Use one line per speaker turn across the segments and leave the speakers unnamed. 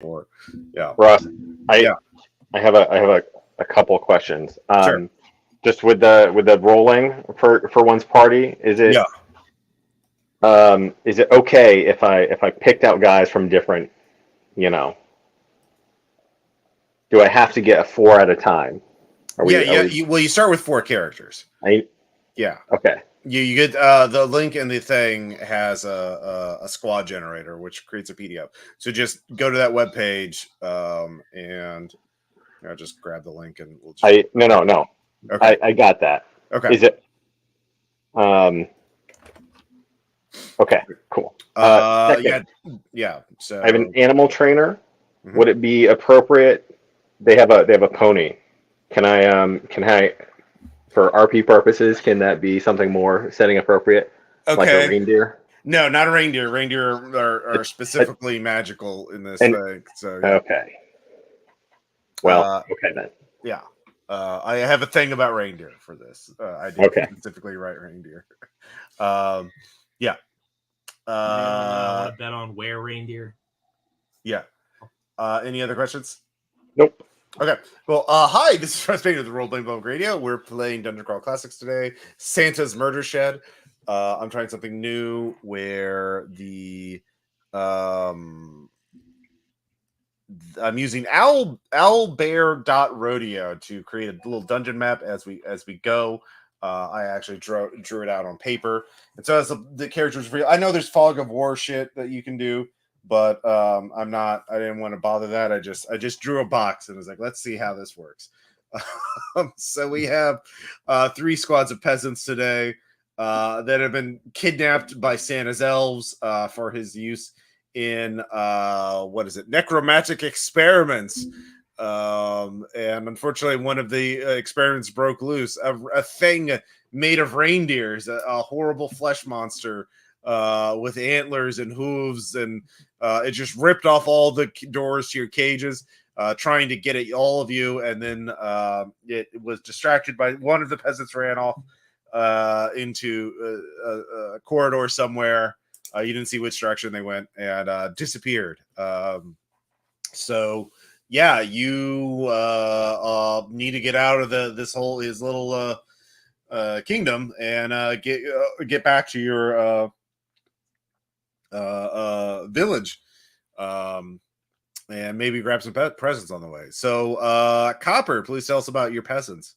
Or yeah,
Ross,
yeah,
I have a couple of questions.
sure,
Just with the rolling for one's party,
yeah.
is it okay if I picked out guys from different, you know, do I have to get a four at a time? Are
Yeah.
we
Well, you start with 4 characters.
I
Yeah.
okay.
You get the link in the thing has a squad generator which creates a PDF. So just go to that web page and just grab the link and we'll just
No.
okay.
I got that.
Okay.
Is it um okay, cool. Second,
Yeah. Yeah.
I have an
So
animal trainer.
mhm.
Would it be appropriate? They have a pony. Can I for RP purposes, can that be something more setting appropriate, like a
Okay.
reindeer?
No, not a reindeer. Reindeer are
Uh,
specifically magical in this
and
thing. So yeah.
okay, well,
Uh,
okay then.
yeah. I have a thing about reindeer for this. I did
Okay,
specifically write reindeer. Um, yeah.
Anyone
Uh,
want to bet on where reindeer?
yeah. Any other questions?
nope.
Okay. Well, hi, this is Russ Payne of the Role Playing Public Radio. We're playing Dungeon Crawl Classics today. Santa's Murder Shed. I'm trying something new where um I'm using owlbear.rodeo to create a little dungeon map as we go. I actually drew it out on paper, and so as the characters real, I know there's fog of war shit that you can do, but I didn't want to bother that. I just drew a box and was like, let's see how this works. So we have 3 squads of peasants today that have been kidnapped by Santa's elves for his use in what is it, necromantic experiments. And unfortunately one of the experiments broke loose. A thing made of reindeers, a horrible flesh monster with antlers and hooves, and it just ripped off all the doors to your cages, trying to get at all of you, and then it was distracted by one of the peasants ran off into a corridor somewhere. You didn't see which direction they went, and disappeared. So yeah, you need to get out of his little kingdom and get back to your village, and maybe grab some presents on the way. So Copper, please tell us about your peasants.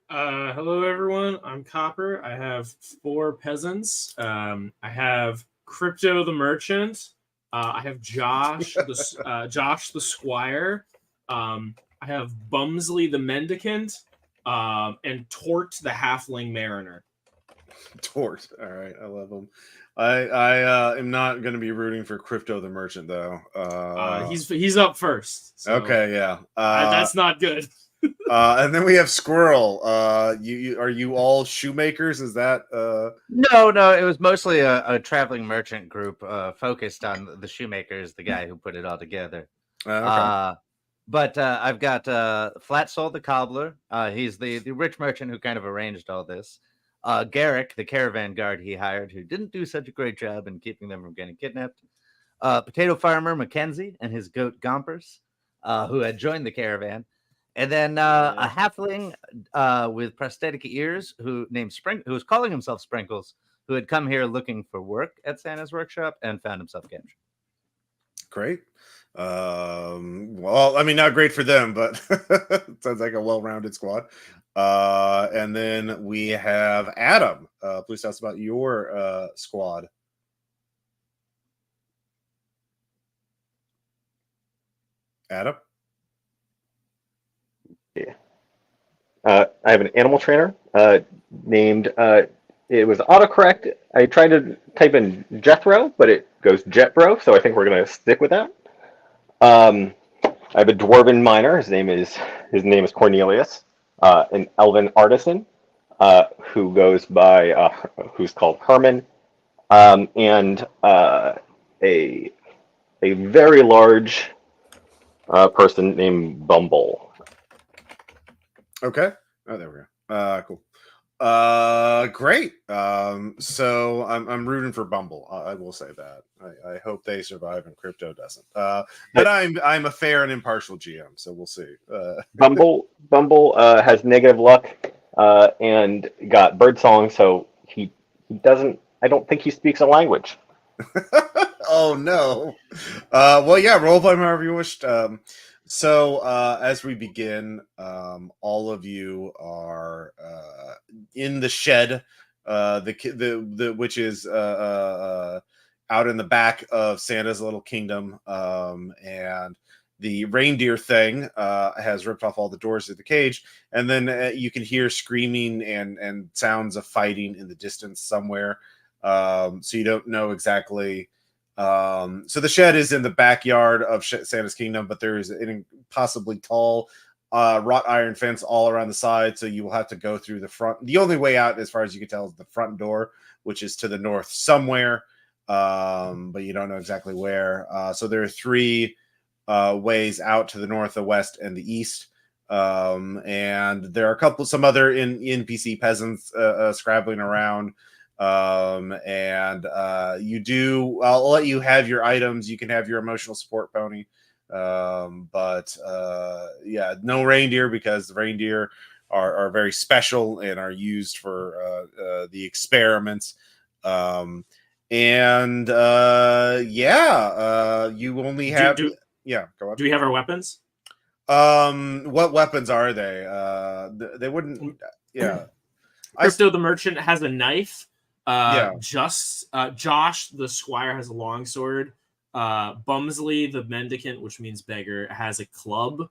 Hello, everyone. I'm Copper. I have 4 peasants. I have Crypto the Merchant. I have Josh the Squire. I have Bumsley the Mendicant. And Tort the Halfling Mariner.
Tort. All right, I love them. I am not going to be rooting for Crypto the Merchant though.
He's up first. So
okay, yeah.
that's not good.
And then we have Squirrel. You are you all shoemakers? Is that
No, it was mostly a traveling merchant group focused on the shoemakers, the guy who put it all together.
okay.
But I've got Flat Soul the cobbler. He's the rich merchant who kind of arranged all this. Garrick, the caravan guard he hired, who didn't do such a great job in keeping them from getting kidnapped. Potato farmer Mackenzie and his goat Gompers, who had joined the caravan. And then a halfling with prosthetic ears who was calling himself Sprinkles, who had come here looking for work at Santa's workshop and found himself captured.
Great. Well, I mean, not great for them, but sounds like a well-rounded squad. And then we have Adam. Please tell us about your squad. Adam?
Yeah. I have an animal trainer named. It was autocorrect. I tried to type in Jethro, but it goes Jetbro, so I think we're gonna stick with that. I have a dwarven miner. His name is Cornelius, an elven artisan who goes by who's called Herman, and a very large person named Bumble.
Okay. Oh, there we go. Cool. Great. So I'm rooting for Bumble. I will say that. I hope they survive and Crypto doesn't. But I'm a fair and impartial GM, so we'll see.
Bumble has negative luck and got birdsong, so he doesn't. I don't think he speaks a language.
Oh no. Well, yeah, roll by however you wished. So as we begin, all of you are in the shed, the which is out in the back of Santa's little kingdom, and the reindeer thing has ripped off all the doors of the cage, and then you can hear screaming and sounds of fighting in the distance somewhere. So you don't know exactly. So the shed is in the backyard of Santa's kingdom, but there is an impossibly tall wrought iron fence all around the side. So you will have to go through the front. The only way out, as far as you can tell, is the front door, which is to the north somewhere, but you don't know exactly where. So there are three ways out: to the north, the west, and the east. And there are some other NPC peasants scrabbling around. And I'll let you have your items. You can have your emotional support pony. But yeah, no reindeer, because the reindeer are very special and are used for the experiments. You only have yeah, go on.
Do we have our weapons?
What weapons are they? They wouldn't. Yeah.
Crypto the merchant has a knife.
Yeah.
Josh the squire has a longsword. Bumsley the mendicant, which means beggar, has a club,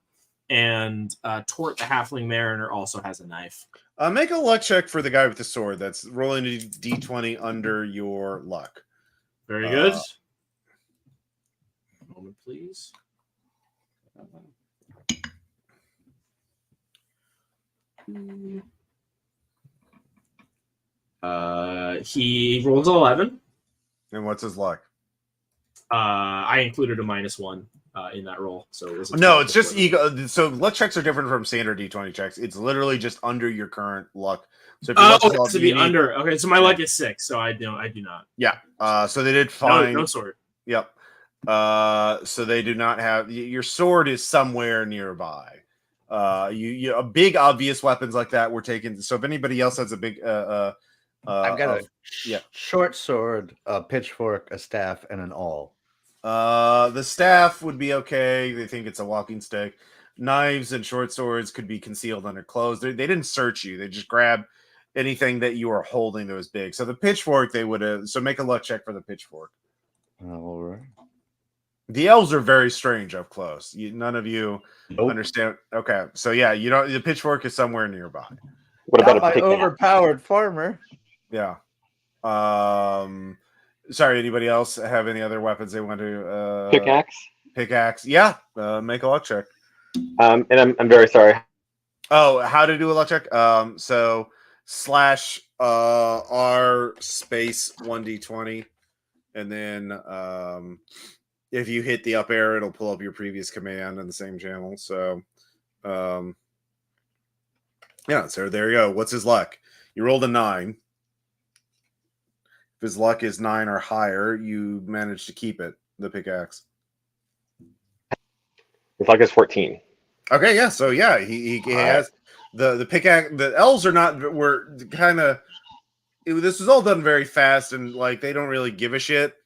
and Tort the halfling mariner also has a knife.
Make a luck check for the guy with the sword. That's rolling a d20 under your luck.
Very good. A moment, please. He rolls 11.
And what's his luck?
I included a -1 in that roll, so it was
no. It's just ego. So luck checks are different from standard d20 checks. It's literally just under your current luck. So if
it has to be under. Okay, so my luck is 6, so I do not.
Yeah. So they did fine.
No sword.
Yep. So they do not have your sword is somewhere nearby. You big obvious weapons like that were taken. So if anybody else has a big
I've got a short sword, a pitchfork, a staff, and an awl.
The staff would be okay. They think it's a walking stick. Knives and short swords could be concealed under clothes. They didn't search you. They just grabbed anything that you were holding that was big. So the pitchfork, they would have. So make a luck check for the pitchfork.
All right.
The elves are very strange up close. None of you understand. Okay, so yeah, you don't. The pitchfork is somewhere nearby.
What about
my overpowered farmer?
Yeah. Sorry. Anybody else have any other weapons they want to? Pickaxe. Yeah. Make a luck check.
And I'm very sorry.
Oh, how to do a luck check? So / R space 1d20, and then if you hit the up arrow, it'll pull up your previous command in the same channel. So, yeah. So there you go. What's his luck? You rolled a 9. If his luck is 9 or higher, you manage to keep it, the pickaxe.
His luck is 14.
Okay, yeah. So yeah, he has the pickaxe. The elves were kind of. This was all done very fast, and like they don't really give a shit.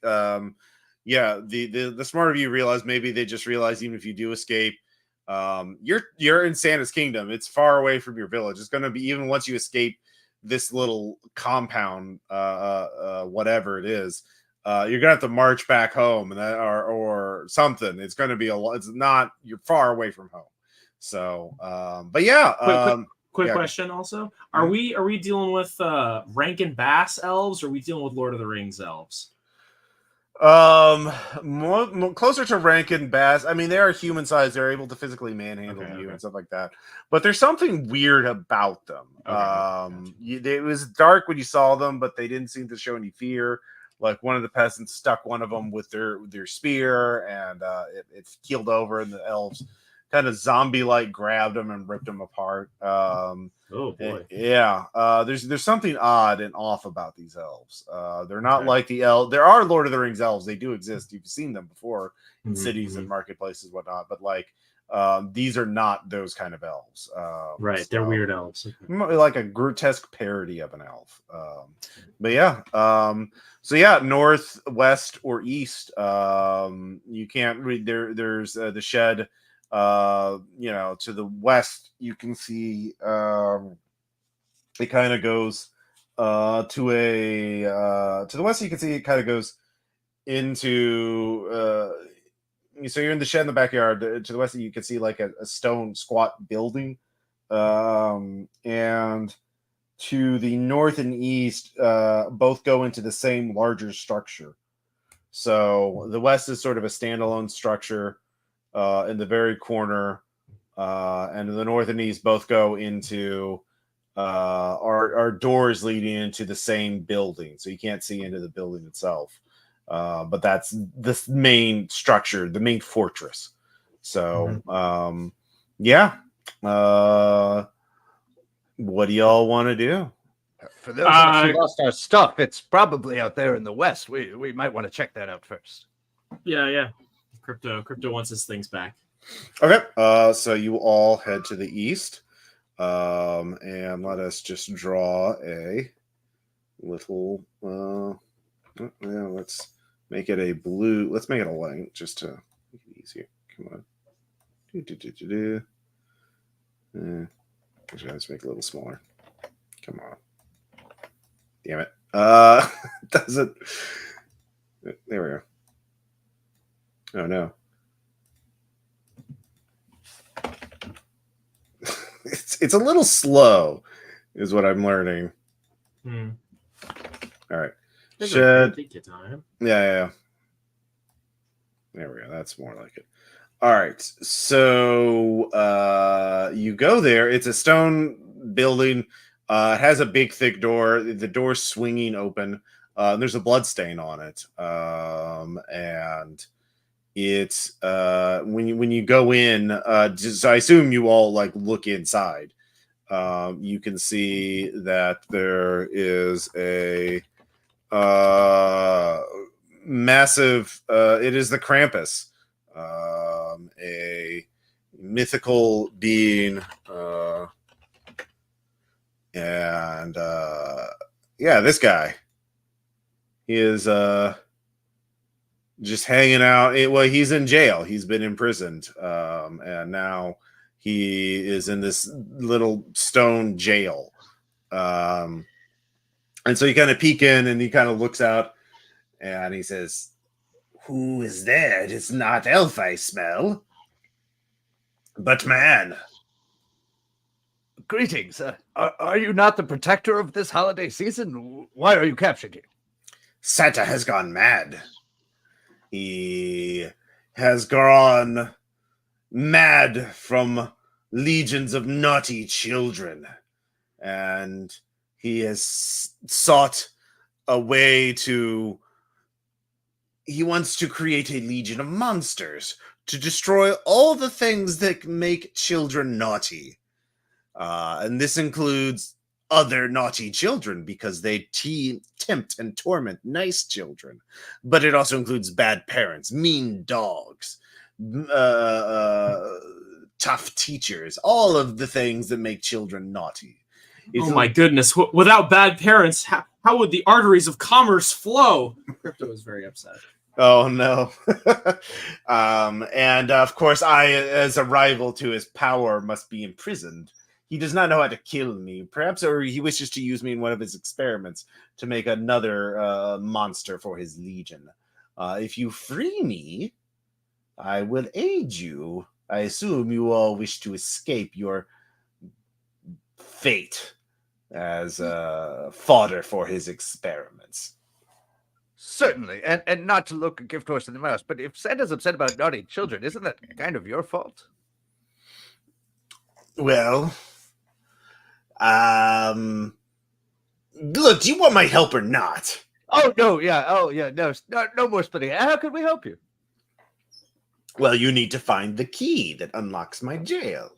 Yeah, the smart of you realize maybe they just realize even if you do escape, you're in Santa's kingdom. It's far away from your village. It's going to be, even once you escape this little compound, whatever it is, you're gonna have to march back home, and or something. It's going to be it's not, you're far away from home. So, but yeah.
Quick question also: Are we dealing with Rankin Bass elves, or are we dealing with Lord of the Rings elves?
More closer to Rankin Bass. I mean, they are human sized. They're able to physically manhandle you and stuff like that. But there's something weird about them. It was dark when you saw them, but they didn't seem to show any fear. Like one of the peasants stuck one of them with their spear, and it keeled over, and the elves kind of zombie-like grabbed him and ripped him apart.
Oh boy.
Yeah. There's something odd and off about these elves. They're not
Okay.
like the elves. There are Lord of the Rings elves. They do exist. You've seen them before in
Mhm,
cities
mhm.
and marketplaces and whatnot. But like, these are not those kind of elves.
Right, they're weird elves.
Like a grotesque parody of an elf. But yeah. So yeah, northwest or east. You can't read there. There's the shed. To the west, you can see it kind of goes to the west. You can see it kind of goes into so you're in the shed in the backyard. To the west, you can see like a stone squat building, and to the north and east, both go into the same larger structure. So the west is sort of a standalone structure in the very corner, and the north and east both go into are doors leading into the same building, so you can't see into the building itself. But that's the main structure, the main fortress. So, yeah. What do y'all want to do?
For those of us who lost our stuff, it's probably out there in the west. We might want to check that out first.
Yeah. Crypto wants his things back.
Okay. So you all head to the east. And let us just draw a little let's make it a blue. Let's make it a light just to make it easier. Come on. Let's make it a little smaller. Come on. Damn it. Doesn't. There we go. Oh no. It's a little slow, is what I'm learning. All right.
Take your time.
Yeah. There we go. That's more like it. All right. So you go there. It's a stone building. It has a big, thick door. The door's swinging open. There's a blood stain on it. And it's when you go in, just I assume you all like look inside. You can see that there is a massive. It is the Krampus, a mythical being, and this guy. He is just hanging out. He's in jail. He's been imprisoned, and now he is in this little stone jail. And so you kind of peek in, and he kind of looks out, and he says, "Who is there? It is not elf I smell, but man."
Greetings. Are you not the protector of this holiday season? Why are you captured here?
Santa has gone mad. He has gone mad from legions of naughty children, and he has sought a way to. He wants to create a legion of monsters to destroy all the things that make children naughty. And this includes other naughty children because they tempt and torment nice children. But it also includes bad parents, mean dogs, tough teachers, all of the things that make children naughty.
Oh my goodness. Without bad parents, how would the arteries of commerce flow? Crypto is very upset.
Oh no. And of course, I, as a rival to his power, must be imprisoned. He does not know how to kill me, perhaps, or he wishes to use me in one of his experiments to make another monster for his legion. If you free me, I will aid you. I assume you all wish to escape your fate as fodder for his experiments.
Certainly, and not to look a gift horse in the mouth, but if Santa's upset about naughty children, isn't that kind of your fault?
Well, look, do you want my help or not?
No, no more splitting. How can we help you?
Well, you need to find the key that unlocks my jail.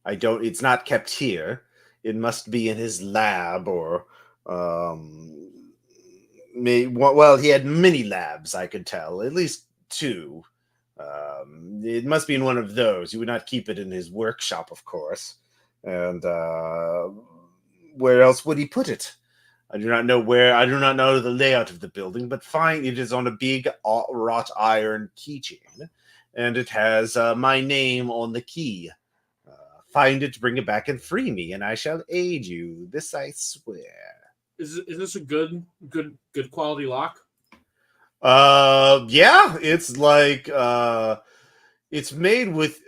It's not kept here. It must be in his lab or, well, he had many labs, I could tell, at least two. It must be in one of those. You would not keep it in his workshop, of course. And where else would he put it? I do not know where. I do not know the layout of the building, but fine, it is on a big wrought iron keychain, and it has my name on the key. Find it, bring it back, and free me, and I shall aid you. This I swear.
Is this a good quality lock?
Yeah, it's like it's made with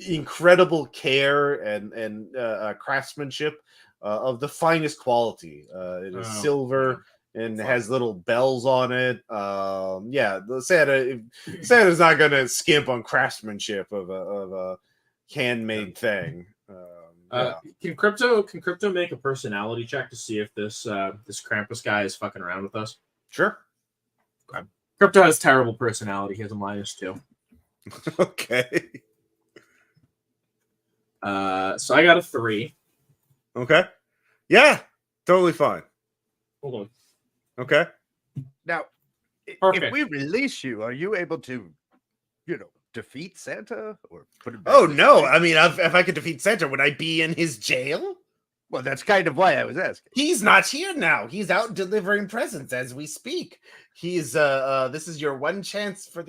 incredible care and craftsmanship of the finest quality. It is silver and has little bells on it. Yeah, Santa's not gonna skimp on craftsmanship of a handmade thing. Yeah.
Can crypto make a personality check to see if this Krampus guy is fucking around with us?
Sure.
Crypto has terrible personality. He has a -2.
Okay.
So I got a 3.
Okay. Yeah, totally fine.
Hold on.
Okay.
Now,
Perfect.
if we release you, are you able to, defeat Santa or put him back
Oh
in his
no!
place?
I mean, if I could defeat Santa, would I be in his jail?
Well, that's kind of why I was asking.
He's not here now. He's out delivering presents as we speak. He's this is your one chance for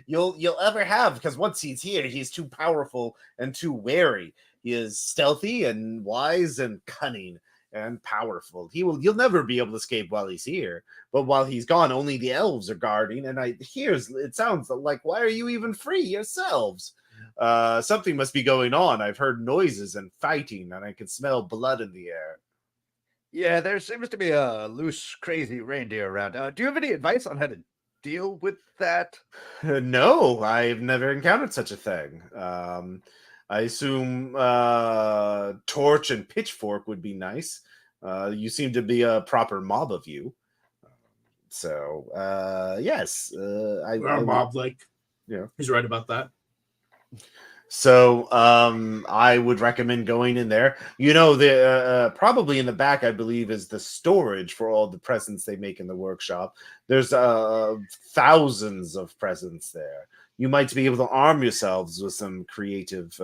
you'll ever have, because once he's here, he's too powerful and too wary. He is stealthy and wise and cunning and powerful. You'll never be able to escape while he's here. But while he's gone, only the elves are guarding. And it sounds like, why are you even free yourselves? Something must be going on. I've heard noises and fighting, and I can smell blood in the air.
Yeah, there seems to be a loose, crazy reindeer around. Do you have any advice on how to deal with that?
No, I've never encountered such a thing. I assume torch and pitchfork would be nice. You seem to be a proper mob of you. So, yes.
Mob,
yeah.
He's right about that.
So I would recommend going in there. The probably in the back, I believe, is the storage for all the presents they make in the workshop. There's thousands of presents there. You might be able to arm yourselves with some creative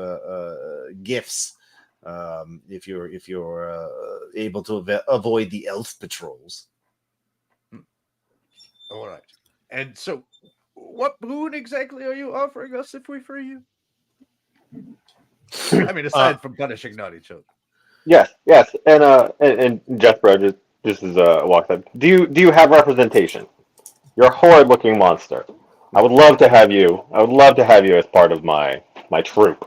gifts if you're able to avoid the elf patrols.
All right. And so, what boon exactly are you offering us if we free you? I mean, aside from punishing naughty children.
Yes, and Jethro just as walks up. Do you have representation? You're a horrid looking monster. I would love to have you. I would love to have you as part of my troop.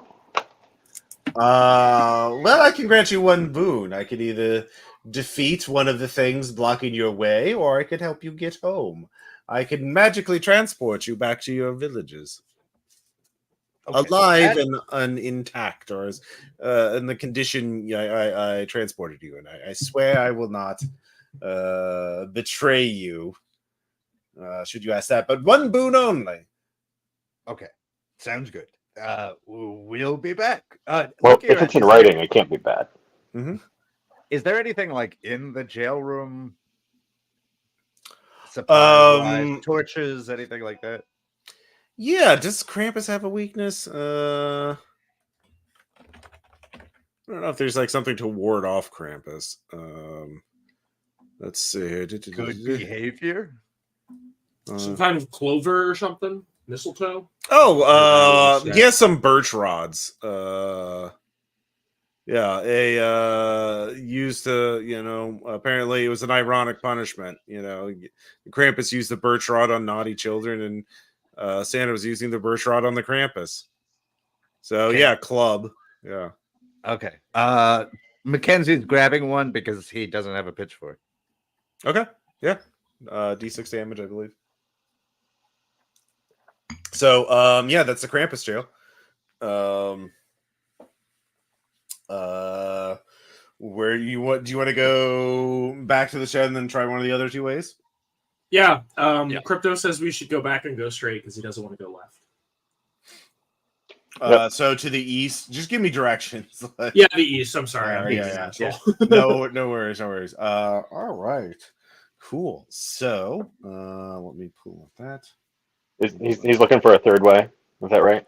Well, I can grant you one boon. I could either defeat one of the things blocking your way, or I could help you get home. I can magically transport you back to your villages. Okay. Alive and intact, or as in the condition I transported you in. I swear I will not betray you. Should you ask that? But one boon only.
Okay, sounds good. We'll be back.
Well, if it's in writing, it can't be bad.
Mm-hmm.
Is there anything like in the jail room? Supplies, torches, anything like that?
Yeah, does Krampus have a weakness? I don't know if there's like something to ward off Krampus. Let's see.
Good behavior?
Some kind of clover or something? Mistletoe?
Oh, he has some birch rods. Used to, apparently it was an ironic punishment. Krampus used the birch rod on naughty children, and Santa was using the birch rod on the Krampus. So
okay.
Yeah, club. Yeah.
Okay. Mackenzie's grabbing one because he doesn't have a pitchfork.
Okay. Yeah. D6 damage, I believe. So that's the Krampus jail. Where do you want to go back to the shed and then try one of the other two ways?
Yeah.
Yeah.
Crypto says we should go back and go straight because he doesn't want to go left.
So to the east, just give me directions.
Yeah, the east. I'm sorry. I'm being an
yeah.
asshole.
No worries. All right, cool. So let me pull up that.
He's looking for a third way. Is that right?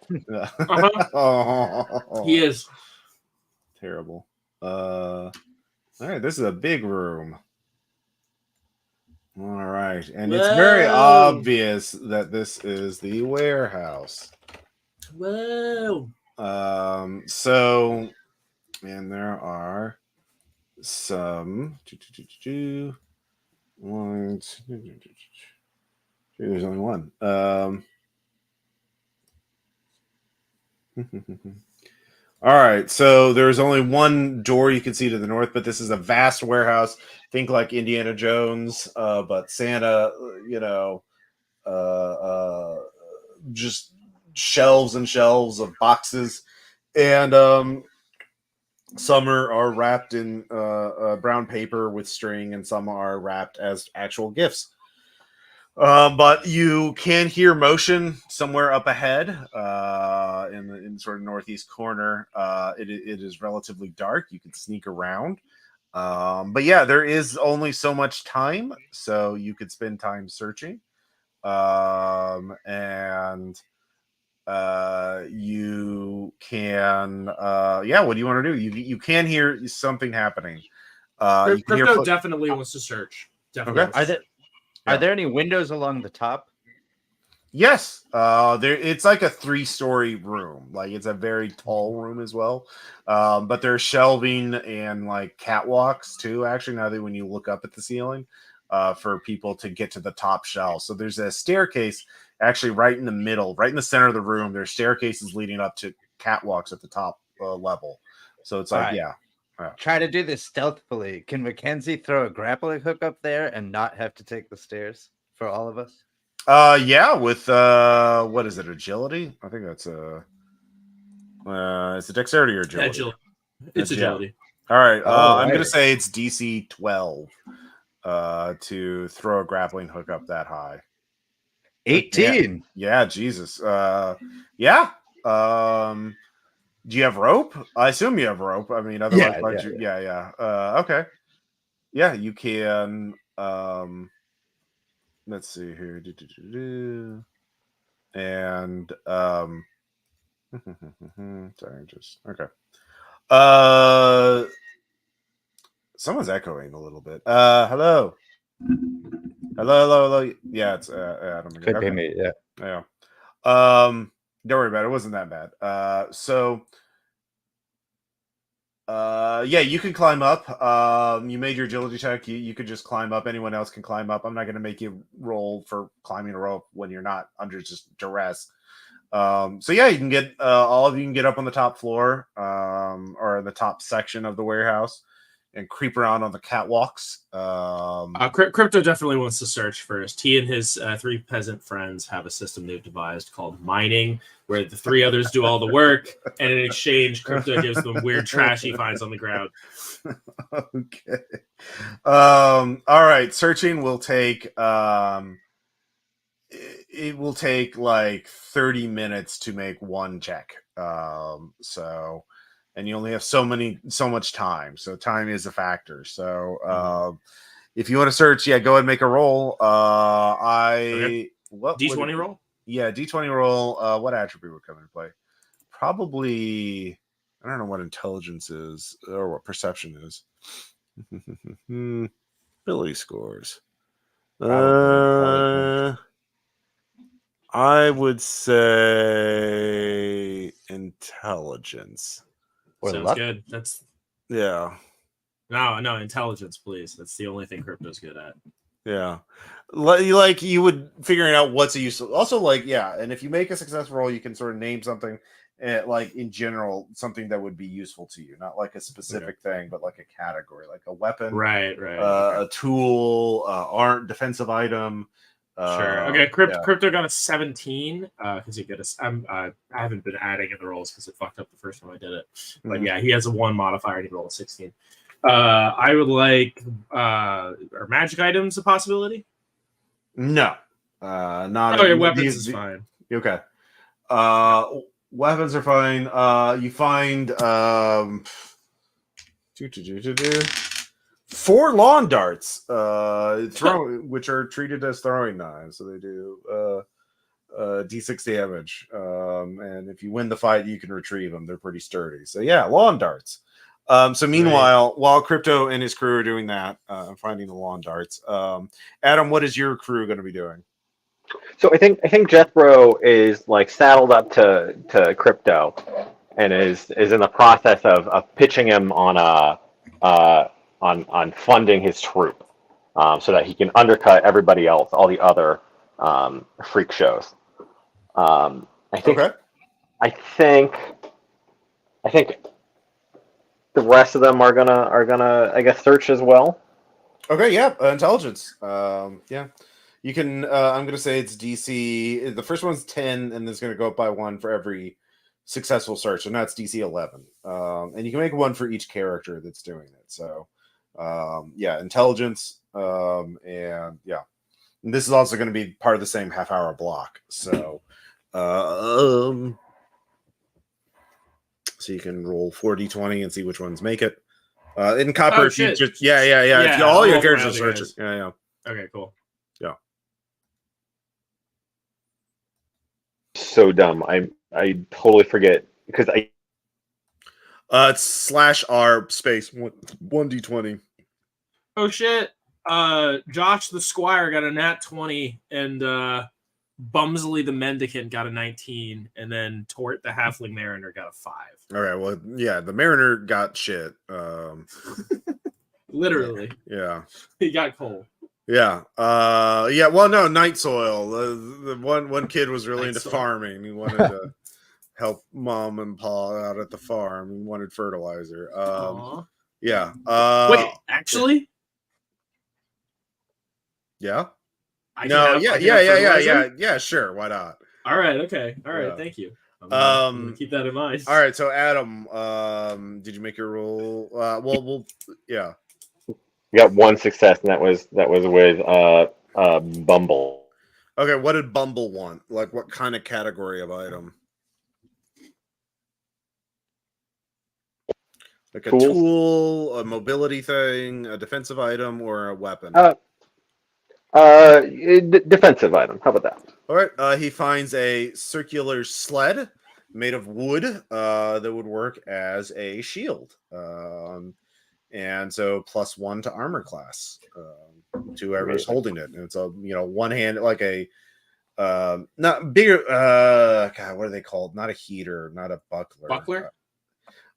Oh,
He is.
terrible. All right, this is a big room. All right, and it's very
Whoa.
obvious that this is the warehouse.
Whoa.
So, and there are some. One, two, there's only one. All right, so there's only one door you can see to the north, but this is a vast warehouse. Think like Indiana Jones, but Santa, just shelves and shelves of boxes, and some are wrapped in brown paper with string, and some are wrapped as actual gifts. But you can hear motion somewhere up ahead, in sort of northeast corner. It is relatively dark. You can sneak around. But yeah, there is only so much time, so you could spend time searching. And you can, what do you want to do? You can hear something happening. You can hear
Crypto definitely wants to search. Definitely.
Okay.
Are there any windows along the top?
Yes, it's like a 3-story room. Like it's a very tall room as well. But there's shelving and like catwalks too. Actually, now that when you look up at the ceiling, for people to get to the top shelf. So there's a staircase actually right in the middle, right in the center of the room. There's staircases leading up to catwalks at the top level. So it's like,
All right.
yeah.
Try to do this stealthily. Can Mackenzie throw a grappling hook up there and not have to take the stairs for all of us?
Yeah, with what is it? Agility? I think that's it's a dexterity or agility.
It's agility.
All right. I'm
right.
gonna say it's DC 12 to throw a grappling hook up that high.
18.
Yeah, Jesus. Yeah. Do you have rope? I assume you have rope. I mean, otherwise, yeah. Okay. Yeah, you can. Let's see here. And sorry, just okay. Someone's echoing a little bit. Hello. Hello. Yeah, it's Adam again.
Could be me, yeah.
Yeah. Don't worry about it. It wasn't that bad. Yeah, you can climb up. You made your agility check. You could just climb up. Anyone else can climb up. I'm not going to make you roll for climbing a rope when you're not under just duress. So yeah, you can get all of you can get up on the top floor, or the top section of the warehouse, and creep around on the catwalks.
Crypto definitely wants to search first. He and his 3 peasant friends have a system they've devised called mining, where the 3 others do all the work, and in exchange, Crypto gives them weird trash he finds on the ground.
Okay. All right. Searching will take it will take like 30 minutes to make one check. So, and you only have so much time. So time is a factor. So, if you want to search, yeah, go ahead and make a roll.
Okay.
What
D20 roll?
Yeah, D20 roll. What attribute would come into play? Probably, I don't know what intelligence is or what perception is. Ability scores. I would say intelligence.
Or
Sounds
luck?
good. That's
Yeah.
no intelligence, please. That's the only thing Crypto's good at.
Yeah. Like you would figuring out what's a useful. Also, like, yeah, and if you make a successful roll, you can sort of name something, like in general, something that would be useful to you, not like a specific thing, but like a category, like a weapon,
Right.
a tool, defensive item.
Sure. Okay. Crypto got a 17 because he got a. I haven't been adding in the rolls because it fucked up the first time I did it. But yeah, he has a 1 modifier and he rolled a 16. I would like are magic items a possibility?
No, not.
Oh, your weapons is fine.
Okay. Weapons are fine. You find 4 lawn darts, which are treated as throwing knives, so they do d6 damage. And if you win the fight, you can retrieve them. They're pretty sturdy. So yeah, lawn darts. So meanwhile, while Crypto and his crew are doing that, finding the lawn darts, Adam, what is your crew going to be doing?
So I think Jethro is like saddled up to Crypto, and is in the process of pitching him on on funding his troop, so that he can undercut everybody else, all the other freak shows. I think
Okay.
I think the rest of them are gonna I guess search as well.
Okay, yeah, intelligence. Yeah, you can. I'm gonna say it's DC. The first one's 10, and it's gonna go up by 1 for every successful search, and that's DC 11. And you can make 1 for each character that's doing it. So, yeah, intelligence. And yeah, and this is also going to be part of the same half-hour block. So, so you can roll 4d20 and see which ones make it. In Copper, if you just yeah. If all your characters are searching. Yeah.
Okay, cool.
Yeah.
So dumb. I totally forget because
It's /R space 1d20.
Oh shit. Josh the Squire got a nat 20, and Bumsley the Mendicant got a 19, and then Tort the Halfling Mariner got a 5.
All right. Well, yeah, the Mariner got shit.
Literally.
Yeah.
He got coal.
Yeah. Yeah. Well, no, Night Soil. The one kid was really
Night
into
Soil.
farming. He wanted to help mom and pa out at the farm. He wanted fertilizer.
Aw.
Yeah.
Wait, actually?
Yeah.
I can
No.
have-
Yeah.
I can
Yeah.
have
Yeah. Yeah.
fertilizer?
Yeah. Yeah. Sure. Why not?
All right. Okay. All right.
Yeah.
Thank you. I'm gonna keep that in mind.
All right. So, Adam, did you make your roll? We'll. Yeah.
we got 1 success, and that was with Bumble.
Okay. What did Bumble want? Like, what kind of category of item? Like a
Tools?
tool, a mobility thing, a defensive item, or a weapon?
Defensive item. How about that?
All right. He finds a circular sled made of wood that would work as a shield. And so +1 to armor class to whoever's holding it. And it's a one hand, like a not bigger. God, what are they called? Not a heater, not a buckler.
Buckler?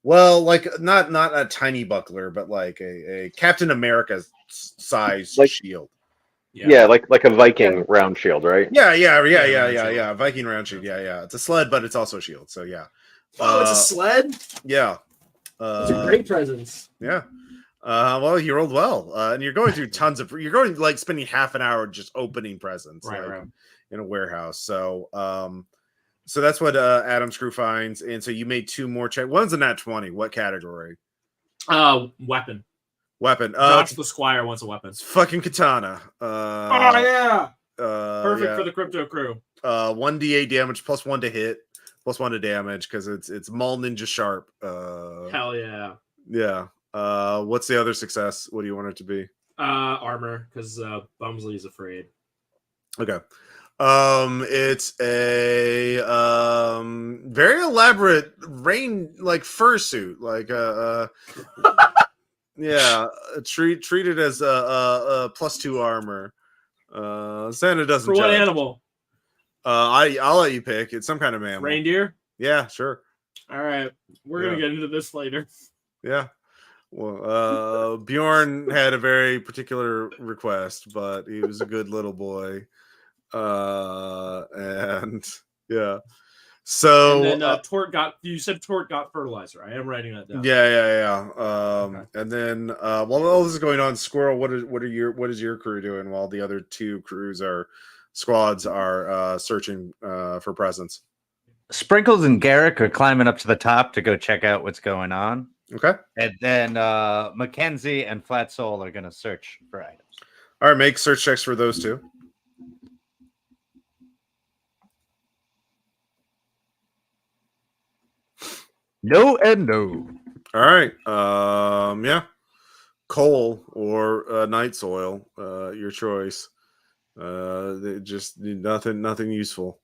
Well, like not a tiny buckler, but like a Captain America size shield.
Yeah, like a Viking round shield, right?
Yeah. Viking round shield. Yeah. It's a sled, but it's also a shield. So yeah.
Oh, it's a sled?
Yeah.
It's a great presence.
Yeah. Well, you rolled well, and you're going through you're going like spending half an hour just opening presents,
Right.
in a warehouse. So, so that's what Adam's crew finds, and so you made 2 more checks. One's a nat 20. What category?
Weapon.
Weapon.
Josh the Squire wants a weapon.
It's fucking katana.
Oh yeah. Perfect
yeah.
for the Crypto crew.
1d8 damage +1 to hit, +1 to damage because it's Maul Ninja Sharp.
Hell yeah.
Yeah. What's the other success? What do you want it to be?
Armor, because Bumsley's afraid.
Okay. It's a very elaborate rain fursuit, yeah, treated as a +2 armor. Santa doesn't.
For what
judge.
animal?
I'll let you pick. It's some kind of mammal.
Reindeer.
Yeah, sure.
All right, we're gonna get into this later.
Yeah. Well, Bjorn had a very particular request, but he was a good little boy. And yeah. So
and then Tort got. You said Tort got fertilizer. I am writing that down.
Yeah.
Okay.
And then while all this is going on, Squirrel, what is your crew doing while the other 2 squads are searching for presents?
Sprinkles and Garrick are climbing up to the top to go check out what's going on.
Okay.
And then Mackenzie and Flat Soul are going to search for items.
All right, make search checks for those 2.
No and no.
All right. Yeah. Coal or night soil, your choice. Just nothing useful.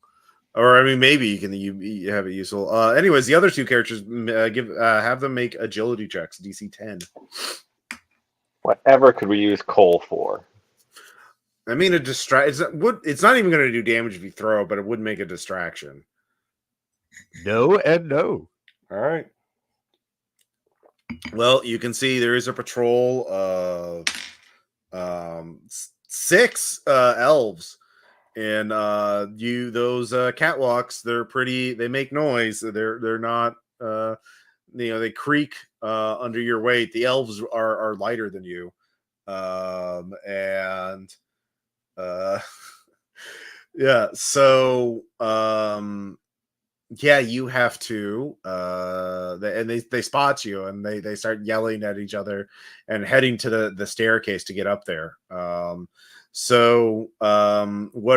Or I mean, maybe you have it useful. Anyways, the other two characters have them make agility checks, DC 10.
Whatever could we use coal for?
I mean, it's not even going to do damage if you throw, but it would make a distraction.
No and no.
All right. Well, you can see there is a patrol of 6 elves, and those catwalks, they make noise. They're not they creak under your weight. The elves are lighter than you, and yeah. So yeah, you have to they spot you, and they start yelling at each other and heading to the staircase to get up there. What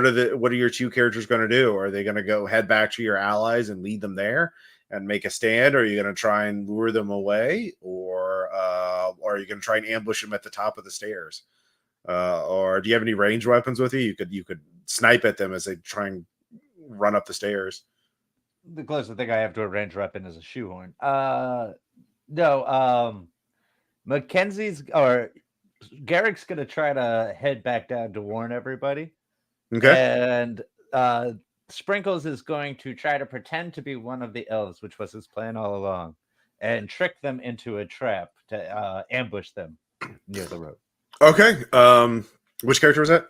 are your two characters going to do? Are they going to go head back to your allies and lead them there and make a stand? Or are you going to try and lure them away, or are you going to try and ambush them at the top of the stairs? Or do you have any ranged weapons with you? You could snipe at them as they try and run up the stairs.
The closest thing I have to a ranged weapon is a shoehorn. No. Garrick's gonna try to head back down to warn everybody.
Okay.
And Sprinkles is going to try to pretend to be one of the elves, which was his plan all along, and trick them into a trap to ambush them near the road.
Okay. Which character was that?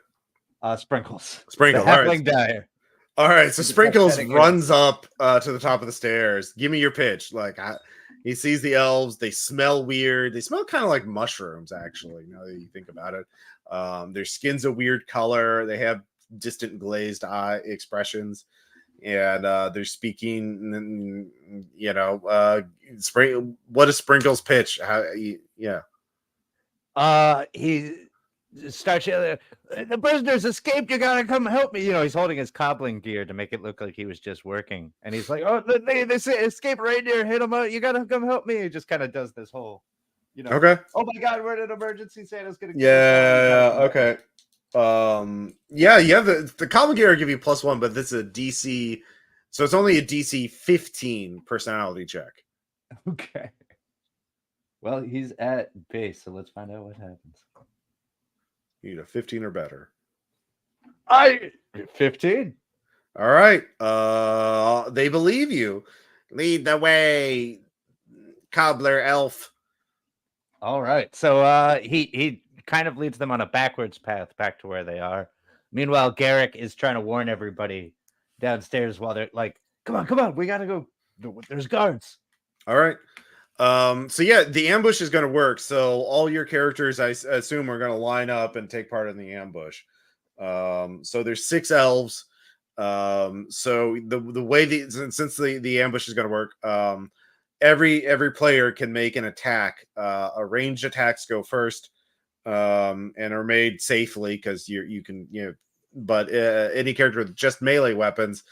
Sprinkles.
Sprinkles.
The halfling dire.
All right, so Sprinkles runs up to the top of the stairs. Give me your pitch. He sees the elves. They smell weird. They smell kind of like mushrooms, actually, now that you think about it. Their skin's a weird color. They have distant glazed eye expressions. And they're speaking, what is Sprinkles' pitch?
He starts yelling, "The prisoners escaped! You gotta come help me!" He's holding his cobbling gear to make it look like he was just working, and he's like, "Oh, they say escape reindeer hit him out! You gotta come help me!" He just kind of does this whole,
Okay.
Oh my God, we're in an emergency! Santa's gonna kill
us. Okay. Yeah, you have the cobbling gear will give you +1, but this is a DC, so it's only a DC 15 personality check.
Okay. Well, he's at base, so let's find out what happens.
You need a 15 or better.
15.
All right. They believe you. Lead the way, cobbler elf.
All right. So he kind of leads them on a backwards path back to where they are. Meanwhile, Garrick is trying to warn everybody downstairs while they're like, come on, we gotta go. There's guards.
All right. So yeah, the ambush is going to work. So all your characters, I assume, are going to line up and take part in the ambush. So there's 6 elves. So the way since the ambush is going to work, every player can make an attack. Ranged attacks go first, and are made safely because you can. But any character with just melee weapons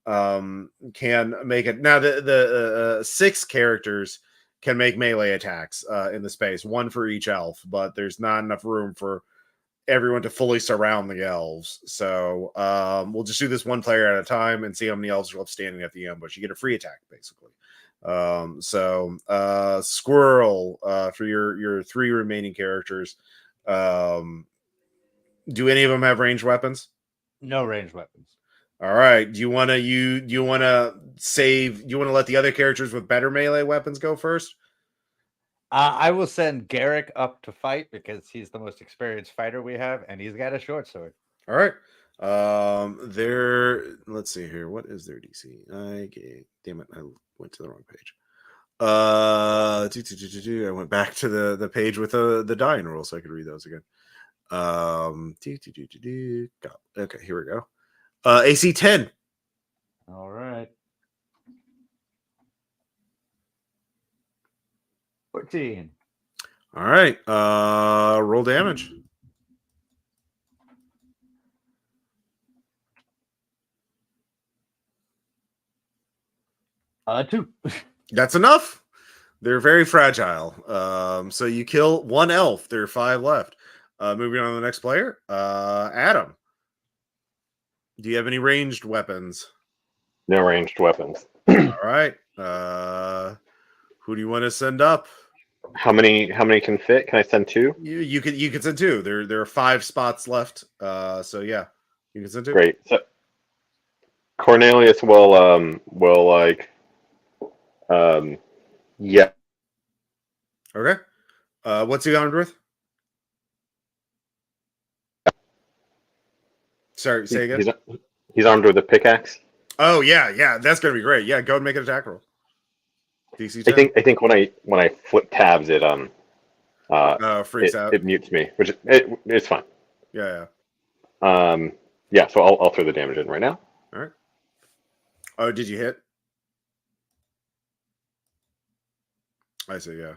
can make it. Now the 6 characters can make melee attacks in the space, 1 for each elf, but there's not enough room for everyone to fully surround the elves. So we'll just do this one player at a time and see how many elves are left standing at the ambush. You get a free attack, basically. Squirrel for your 3 remaining characters. Do any of them have ranged weapons?
No ranged weapons.
All right. Do you want to let the other characters with better melee weapons go first?
I will send Garrick up to fight because he's the most experienced fighter we have, and he's got a short sword.
All right. Let's see here. What is their DC? Damn it, I went to the wrong page. I went back to the page with the dying rules so I could read those again. Okay, here we go. AC 10.
All right. 14.
All right. Roll damage.
Two.
That's enough. They're very fragile. So you kill one elf. There are 5 left. Moving on to the next player. Adam. Do you have any ranged weapons?
No ranged weapons.
All right. Who do you want to send up?
How many can fit? Can I send 2?
You can send 2. There are 5 spots left. So yeah, you can send 2.
Great. So Cornelius will like yeah.
Okay. What's he armed with? Sorry, say again.
He's armed with a pickaxe.
Oh yeah, that's gonna be great. Yeah, go and make an attack roll. DC 10.
I think when I flip tabs, it
freaks out.
It mutes me, which it's fine.
Yeah.
Yeah. So I'll throw the damage in right now.
All right. Oh, did you hit? I see. Yeah.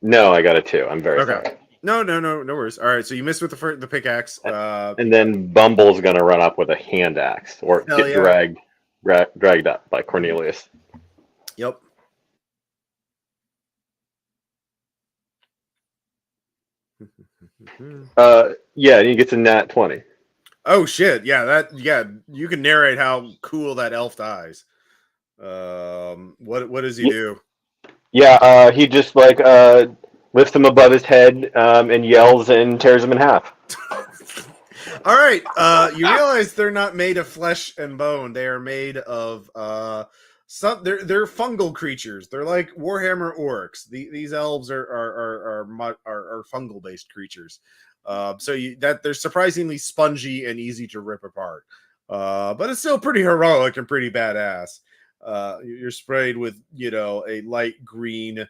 No, I got a 2. I'm very sorry.
No worries. All right, so you missed with the pickaxe.
And then Bumble's gonna run up with a hand axe or get dragged up by Cornelius.
Yep.
Yeah, and he gets a nat 20.
Oh shit! Yeah, you can narrate how cool that elf dies. What does he do?
Yeah, he just like lifts him above his head and yells and tears him in half.
All right, you realize they're not made of flesh and bone. They are made of they're fungal creatures. They're like Warhammer orcs. These elves are fungal based creatures. So they're surprisingly spongy and easy to rip apart. But it's still pretty heroic and pretty badass. You're sprayed with a light green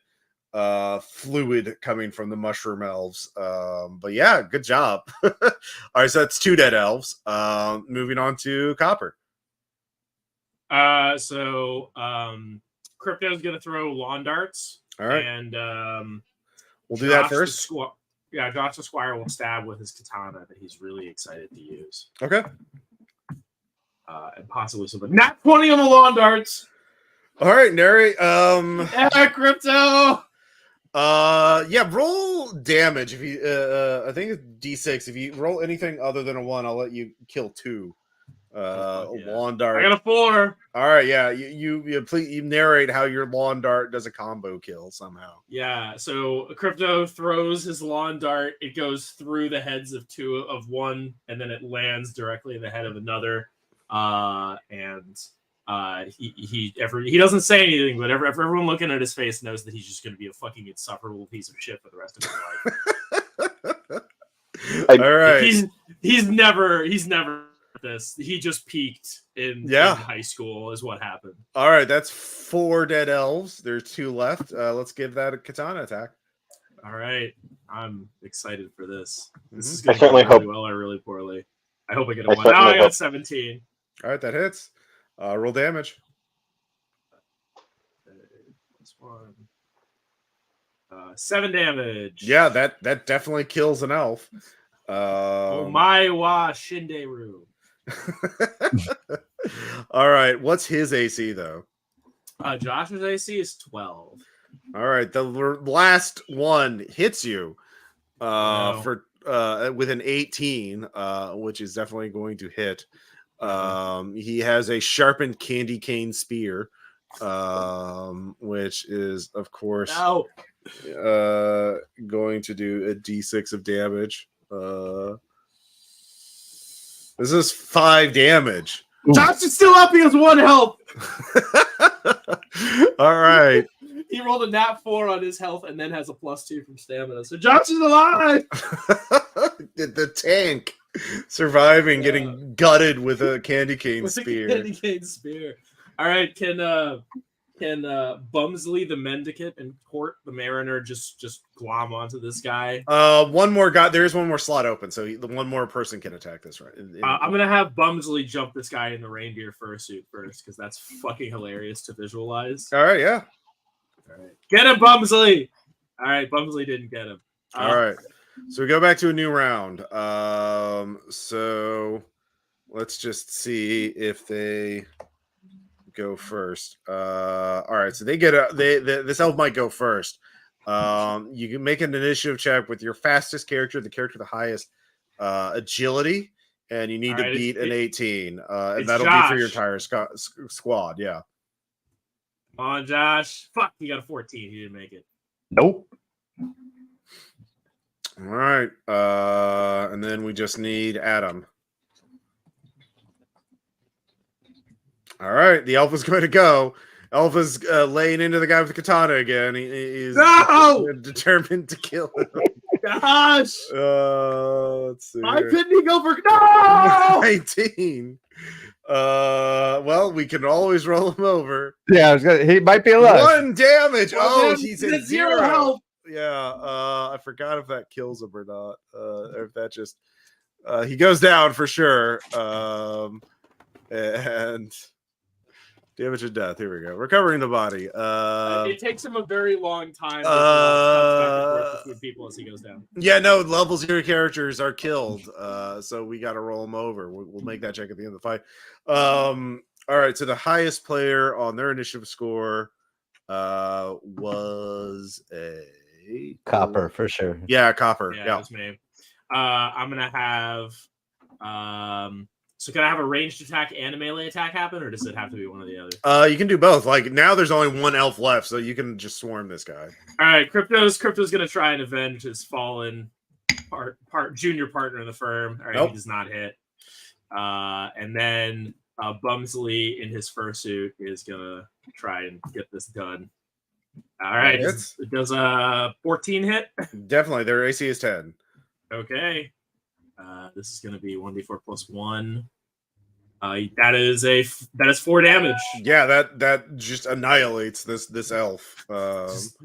fluid coming from the mushroom elves. But yeah, good job. All right, so that's 2 dead elves. Moving on to Copper.
So Crypto's gonna throw lawn darts.
All right,
and
we'll do that first.
Josh the Squire will stab with his katana that he's really excited to use.
Okay.
And possibly something. Nat 20 on the lawn darts.
All right, narrate.
Yeah, Crypto.
Yeah, roll damage. If you, I think it's D6. If you roll anything other than a 1, I'll let you kill 2. Lawn dart.
I got a 4.
All right, yeah. You narrate how your lawn dart does a combo kill somehow.
Yeah, so Crypto throws his lawn dart. It goes through the heads of one, and then it lands directly in the head of another. He doesn't say anything, but everyone looking at his face knows that he's just going to be a fucking insufferable piece of shit for the rest of his life.
All right,
he's never this. He just peaked in high school, is what happened.
All right, that's 4 dead elves. There's 2 left. Let's give that a katana attack.
All right, I'm excited for this. This is
I
going to
certainly
go really
hope
well or really poorly. I hope I get a 1. Now I got 17.
All right, that hits. Roll damage.
This one. 7 damage.
Yeah, that definitely kills an elf.
Oh my wa Shinderu.
All right, what's his AC though?
Josh's AC is 12.
All right, the last one hits you for with an 18, which is definitely going to hit. He has a sharpened candy cane spear, which is of course going to do a D6 of damage. This is 5 damage.
Josh is still up. He has 1 health.
All right.
He rolled a nat 4 on his health and then has a +2 from stamina. So Josh is alive.
The tank surviving, getting gutted with a candy cane spear.
Candy cane spear. All right. Can Bumsley the Mendicant and Port the Mariner just glom onto this guy?
One more guy. There's one more slot open, so one more person can attack this. Right.
I'm gonna have Bumsley jump this guy in the reindeer fursuit first because that's fucking hilarious to visualize.
All right. Yeah.
All right. Get him, Bumsley. All right. Bumsley didn't get him.
All right. So we go back to a new round. So let's just see if they go first. All right, so they get this elf might go first. You can make an initiative check with your fastest character, the character with the highest agility, and you need to beat an 18, and that'll be for your entire squad. Yeah.
Come on, Josh. Fuck, he got a 14. He didn't make it.
Nope.
All right, and then we just need Adam. All right, the elf is going to go. Elf is laying into the guy with the katana again. He's determined to kill him.
Gosh!
Let's see.
Why couldn't he go for no?
19. Well, we can always roll him over.
Yeah, he might be alive.
1 damage.
Well,
He's
at
at
0 health.
Yeah, I forgot if that kills him or not. Or if that just he goes down for sure. And damage and death. Here we go. Recovering the body.
It takes him a very long time to between people as he goes down.
Yeah, no, level 0 characters are killed. So we got to roll them over. We'll make that check at the end of the fight. All right, so the highest player on their initiative score was a
Copper for sure.
Yeah, Copper.
Yeah,
Yeah.
that's me. I'm gonna have so can I have a ranged attack and a melee attack happen, or does it have to be one or the other?
You can do both. Like now there's only 1 elf left, so you can just swarm this guy.
All right, Crypto's gonna try and avenge his fallen junior partner in the firm. All right,
Nope.
He does not hit. And then Bumsley in his fursuit is gonna try and get this done. All right, does a 14 hit?
Definitely, their AC is 10.
Okay. This is going to be 1d4 plus 1. That is 4 damage.
Yeah, that just annihilates this elf.
Puts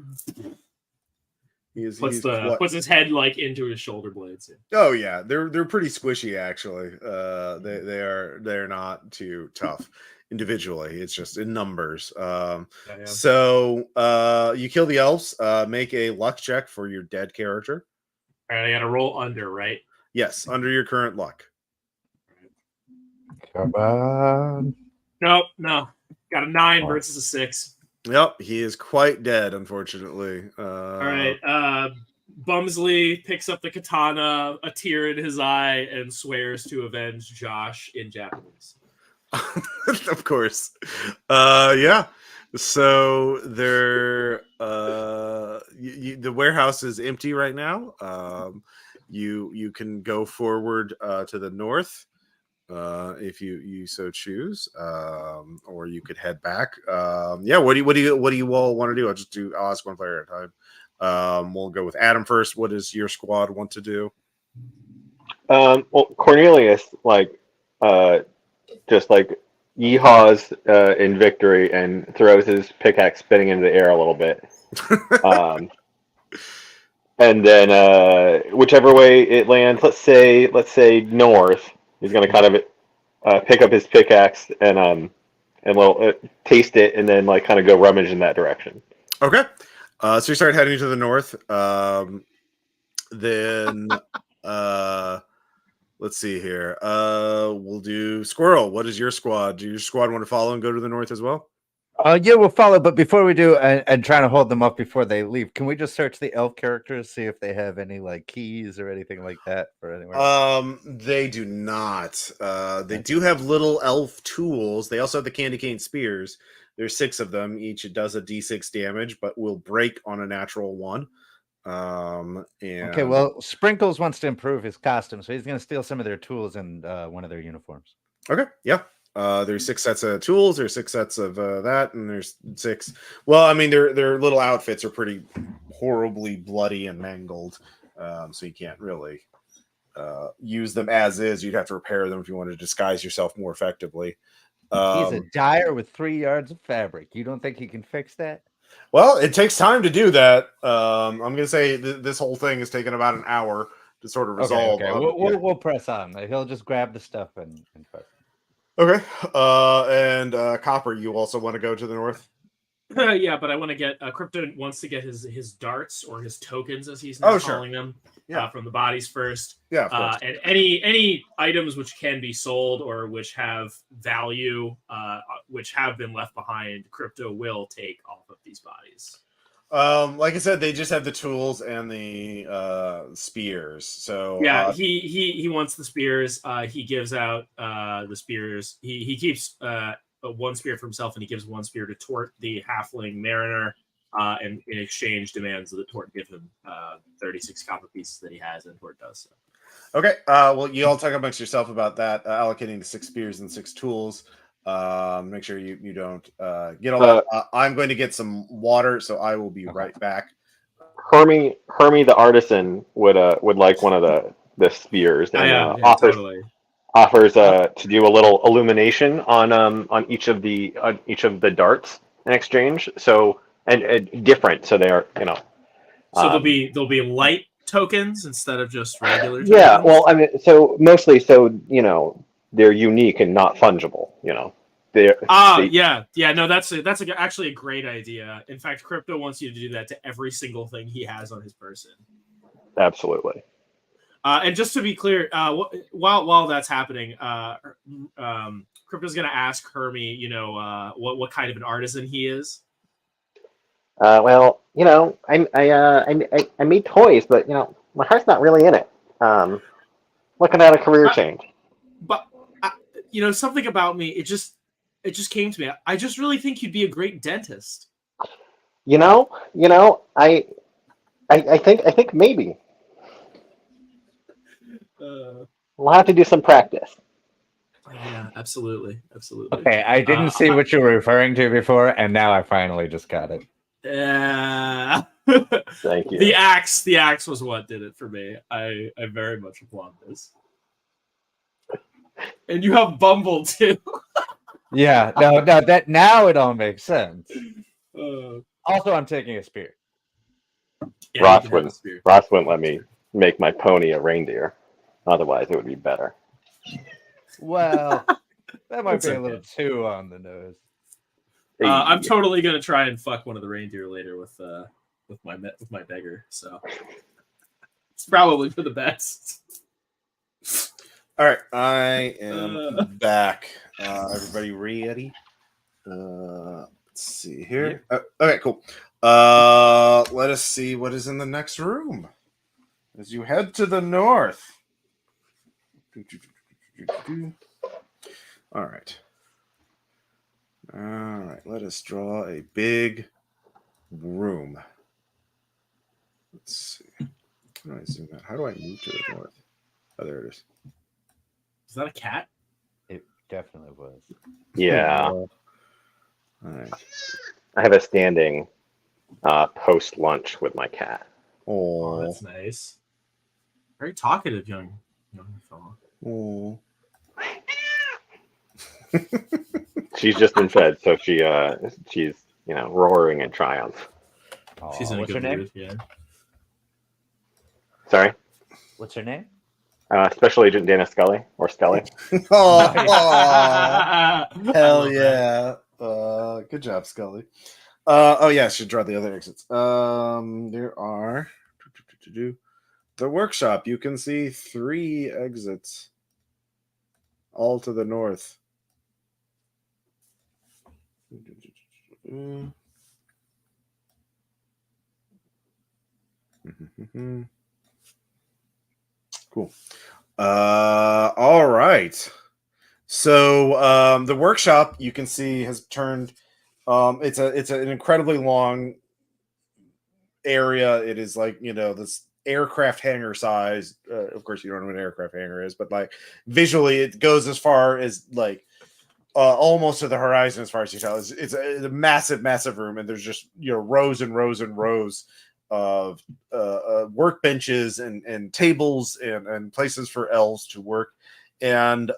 his head like into his shoulder blades.
Oh yeah, they're pretty squishy actually. They're not too tough individually. It's just in numbers. So you kill the elves. Make a luck check for your dead character.
All right, I got to roll under, right?
Yes, under your current luck.
Come on.
No. Got a 9 versus a 6.
Yep, he is quite dead, unfortunately.
All right. Bumsley picks up the katana, a tear in his eye, and swears to avenge Josh in Japanese.
Of course. Yeah. So they're the warehouse is empty right now. You can go forward to the north if you so choose, or you could head back. Yeah, what do you all want to do? I'll ask one player at a time. We'll go with Adam first. What does your squad want to do?
Well, Cornelius just yeehaws in victory and throws his pickaxe spinning into the air a little bit. And then whichever way it lands, let's say north, he's going to kind of pick up his pickaxe and taste it, and then kind of go rummage in that direction.
Okay. So you start heading to the north. Then let's see here. We'll do Squirrel. What is your squad? Do your squad want to follow and go to the north as well?
Yeah, we'll follow. But before we do, and trying to hold them up before they leave, can we just search the elf characters, see if they have any keys or anything like that for anywhere?
They do not. They do have little elf tools. They also have the candy cane spears. There's 6 of them. Each does a d6 damage, but will break on a natural 1.
Okay, well, Sprinkles wants to improve his costume, so he's going to steal some of their tools and one of their uniforms.
Okay, yeah. There's 6 sets of tools. There's 6 sets of that, and there's 6. Well, I mean, their little outfits are pretty horribly bloody and mangled, so you can't really use them as is. You'd have to repair them if you want to disguise yourself more effectively.
He's a dyer with 3 yards of fabric. You don't think he can fix that?
Well, it takes time to do that. I'm going to say this whole thing has taken about an hour to sort of resolve.
Okay. We'll press on. He'll just grab the stuff and fuck.
Okay. And Copper, you also want to go to the north?
Yeah, but I want to get Crypto wants to get his darts or his tokens, as he's now
Sure.
calling them,
Yeah.
from the bodies first.
Yeah, of course.
And any items which can be sold or which have value, which have been left behind, Crypto will take off of these bodies.
Like I said, they just have the tools and the spears. So
yeah, he wants the spears. He gives out the spears. He keeps one spear for himself, and he gives one spear to Tort, the halfling mariner, and in exchange demands that Tort give him 36 copper pieces that he has, and Tort does so.
Okay. Well, you all talk amongst yourself about that, allocating the 6 spears and 6 tools. Make sure you don't get all that. I'm going to get some water, so I will be right back.
Hermie the artisan would like one of the spears and offers to do a little illumination on each of the darts in exchange. So and different, so they are
So they'll be light tokens instead of just regular.
Yeah,
tokens?
well, I mean, so mostly, they're unique and not fungible.
Yeah. No, that's actually a great idea. In fact, Crypto wants you to do that to every single thing he has on his person.
Absolutely.
And just to be clear, while that's happening, Crypto's going to ask Hermie, what kind of an artisan he is.
Well, I made toys, but my heart's not really in it. Looking at a career change.
But something about me, it just came to me. I just really think you'd be a great dentist.
I think maybe. We'll have to do some practice.
Yeah, absolutely.
Okay, I didn't see what you were referring to before, and now I finally just got it.
Thank you.
The axe was what did it for me. I very much applaud this. And you have Bumble too.
Yeah, no, that now it all makes sense. Also, I'm taking a spear.
Yeah,
Ross wouldn't let me make my pony a reindeer. Otherwise, it would be better.
Well, that might be a little too on the nose.
I'm totally gonna try and fuck one of the reindeer later with my beggar. So it's probably for the best.
All right, I am back. Everybody ready? Let's see here. Okay, cool. Let us see what is in the next room as you head to the north. All right. Let us draw a big room. Let's see. How do I zoom out? How do I move to the north? Oh, there it is.
Is that a cat?
It definitely was.
Yeah.
All right.
I have a standing post lunch with my cat.
Oh, that's nice. Very talkative young fellow.
Oh.
She's just been fed, so she's roaring in triumph.
She's in a good mood. Yeah.
Sorry.
What's her name?
Special Agent Dana Scully or Scully.
Oh, hell yeah! Good job, Scully. I should draw the other exits. There are the workshop. You can see 3 exits, all to the north. Cool. All right. So the workshop you can see has turned. It's an incredibly long area. It is like this aircraft hangar size. Of course, you don't know what an aircraft hangar is, but like visually, it goes as far as like almost to the horizon as far as you tell. It's a massive room, and there's just rows and rows and rows of workbenches and tables and places for elves to work. And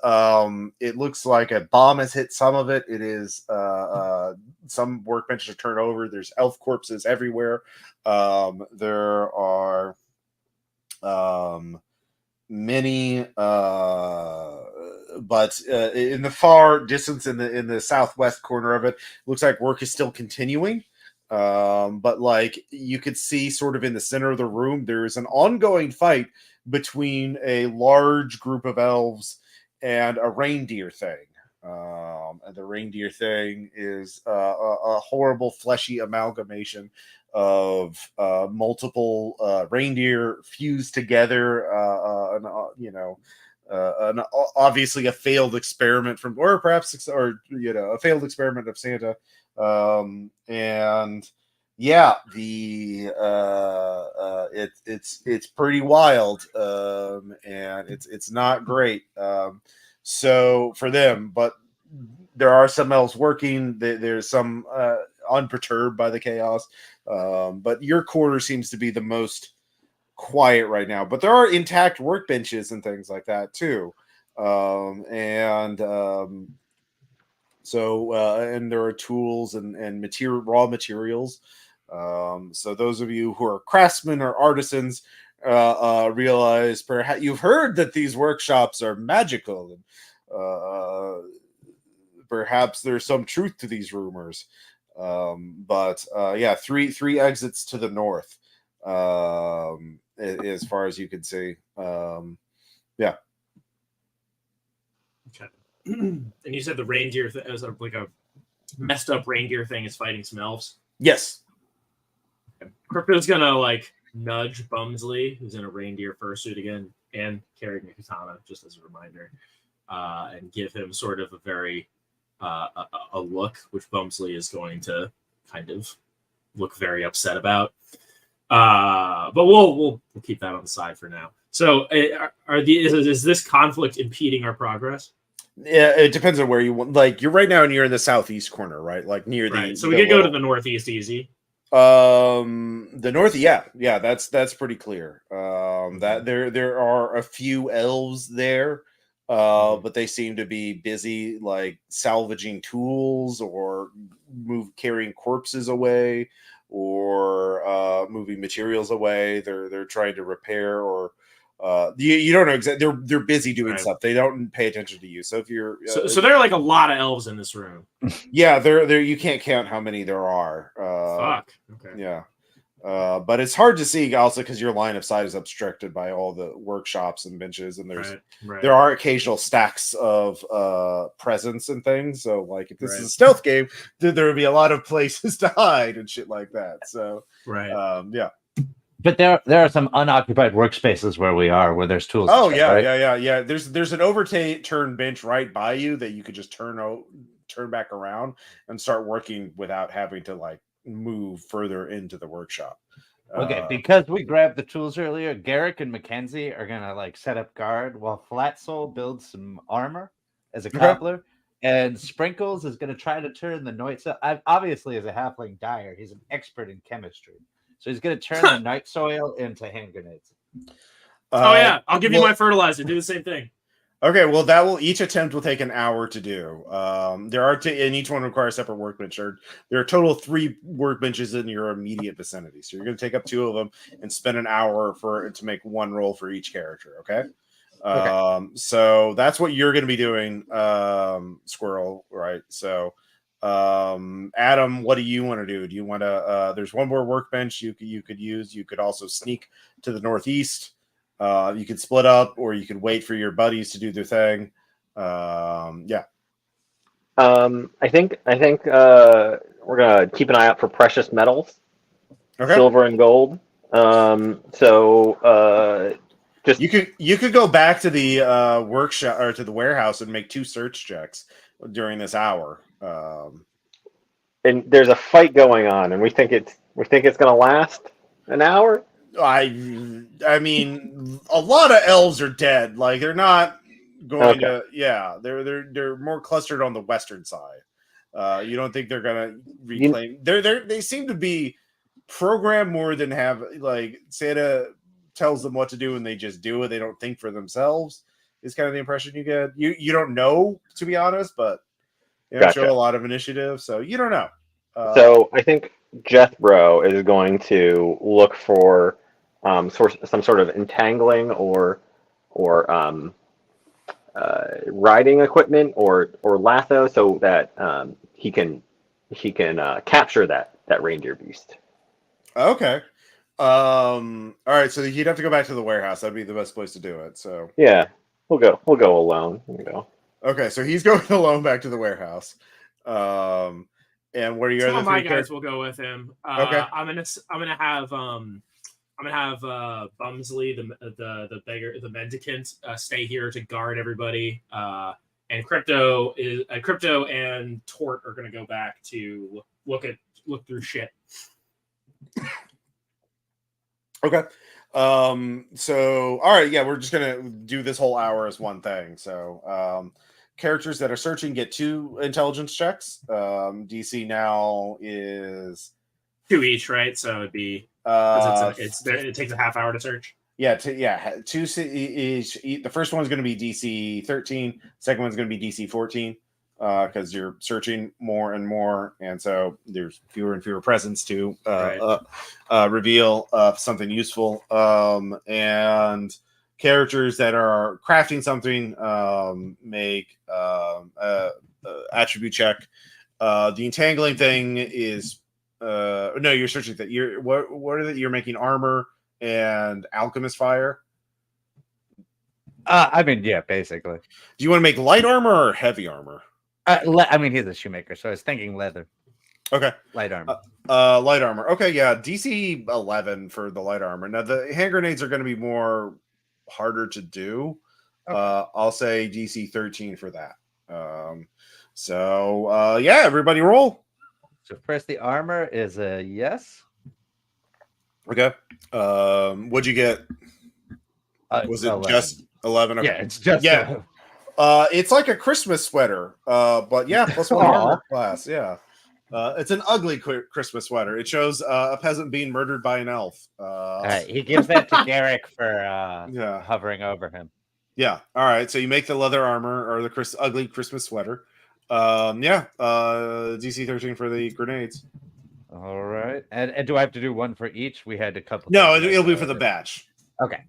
it looks like a bomb has hit some of it. It is some workbenches are turned over. There's elf corpses everywhere. There are many but in the far distance, in the southwest corner of it, looks like work is still continuing. But like you could see, sort of in the center of the room, there is an ongoing fight between a large group of elves and a reindeer thing. And the reindeer thing is a horrible fleshy amalgamation of multiple reindeer fused together, obviously a failed experiment from, or perhaps, or a failed experiment of Santa, and yeah, it's pretty wild, and it's not great. So for them, but there are some elves working. There's some unperturbed by the chaos, but your quarter seems to be the most quiet right now. But there are intact workbenches and things like that too, and there are tools and raw materials. So those of you who are craftsmen or artisans realize perhaps you've heard that these workshops are magical, and perhaps there's some truth to these rumors. But yeah, three exits to the north, as far as you can see. Yeah.
Okay. And you said the reindeer is like a messed up reindeer thing is fighting some elves.
Yes.
Okay. Crypto's gonna like nudge Bumsley, who's in a reindeer fursuit again and carrying a katana, just as a reminder, and give him sort of a very a look, which Bumsley is going to kind of look very upset about. But we'll keep that on the side for now. So, is this conflict impeding our progress?
Yeah, it depends on where you want. Like you're right now, and you're in the southeast corner, right? Like near the.
Right. So we could go to the northeast easy.
The north, yeah, that's pretty clear. That there are a few elves there, but they seem to be busy, like salvaging tools or carrying corpses away, or moving materials away. They're trying to repair, or you don't know exactly. They're busy doing stuff. They don't pay attention to you. So if you're
so there are like a lot of elves in this room.
Yeah, there you can't count how many there are.
Fuck. Okay.
Yeah. But it's hard to see also because your line of sight is obstructed by all the workshops and benches, and there are occasional stacks of presents and things. So like if this is a stealth game, there would be a lot of places to hide and shit like that. So yeah.
But there are some unoccupied workspaces where we are, where there's tools.
Oh
and
yeah,
right?
yeah. There's an overturned bench right by you that you could just turn back around and start working without having to like move further into the workshop.
Okay, because we grabbed the tools earlier, Garrick and Mackenzie are gonna like set up guard while Flat Soul builds some armor as a cobbler, and Sprinkles is gonna try to turn the night soil. Obviously, as a halfling dyer, he's an expert in chemistry, so he's gonna turn the night soil into hand grenades.
Oh yeah, I'll give you my fertilizer. Do the same thing.
Okay, well, each attempt will take an hour to do. There are and each one requires separate workbench. There are a total of 3 workbenches in your immediate vicinity. So you're going to take up 2 of them and spend an hour to make 1 roll for each character. Okay. So that's what you're going to be doing, Squirrel. Right. So, Adam, what do you want to do? Do you want to? There's 1 more workbench you could use. You could also sneak to the northeast. You could split up, or you could wait for your buddies to do their thing. Yeah.
I think we're gonna keep an eye out for precious metals, silver and gold. Just
you could go back to the workshop or to the warehouse and make 2 search checks during this hour.
And there's a fight going on, and we think it's gonna last an hour.
I mean, a lot of elves are dead. Like they're not going to. Yeah, they're more clustered on the western side. You don't think they're gonna reclaim? They seem to be programmed more than have like Santa tells them what to do and they just do it. They don't think for themselves. Is kind of the impression you get. You don't know, to be honest, but they don't show a lot of initiative, so you don't know.
So I think Jethro is going to look for some sort of entangling or riding equipment or lasso so that he can capture that reindeer beast.
Okay. All right. So he'd have to go back to the warehouse. That'd be the best place to do it. So
Yeah, we'll go alone. We'll go.
okay. So he's going alone back to the warehouse. And what are your
Some
other
of my
three
guys
characters?
will go with him.
Okay.
I'm gonna have Bumsley, the beggar, the mendicant, stay here to guard everybody. And Crypto and Tort are gonna go back to look through shit.
Okay. So all right, yeah, we're just gonna do this whole hour as one thing. So characters that are searching get 2 intelligence checks. DC now is
2 each, right? So it'd be it takes a half hour to search.
Yeah, 2 each. The first one's going to be DC 13. Second one's going to be DC 14 because you're searching more and more, and so there's fewer and fewer presents to reveal something useful. And characters that are crafting something make attribute check. The entangling thing is no, you're searching that. What are that? You're making armor and alchemist fire.
I mean, yeah, basically.
Do you want to make light armor or heavy armor?
I mean, he's a shoemaker, so I was thinking leather.
Okay.
Light armor.
Light armor. Okay, yeah. DC 11 for the light armor. Now the hand grenades are going to be more harder to do. Okay. I'll say DC 13 for that. Yeah, everybody roll.
So first, the armor is a yes.
Okay. What'd you get? Was it
11.
just 11? Okay.
Yeah, it's just
11. It's like a Christmas sweater, but yeah, +1 armor class. Yeah. It's an ugly Christmas sweater. It shows a peasant being murdered by an elf.
All right, he gives that to Garrick for hovering over him.
Yeah. All right. So you make the leather armor or the ugly Christmas sweater. DC 13 for the grenades.
All right. And do I have to do one for each? We had a couple.
No, it'll be for the batch.
Okay.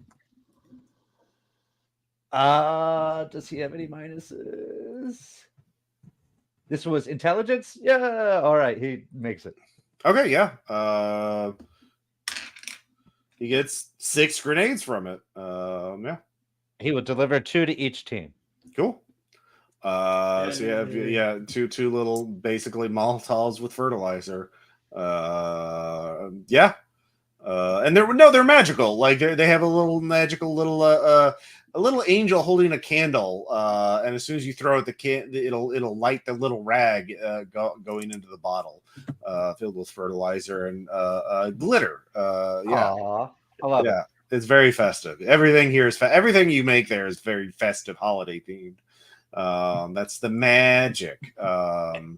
Does he have any minuses? This was intelligence? Yeah. All right. He makes it.
Okay. Yeah. He gets 6 grenades from it. Yeah.
He will deliver 2 to each team.
Cool. So you have two little basically Molotovs with fertilizer. And they're magical. Like they have a little magical a little angel holding a candle. And as soon as you throw it, it'll light the little rag going into the bottle, filled with fertilizer and glitter.
Aww, I love it.
It's very festive. Everything here is everything you make there is very festive, holiday themed. That's the magic.
And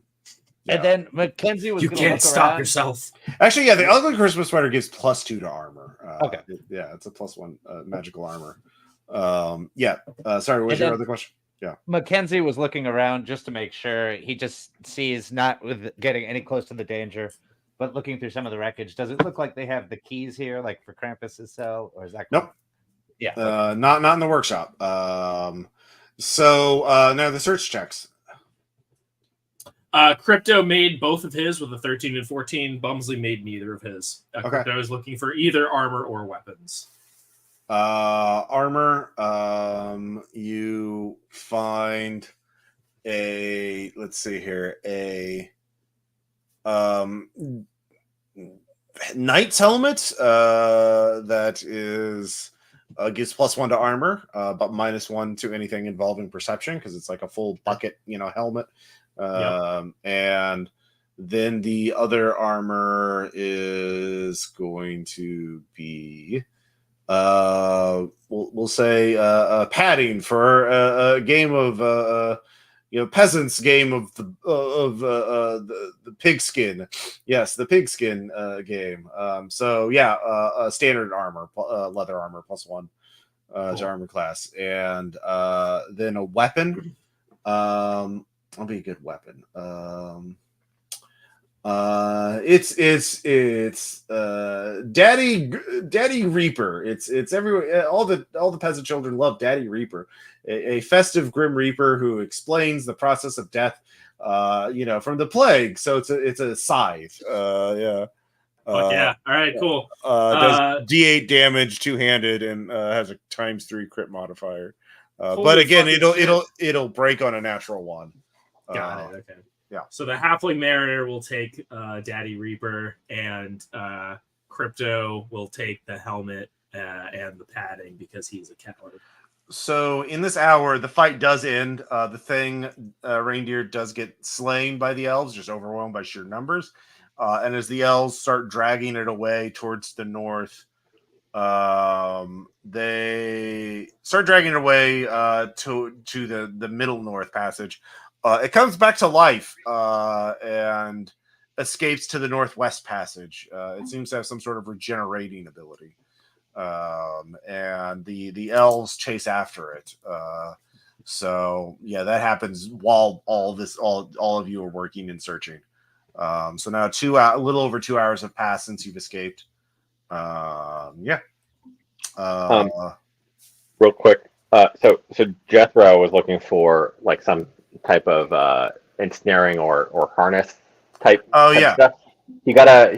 then Mackenzie was.
You can't stop yourself.
Actually, yeah, the ugly Christmas sweater gives +2 to armor.
Okay.
It's a +1 magical armor. Sorry, what's your other question? Yeah.
Mackenzie was looking around just to make sure. He just sees not with getting any close to the danger, but looking through some of the wreckage. Does it look like they have the keys here, like for Krampus's cell, or is that?
Nope.
Yeah.
Not in the workshop. So now the search checks.
Crypto made both of his with a 13 and 14. Bumsley made neither of his. Crypto is looking for either armor or weapons.
Armor. You find a. Let's see here. A. Knight's helmet. That is. Gives +1 to armor, but -1 to anything involving perception because it's like a full bucket, helmet. And then the other armor is going to be, we'll say, padding for a game of peasants game of the pigskin. Yes, the pigskin game. A standard armor, leather armor +1 to armor class, and then a weapon. I'll be a good weapon. It's Daddy Reaper. It's everywhere. All the peasant children love Daddy Reaper, a festive grim reaper who explains the process of death, from the plague. So it's a scythe. Yeah.
Fuck yeah! All right, cool.
Does D8 damage two-handed and has a ×3 crit modifier. But
Holy
again,
fucking
it'll break on a natural one.
Got it. Okay.
Yeah.
So the Halfling Mariner will take Daddy Reaper, and Crypto will take the helmet and the padding because he's a coward.
So in this hour, the fight does end. The thing, reindeer, does get slain by the elves, just overwhelmed by sheer numbers. And as the elves start dragging it away towards the north, they start dragging it away to the middle north passage. It comes back to life and escapes to the northwest passage. It seems to have some sort of regenerating ability. And the elves chase after it. So yeah, that happens while all of you are working and searching. So now a little over 2 hours have passed since you've escaped. Yeah.
Real quick. So Jethro was looking for like some type of ensnaring or harness type.
Oh
type
yeah.
Stuff. He got a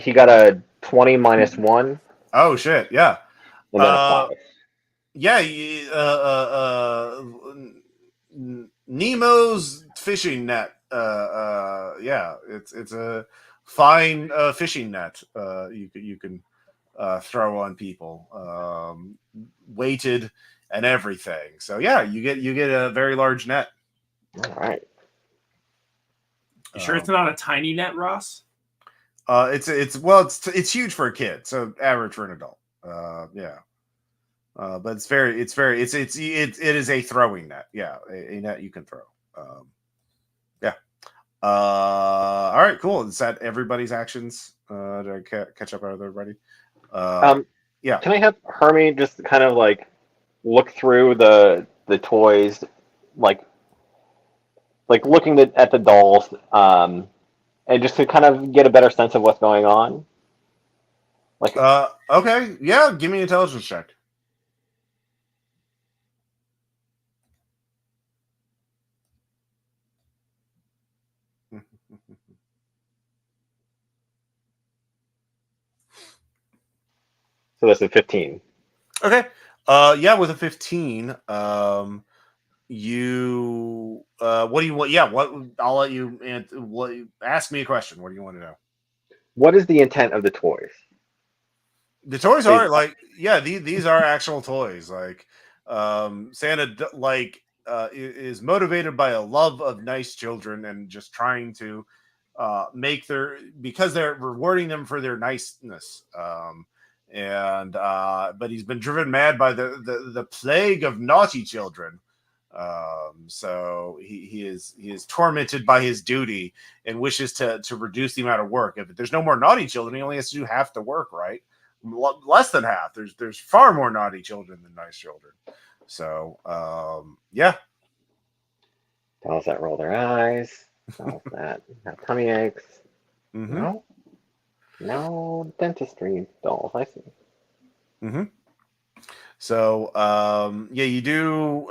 20 -1.
Oh shit. Yeah.
And then a 5.
Yeah. Nemo's fishing net. Yeah, it's a fine fishing net. You can throw on people, weighted and everything. So yeah, you get a very large net.
All right.
You sure it's not a tiny net, Ross?
It's huge for a kid, so average for an adult. Yeah. But it is a throwing net. Yeah, a net you can throw. Yeah. All right, cool. Is that everybody's actions? To catch up with everybody. Yeah.
Can I have Hermie just kind of like look through the toys, like looking at the dolls, and just to kind of get a better sense of what's going on? Like,
okay, yeah. Give me an intelligence check.
so that's a 15.
Okay. Yeah, with a 15, you what do you want? Yeah, what I'll let you ask me a question. What do you want to know?
What is the intent of the toys?
The toys are like, yeah, these are actual toys. Like, Santa is motivated by a love of nice children and just trying to because they're rewarding them for their niceness. But he's been driven mad by the plague of naughty children. So he is tormented by his duty and wishes to reduce the amount of work. If there's no more naughty children, he only has to do half the work, right? Less than half. There's far more naughty children than nice children. So yeah.
Dolls that roll their eyes. Dolls that have tummy aches.
Mm-hmm.
No dentistry dolls. I see.
Mm-hmm. So yeah, you do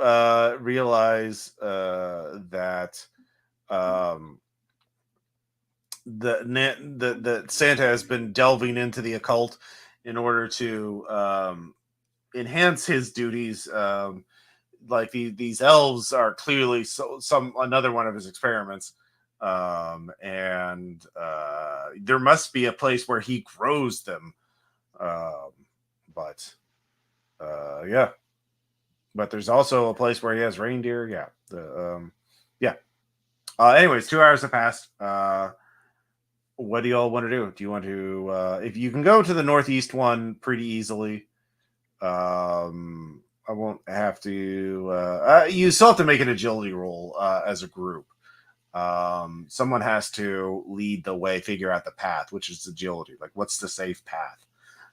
realize that the Santa has been delving into the occult in order to enhance his duties. Like these elves are clearly another one of his experiments. And there must be a place where he grows them. But yeah. But there's also a place where he has reindeer. Yeah. Yeah. Anyways, 2 hours have passed. What do y'all want to do? Do you want to if you can go to the northeast one pretty easily? I won't have to you still have to make an agility roll as a group. Someone has to lead the way, figure out the path, which is agility. Like, what's the safe path?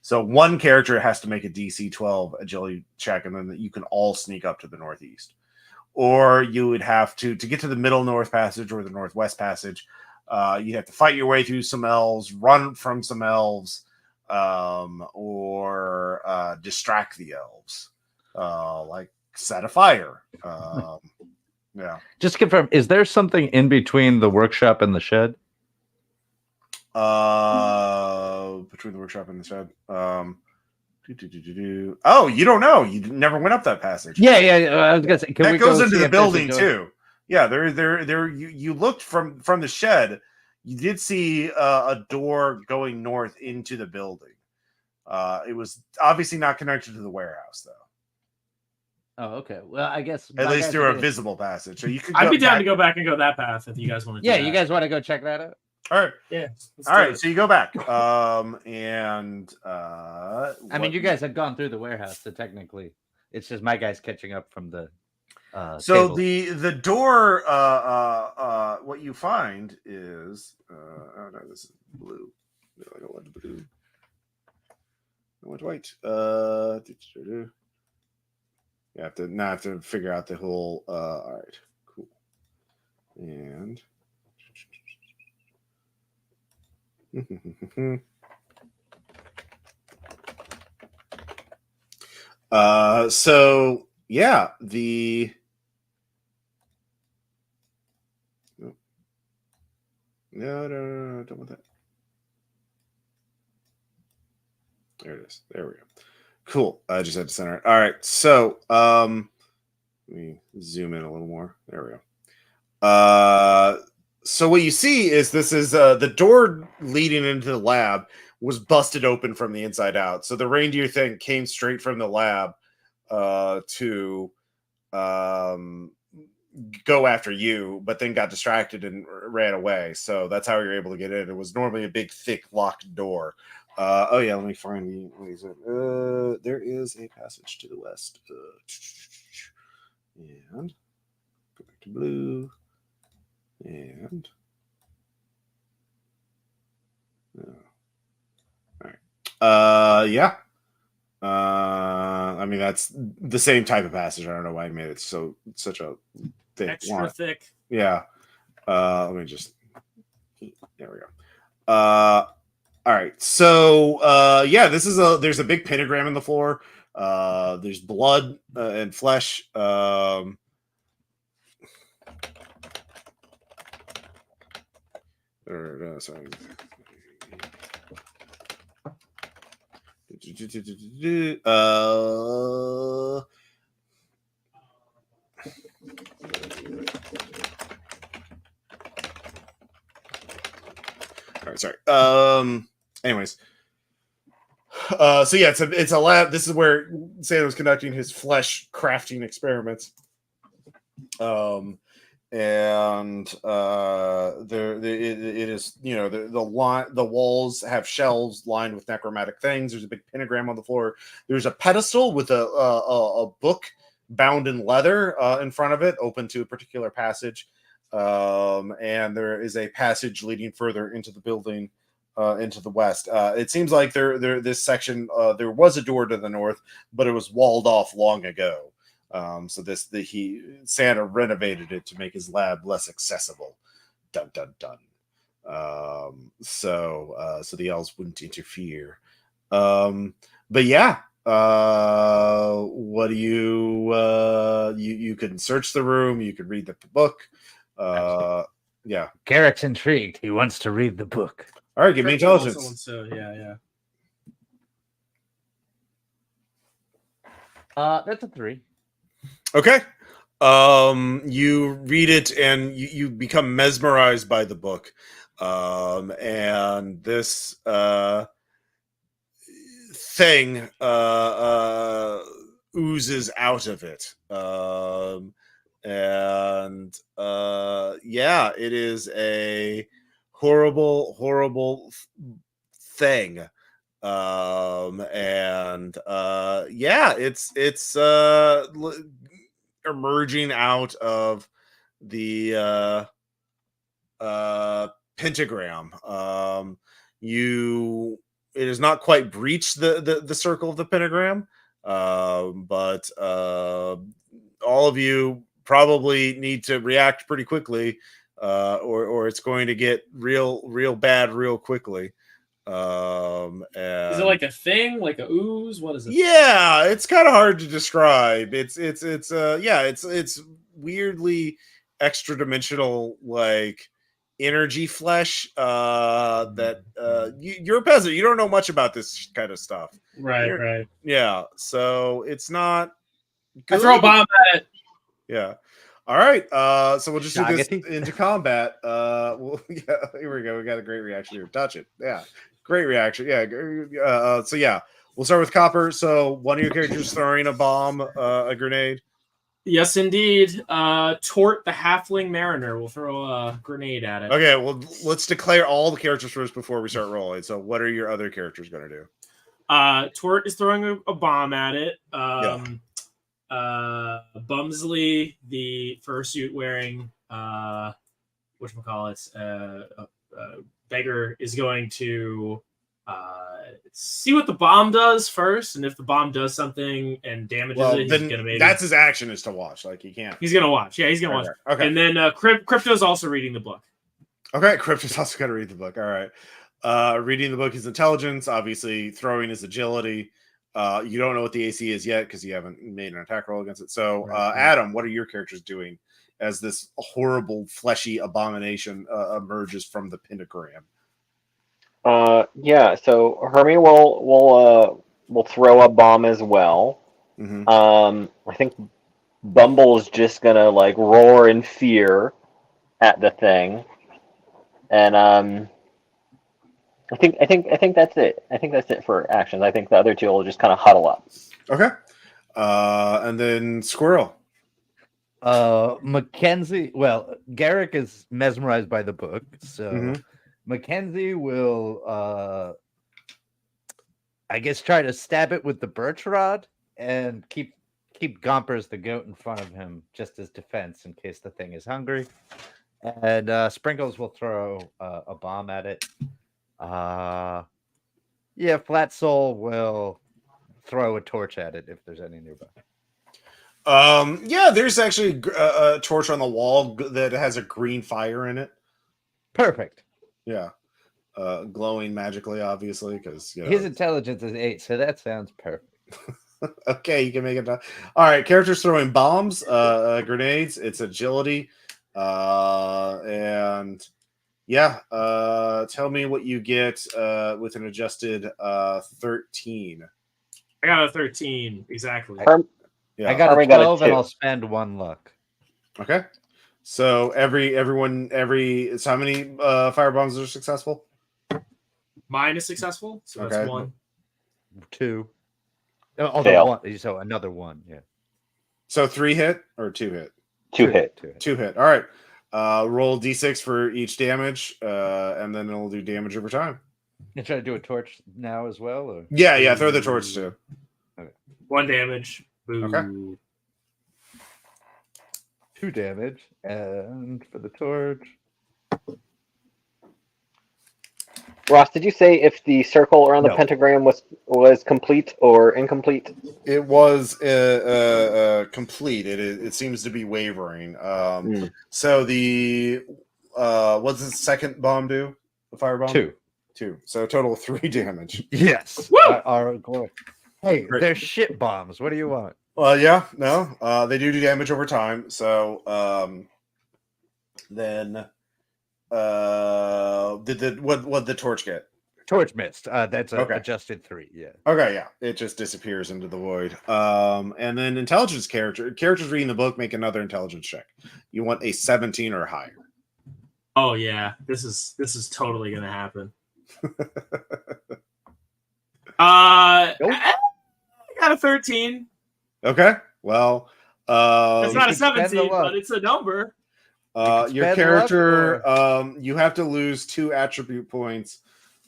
So one character has to make a DC 12 agility check, and then you can all sneak up to the northeast. Or you would have to get to the middle north passage or the northwest passage. You have to fight your way through some elves, run from some elves, or distract the elves, like set a fire. Yeah.
Just to confirm, is there something in between the workshop and the shed?
Between the workshop and the shed. Oh, you don't know. You never went up that passage.
Yeah. I was gonna say, can
That
we
goes
go
into
see
the
if there's a
building
door?
too. Yeah, there. You looked from the shed. You did see a door going north into the building. It was obviously not connected to the warehouse, though.
Oh, okay. Well, I guess
At
my
least
guys
through
are
a
gonna-
visible passage. So you could.
I'd be down
back.
to go back and go that path if you guys want to.
Yeah,
do
you
that.
guys want to go check that out?
All right.
Yeah.
All right. So you go back. And
I mean, you guys have gone through the warehouse, so technically, it's just my guys catching up from the.
So
table.
the door, what you find is, oh no, this is blue. No, I don't want blue. I want white. You have to figure out the whole. All right, cool. And so yeah, the. No, don't want that. There it is. There we go. Cool. I just had to center it. All right. So, let me zoom in a little more. There we go. So what you see is this is the door leading into the lab was busted open from the inside out. So the reindeer thing came straight from the lab to go after you, but then got distracted and ran away. So that's how you're able to get in. It was normally a big, thick, locked door. Oh yeah, let me find the. There is a passage to the west, and go back to blue, and all right. Yeah. I mean that's the same type of passage. I don't know why I made it such a thick
Extra
line.
thick.
Yeah. Let me just. There we go. All right. So yeah, there's a big pentagram in the floor. There's blood and flesh. Sorry. All right, sorry. Anyways. So yeah, it's a lab. This is where Santa was conducting his flesh crafting experiments. And it is, the walls have shelves lined with necromantic things. There's a big pentagram on the floor. There's a pedestal with a book bound in leather in front of it, open to a particular passage. And there is a passage leading further into the building, into the west. It seems like this section there was a door to the north, but it was walled off long ago. So Santa renovated it to make his lab less accessible. Dun dun dun. So the elves wouldn't interfere. But yeah, what do you can search the room, you could read the book. Yeah.
Garrett's intrigued. He wants to read the book.
All right, give me intelligence.
So yeah.
That's a 3.
Okay. You read it and you become mesmerized by the book. And this thing oozes out of it. Yeah, it is a horrible thing. Yeah, it's emerging out of the pentagram. It has not quite breached the circle of the pentagram, but all of you probably need to react pretty quickly or it's going to get real bad real quickly.
Is it like a thing, like a ooze? What is it?
Yeah, it's kind of hard to describe. It's weirdly extra dimensional, like energy flesh. You're a peasant. You don't know much about this kind of stuff.
Right.
Yeah, so it's not good.
I throw a bomb at it.
Yeah. All right. So we'll just do this
Shaggy.
into combat. Yeah, here we go. We got a great reaction here. Touch it. Yeah. Great reaction. Yeah. So yeah, we'll start with Copper. So one of your characters throwing a bomb, a grenade.
Yes, indeed. Tort the Halfling Mariner will throw a grenade at it.
Okay, well, let's declare all the characters first before we start rolling. So what are your other characters going to do?
Tort is throwing a bomb at it. Bumsley, the fursuit wearing whatchamacallit, beggar, is going to see what the bomb does first, and if the bomb does something and damages it, he's gonna maybe
that's his action is to watch. Like he can't.
He's gonna watch. Yeah, he's gonna watch.
Okay.
And then Crypto's also reading the book.
Okay, Crypto's also got to read the book. All right. Reading the book is intelligence. Obviously, throwing is agility. You don't know what the AC is yet because you haven't made an attack roll against it. So, Adam, what are your characters doing as this horrible, fleshy abomination emerges from the pentagram?
Yeah. So Hermie will throw a bomb as well.
Mm-hmm.
I think Bumble's just gonna like roar in fear at the thing, and I think that's it. I think that's it for actions. I think the other two will just kind of huddle up.
Okay. And then Squirrel.
Mackenzie. Well, Garrick is mesmerized by the book, so Mackenzie will, I guess, try to stab it with the birch rod and keep Gompers the goat in front of him just as defense in case the thing is hungry. And Sprinkles will throw a bomb at it. Yeah, Flat Soul will throw a torch at it if there's any nearby.
Yeah, there's actually a torch on the wall that has a green fire in it.
Perfect.
Yeah. Glowing magically, obviously, because
his intelligence is 8, so that sounds perfect.
Okay, you can make it. All right, characters throwing bombs, grenades. It's agility, and yeah. Tell me what you get with an adjusted 13.
I got a 13 exactly.
Yeah,
I got a 12, and I'll spend 1 luck.
Okay, so so how many fire bombs are successful?
Mine is successful, so that's 1.
2. Although 1, so another 1, yeah.
So 3 hit or 2 hit?
2 hit.
2 hit. All right. Roll d6 for each damage, and then it'll do damage over time.
You try to do a torch now as well? Or?
Yeah. Throw the torch too.
Okay. 1 damage. Boo.
Okay.
2 damage, and for the torch.
Ross, did you say if the circle around the pentagram was complete or incomplete?
It was complete. It seems to be wavering. So the what's the second bomb do? The firebomb? 2. So a total of 3 damage.
Yes.
Woo!
Hey, they're shit bombs. What do you want?
Yeah, no. They do damage over time. So then what the torch get?
Torch missed. That's adjusted 3. Yeah.
Okay, yeah. It just disappears into the void. And then intelligence characters reading the book make another intelligence check. You want a 17 or higher.
Oh yeah, this is totally gonna happen. I got a 13.
Okay. Well,
it's not a 17, but it's a number.
Your character, you have to lose 2 attribute points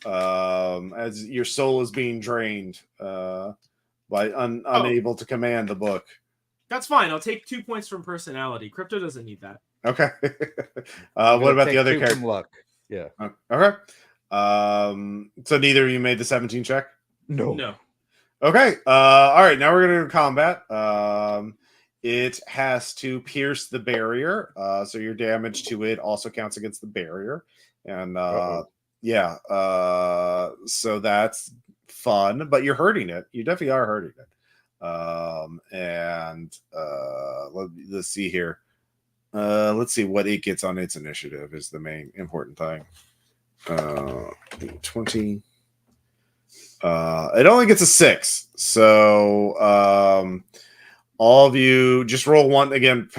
as your soul is being drained by unable to command the book.
That's fine. I'll take 2 points from personality. Crypto doesn't need that.
Okay. What about the other character?
Luck. Yeah.
Okay. So neither of you made the 17 check?
No.
Okay. All right. Now we're going to do combat. it has to pierce the barrier. So your damage to it also counts against the barrier. And yeah, so that's fun, but you're hurting it. You definitely are hurting it. Let's see here. Let's see what it gets on its initiative is the main important thing. 20. It only gets a 6. So all of you just roll one again.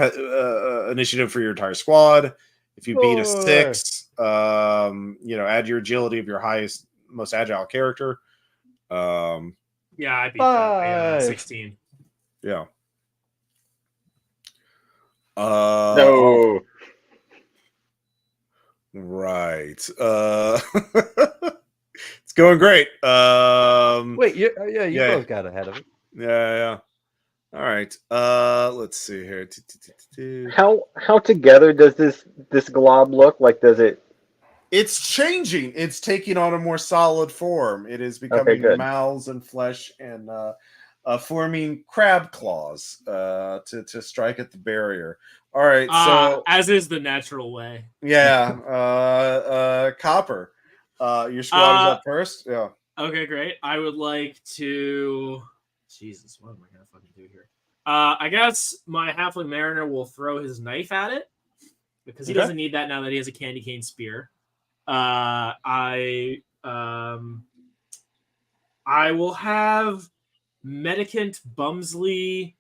Initiative for your entire squad. If you beat a 6, add your agility of your highest, most agile character.
Yeah, I beat that. 16.
Yeah.
No.
Right. It's going great.
Wait, you both got ahead of it.
Yeah. All right. Let's see here.
How together does this glob look? Like, does it?
It's changing. It's taking on a more solid form. It is becoming mouths and flesh and forming crab claws to strike at the barrier. All right, so
as is the natural way.
Yeah, Copper, your squad is up first. Yeah.
Okay, great. I would like to. Jesus, what am I gonna fucking do here? I guess my halfling mariner will throw his knife at it because he doesn't need that now that he has a candy cane spear. I will have Medicant Bumsley.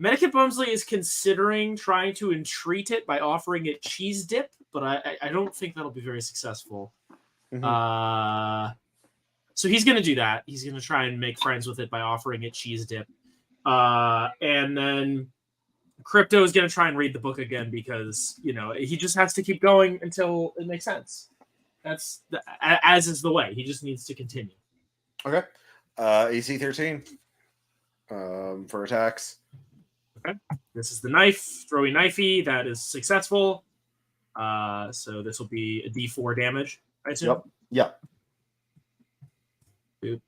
Medicant Bumsley is considering trying to entreat it by offering it cheese dip, but I don't think that'll be very successful.
Mm-hmm.
So he's going to do that. He's going to try and make friends with it by offering it cheese dip. And then Crypto is going to try and read the book again because, he just has to keep going until it makes sense. That's as is the way. He just needs to continue.
Okay. AC 13 for attacks.
Okay. This is the knife, throwing knifey. That is successful. So this will be a D4 damage, I assume.
Yep.
It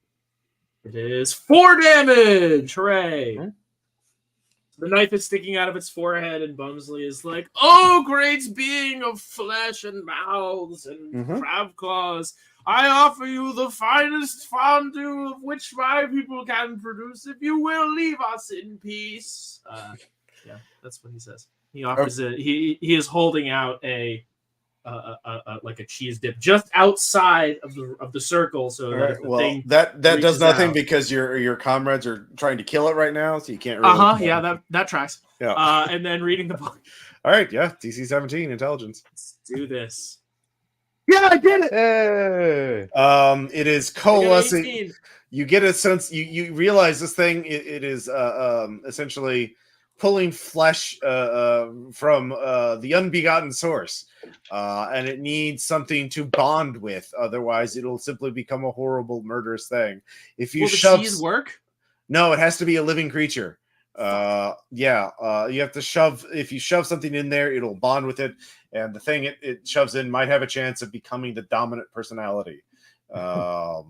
is 4 damage. Hooray! Mm-hmm. The knife is sticking out of its forehead, and Bumsley is like, "Oh, great being of flesh and mouths and crab claws, I offer you the finest fondue of which my people can produce if you will leave us in peace." Yeah, that's what he says. He offers it. He is holding out a cheese dip just outside of the circle, so
that does nothing because your comrades are trying to kill it right now, so you can't really.
Yeah, that tracks.
Yeah.
And then reading the book.
All right, yeah, DC 17 intelligence.
Let's do this.
Yeah, I did it. Hey.
It is coalescing. You get a sense. You realize this thing. It is essentially pulling flesh from the unbegotten source, and it needs something to bond with. Otherwise, it'll simply become a horrible, murderous thing. If you
Will the cheese work?
No, it has to be a living creature. You have to shove. If you shove something in there, it'll bond with it, and the thing it shoves in might have a chance of becoming the dominant personality. All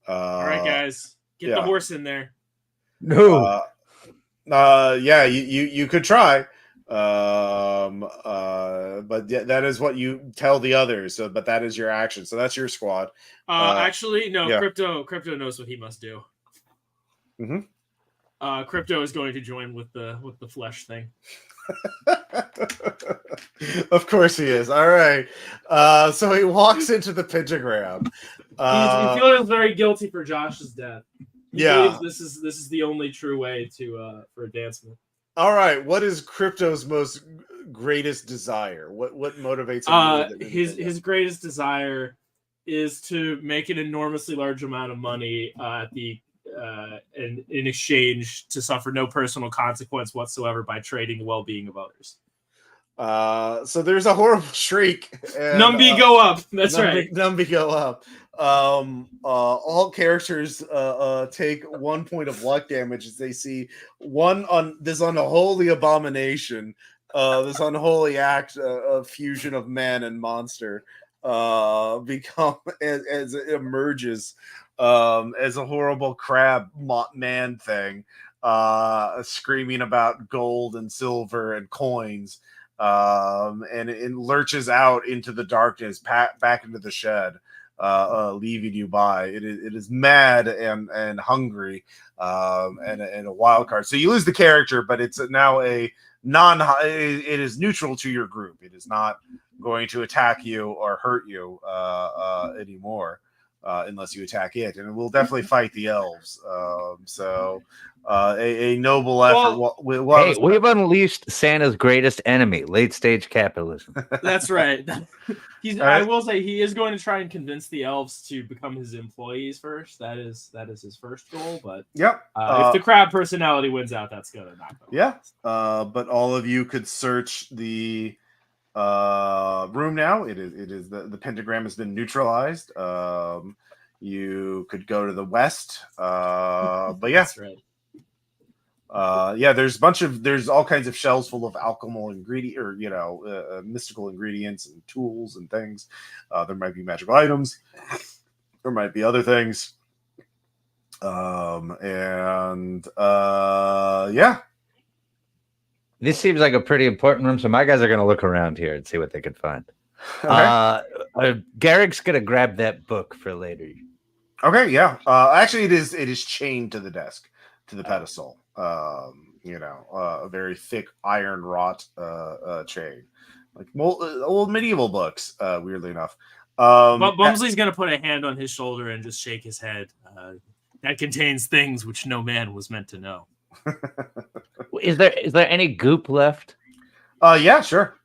right, guys, get the horse in there.
No.
You could try, but that is what you tell the others. So, but that is your action. So that's your squad.
Actually, no. Yeah. Crypto knows what he must do.
Mm-hmm.
Crypto is going to join with the flesh thing.
Of course he is. All right. So he walks into the pentagram.
He feels very guilty for Josh's death. He believes this is the only true way to for advancement.
All right. What is Crypto's most greatest desire? What motivates him?
His greatest desire is to make an enormously large amount of money in exchange to suffer no personal consequence whatsoever by trading the well-being of others.
So there's a horrible shriek. And,
Numby go up. That's right.
Numby go up. All characters take 1 point of luck damage as they see this unholy abomination, this unholy act of fusion of man and monster become as it emerges as a horrible crab man thing. screaming about gold and silver and coins, and it lurches out into the darkness, back into the shed, leaving you by. It is mad and hungry, and a wild card. So you lose the character, but it's now a it is neutral to your group. It is not going to attack you or hurt you anymore, unless you attack it, and it will definitely fight the elves. A noble effort.
Well,
We've unleashed Santa's greatest enemy, late stage capitalism.
that's right.
All right.
I will say he is going to try and convince the elves to become his employees first. That is his first goal. But
Yep.
if the crab personality wins out, that's gonna not go.
Yeah. But all of you could search the room now. It is the pentagram has been neutralized. You could go to the west. But yeah.
That's right.
There's all kinds of shelves full of alchemical ingredient, or mystical ingredients and tools and things. There might be magical items. There might be other things. Yeah.
This seems like a pretty important room, so my guys are going to look around here and see what they can find.
Okay.
Garrick's going to grab that book for later.
Okay, yeah. Actually, it is chained to the desk, to the pedestal. A very thick iron wrought chain, like old medieval books. Weirdly enough,
But Bumsley's gonna put a hand on his shoulder and just shake his head. That contains things which no man was meant to know.
Is there any goop left?
Yeah, sure.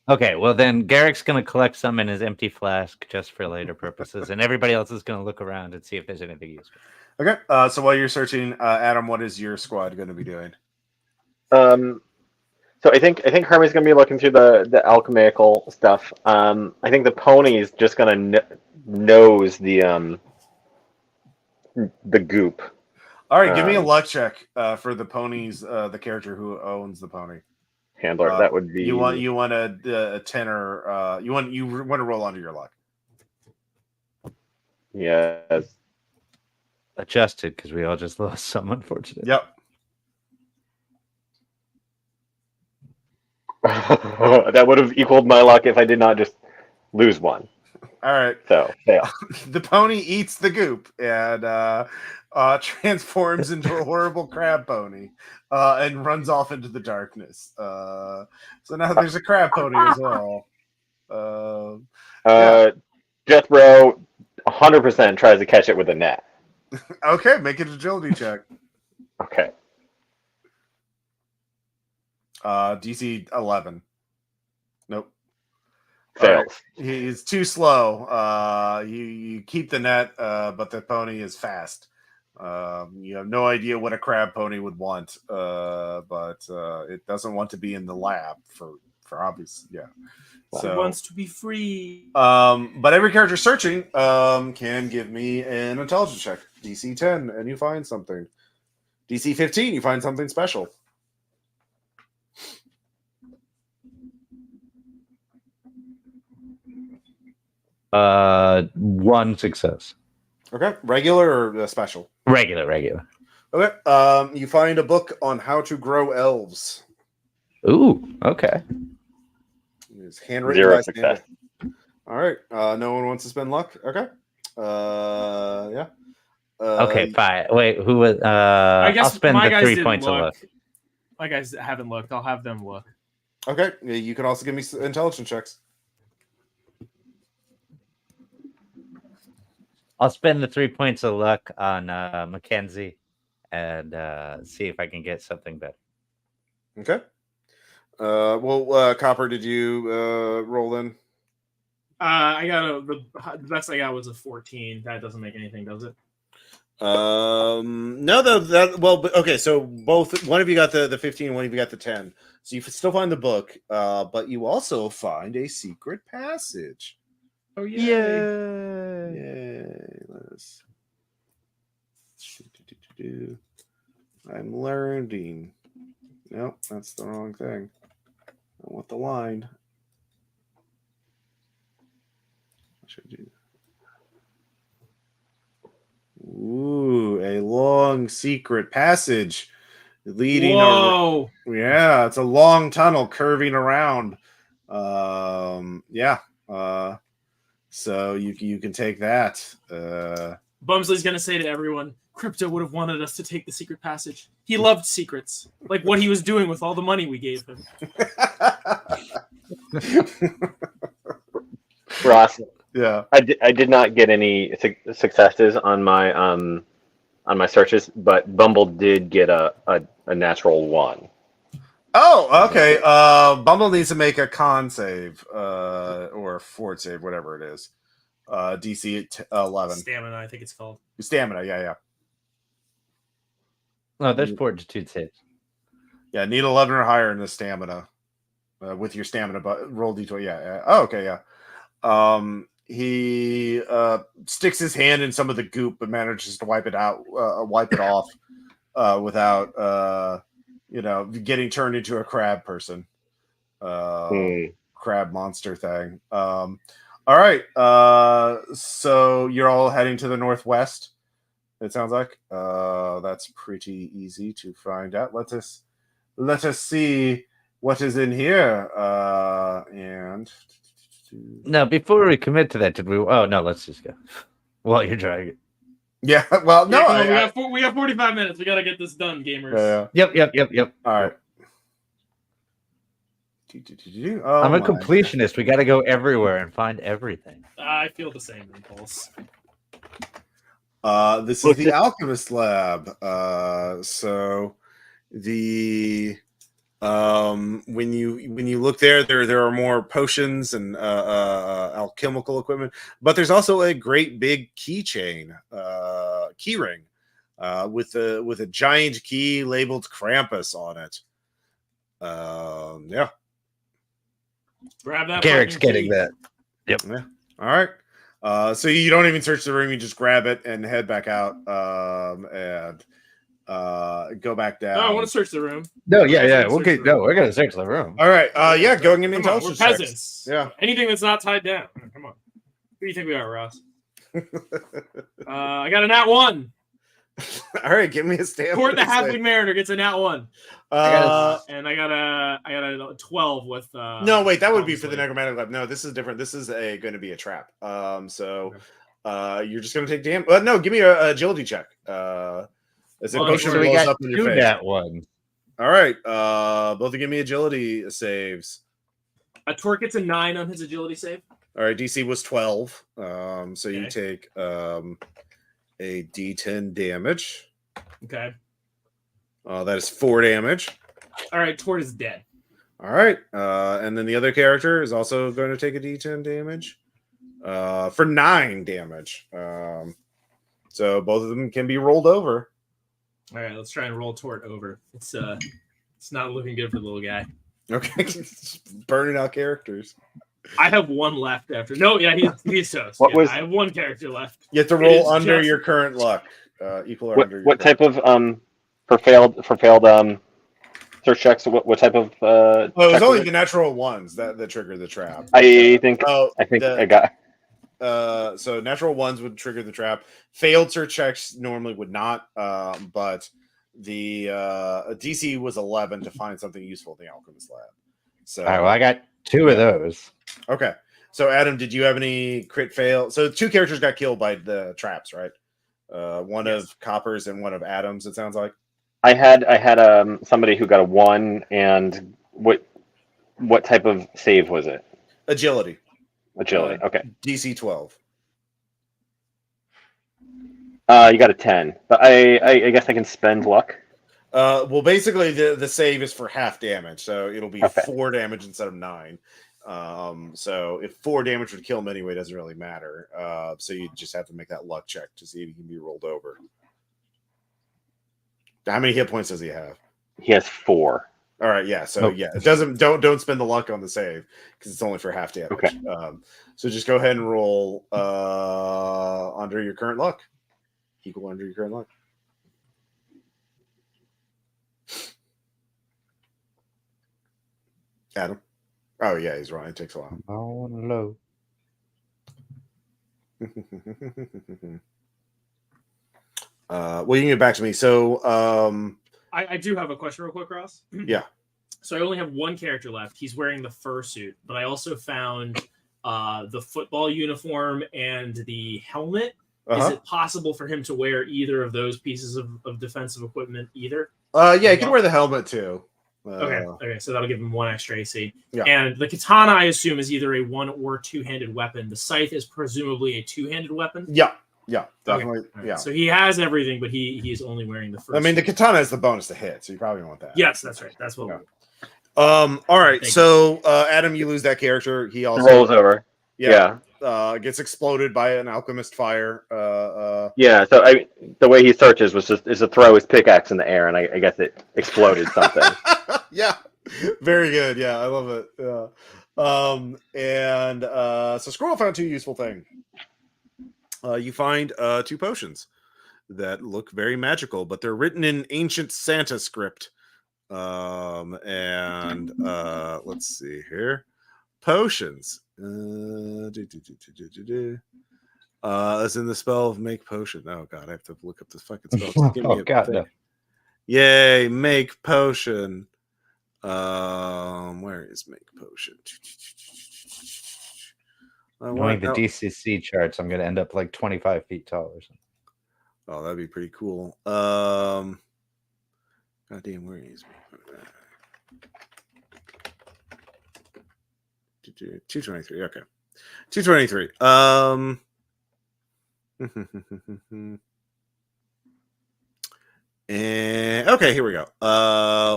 Okay, well then Garrick's going to collect some in his empty flask just for later purposes, and everybody else is going to look around and see if there's anything useful.
Okay, so while you're searching, Adam, what is your squad going to be doing?
So I think Hermie's gonna be looking through the alchemical stuff. I think the pony's just gonna nose the goop.
All right, give me a luck check for the ponies. The character who owns the pony.
Handler. That would be
you want a 10 or you want to roll under your luck.
Yes.
Adjusted because we all just lost some, unfortunately.
Yep.
That would have equaled my luck if I did not just lose one.
All right.
So fail.
The pony eats the goop and transforms into a horrible crab pony and runs off into the darkness. So now there's a crab pony as well.
Jethro 100% tries to catch it with a net.
Okay, make an agility check.
Okay.
DC 11. Nope.
Fails.
Right. He's too slow. You keep the net, but the pony is fast. You have no idea what a crab pony would want, but it doesn't want to be in the lab for obvious. Yeah.
So, it wants to be free.
But every character searching can give me an intelligence check. DC 10, and you find something. DC 15, you find something special.
One success.
Okay, regular or special?
Regular.
Okay, you find a book on how to grow elves.
Ooh, okay.
It's handwritten.
0 success.
All right. No one wants to spend luck. Okay. Yeah.
Okay, fine. Wait, who was?
I guess
I'll spend
my
the
guys
3
didn't
points of
look.
luck.
My guys haven't looked. I'll have them look.
Okay. You can also give me intelligence checks.
I'll spend the 3 points of luck on Mackenzie and see if I can get something better.
Okay. Copper, did you roll in?
I got the best I got was a 14. That doesn't make anything, does it?
No, okay. So one of you got the 15, one of you got the 10. So you still find the book, but you also find a secret passage.
Oh yeah!
Yay! Let's. I'm learning. Nope, that's the wrong thing. I want the line. What should I do? Ooh, a long secret passage. leading.
Whoa!
Yeah, it's a long tunnel curving around. Yeah. So you can take that.
Bumsley's gonna say to everyone, Crypto would have wanted us to take the secret passage. He loved secrets, like what he was doing with all the money we gave him.
Ross,
Yeah.
I did not get any successes on my searches, but Bumble did get a natural 1.
Oh, okay. Bumble needs to make a con save, or a fort save, whatever it is. DC 11.
Stamina, I think it's called.
Stamina, yeah.
No, there's fortitude saves.
Yeah, need 11 or higher in the stamina. With your stamina, but roll d20. Yeah. Oh, okay, yeah. He sticks his hand in some of the goop, but manages to wipe it off, without getting turned into a crab person, crab monster thing. All right. So you're all heading to the northwest. It sounds like that's pretty easy to find out. Let us see what is in here. And
No, before we commit to that, did we? Oh no, let's just go. Well, you're trying it.
Yeah. Well, no.
Yeah, we got 45 minutes. We gotta get this done, gamers.
Yep.
All right. Oh,
I'm a completionist. We got to go everywhere and find everything.
I feel the same impulse.
This is the alchemist lab. So the when you look there are more potions and alchemical equipment, but there's also a great big keychain, key ring, with a giant key labeled Krampus on it. Yeah.
Grab that.
Garrick's getting that. Yep.
Yeah. All right. So you don't even search the room; you just grab it and head back out, and go back down.
No, I want to search the room.
No, yeah. We're gonna search the room.
All right. Yeah, going into
We're
intelligence
peasants.
checks. Yeah.
Anything that's not tied down. Come on. Who do you think we are, Ross? I got a nat 1.
All right, give me a stamina.
Court the Halfling Mariner gets a nat 1. And I got a 12 with.
No, wait, that would be for the necromantic lab. No, this is different. This is going to be a trap. So you're just going to take damage. No, give me an agility check. As a potion
so we
blows
got
up in your
2
face.
nat 1.
All right, both give me agility saves.
A Torque gets a 9 on his agility save.
All right, DC was 12. So you
Okay.
take a D10 damage.
Okay.
That is 4 damage.
All right, Tort is dead.
All right. And then the other character is also going to take a D10 damage for 9 damage. So both of them can be rolled over.
All right, let's try and roll Tort over. It's not looking good for the little guy.
Okay. Burning out characters.
I have 1 left after. No, yeah, he's toast.
What was-
I have 1 character left.
You have to
It
roll
is
under
just-
your current luck. Equal or under your
What
current.
type of for failed search checks? What type of
Well, it was
check
only
was
the natural ones that triggered the trap.
I think
Oh,
I
the-
got.
So natural ones would trigger the trap. Failed search checks normally would not. But the DC was 11 to find something useful in the alchemist lab. So
All right, well, I got 2 of those.
okay. So Adam, did you have any crit fail? So 2 characters got killed by the traps, right? One
Yes.
of Copper's and one of Adam's. It sounds like.
I had somebody who got a 1, and what type of save was it?
Agility.
Agility. Okay.
DC 12.
You got a 10, but I guess I can spend luck.
Well, basically the save is for half damage, so it'll be
Okay.
4 damage instead of 9. So if 4 damage would kill him anyway, it doesn't really matter. So you just have to make that luck check to see if he can be rolled over. How many hit points does he have?
He has 4.
All right, yeah. So
Nope.
yeah, it doesn't don't spend the luck on the save because it's only for half damage.
Okay.
So just go ahead and roll under your current luck. Equal under your current luck. Adam. Oh yeah, he's right. It takes a while.
On low.
Well, you can get back to me. So
I do have a question real quick, Ross.
Yeah.
So I only have one character left. He's wearing the fursuit, but I also found the football uniform and the helmet. Is it possible for him to wear either of those pieces of defensive equipment either?
Yeah, you can wear the helmet too.
Okay, so that'll give him 1 extra AC.
Yeah.
And the katana, I assume, is either a 1 or 2-handed weapon. The scythe is presumably a 2-handed weapon.
Yeah, definitely.
Okay. Right.
Yeah.
So he has everything, but he's only wearing the first.
I mean, the katana is the bonus to hit, so you probably want that.
Yes, that's right. That's what.
Yeah. All right.
Thank
so Adam, you lose that character. He also
rolls over.
Yeah. Gets exploded by an alchemist fire.
Yeah. So the way he searches is to throw his pickaxe in the air, and I guess it exploded something.
Yeah. Very good. Yeah, I love it. Yeah. So Squirrel found 2 useful things. You find 2 potions that look very magical, but they're written in ancient Santa script. Let's see here. Potions. As in the spell of make potion. Oh god, I have to look up this fucking spell. Just give me a
God,
thing.
no.
Yay, make potion. Where is make potion?
Knowing the DCC charts, I'm going to end up like 25 feet tall or something.
Oh, that'd be pretty cool. Goddamn, where is me? 223. Okay, 223. And okay, here we go.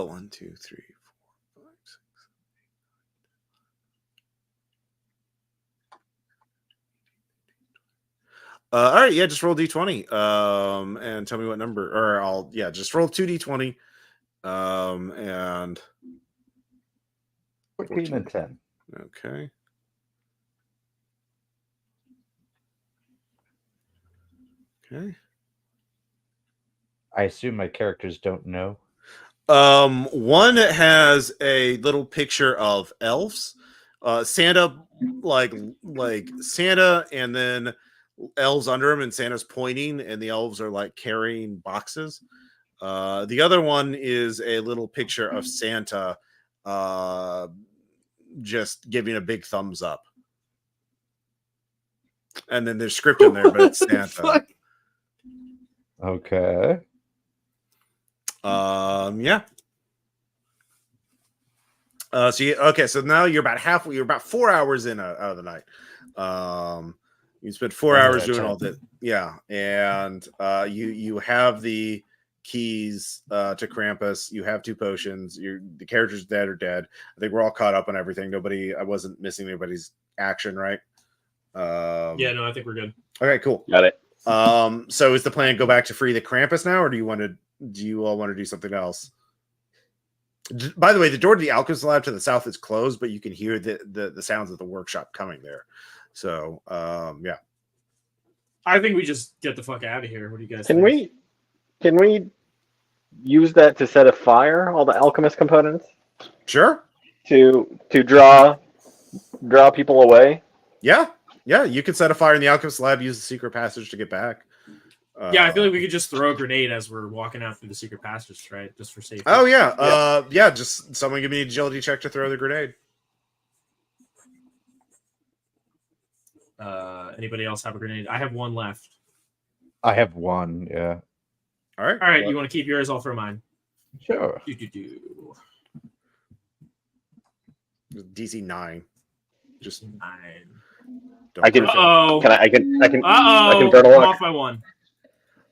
1, 2, 3, 4, 5, 6. All right, yeah, just roll d20. And tell me what number, or just roll 2d20. And
14 and 10.
Okay. Okay.
I assume my characters don't know.
One has a little picture of elves. Santa, like Santa, and then elves under him, and Santa's pointing, and the elves are like carrying boxes. The other one is a little picture of Santa, just giving a big thumbs up. And then there's script in there, but it's Santa.
Fuck? Okay.
Yeah. So now you're about 4 hours in out of the night. You spent 4 hours doing all that. Yeah. And you have the keys to Krampus. You have 2 potions. The characters dead are dead. I think we're all caught up on everything. I wasn't missing anybody's action, right?
Yeah, no, I think we're good.
Okay, cool.
Got it.
So is the plan go back to free the Krampus now, or do you all want to do something else? By the way, the door to the alchemist lab to the south is closed, but you can hear the sounds of the workshop coming there. So yeah.
I think we just get the fuck out of here. What do you guys
Can
think?
we use that to set a fire, all the alchemist components?
Sure.
To draw people away?
Yeah. You could set a fire in the alchemist lab, use the secret passage to get back.
Yeah, I feel like we could just throw a grenade as we're walking out through the secret passage, right? Just for safety.
Oh yeah. Just someone give me an agility check to throw the grenade.
Anybody else have a grenade? I have 1 left.
I have 1, yeah.
All right.
All right, you want to keep yours? I'll throw mine.
Sure.
DC 9. Just
9.
I can.
Uh-oh.
I can burn a
I'm
luck.
off by 1.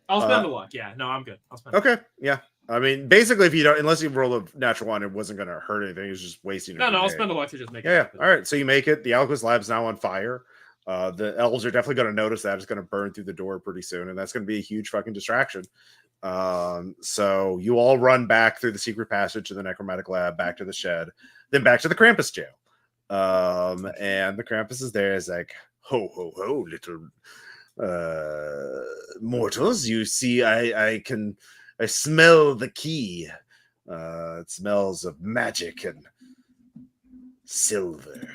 I'll spend a luck. Yeah, no, I'm good. I'll spend.
Okay. Yeah. I mean, basically, if you don't, unless you roll a natural 1, it wasn't going to hurt anything. It's just wasting.
No, I'll spend a luck to just make it.
Yeah.
Happen.
All right. So you make it. The alchemist lab's now on fire. The elves are definitely going to notice that. It's going to burn through the door pretty soon, and that's going to be a huge fucking distraction. So you all run back through the secret passage to the necromantic lab, back to the shed, then back to the Krampus jail. And the Krampus is there. It's like, ho, ho, ho, little mortals. You see, I smell the key. It smells of magic and silver.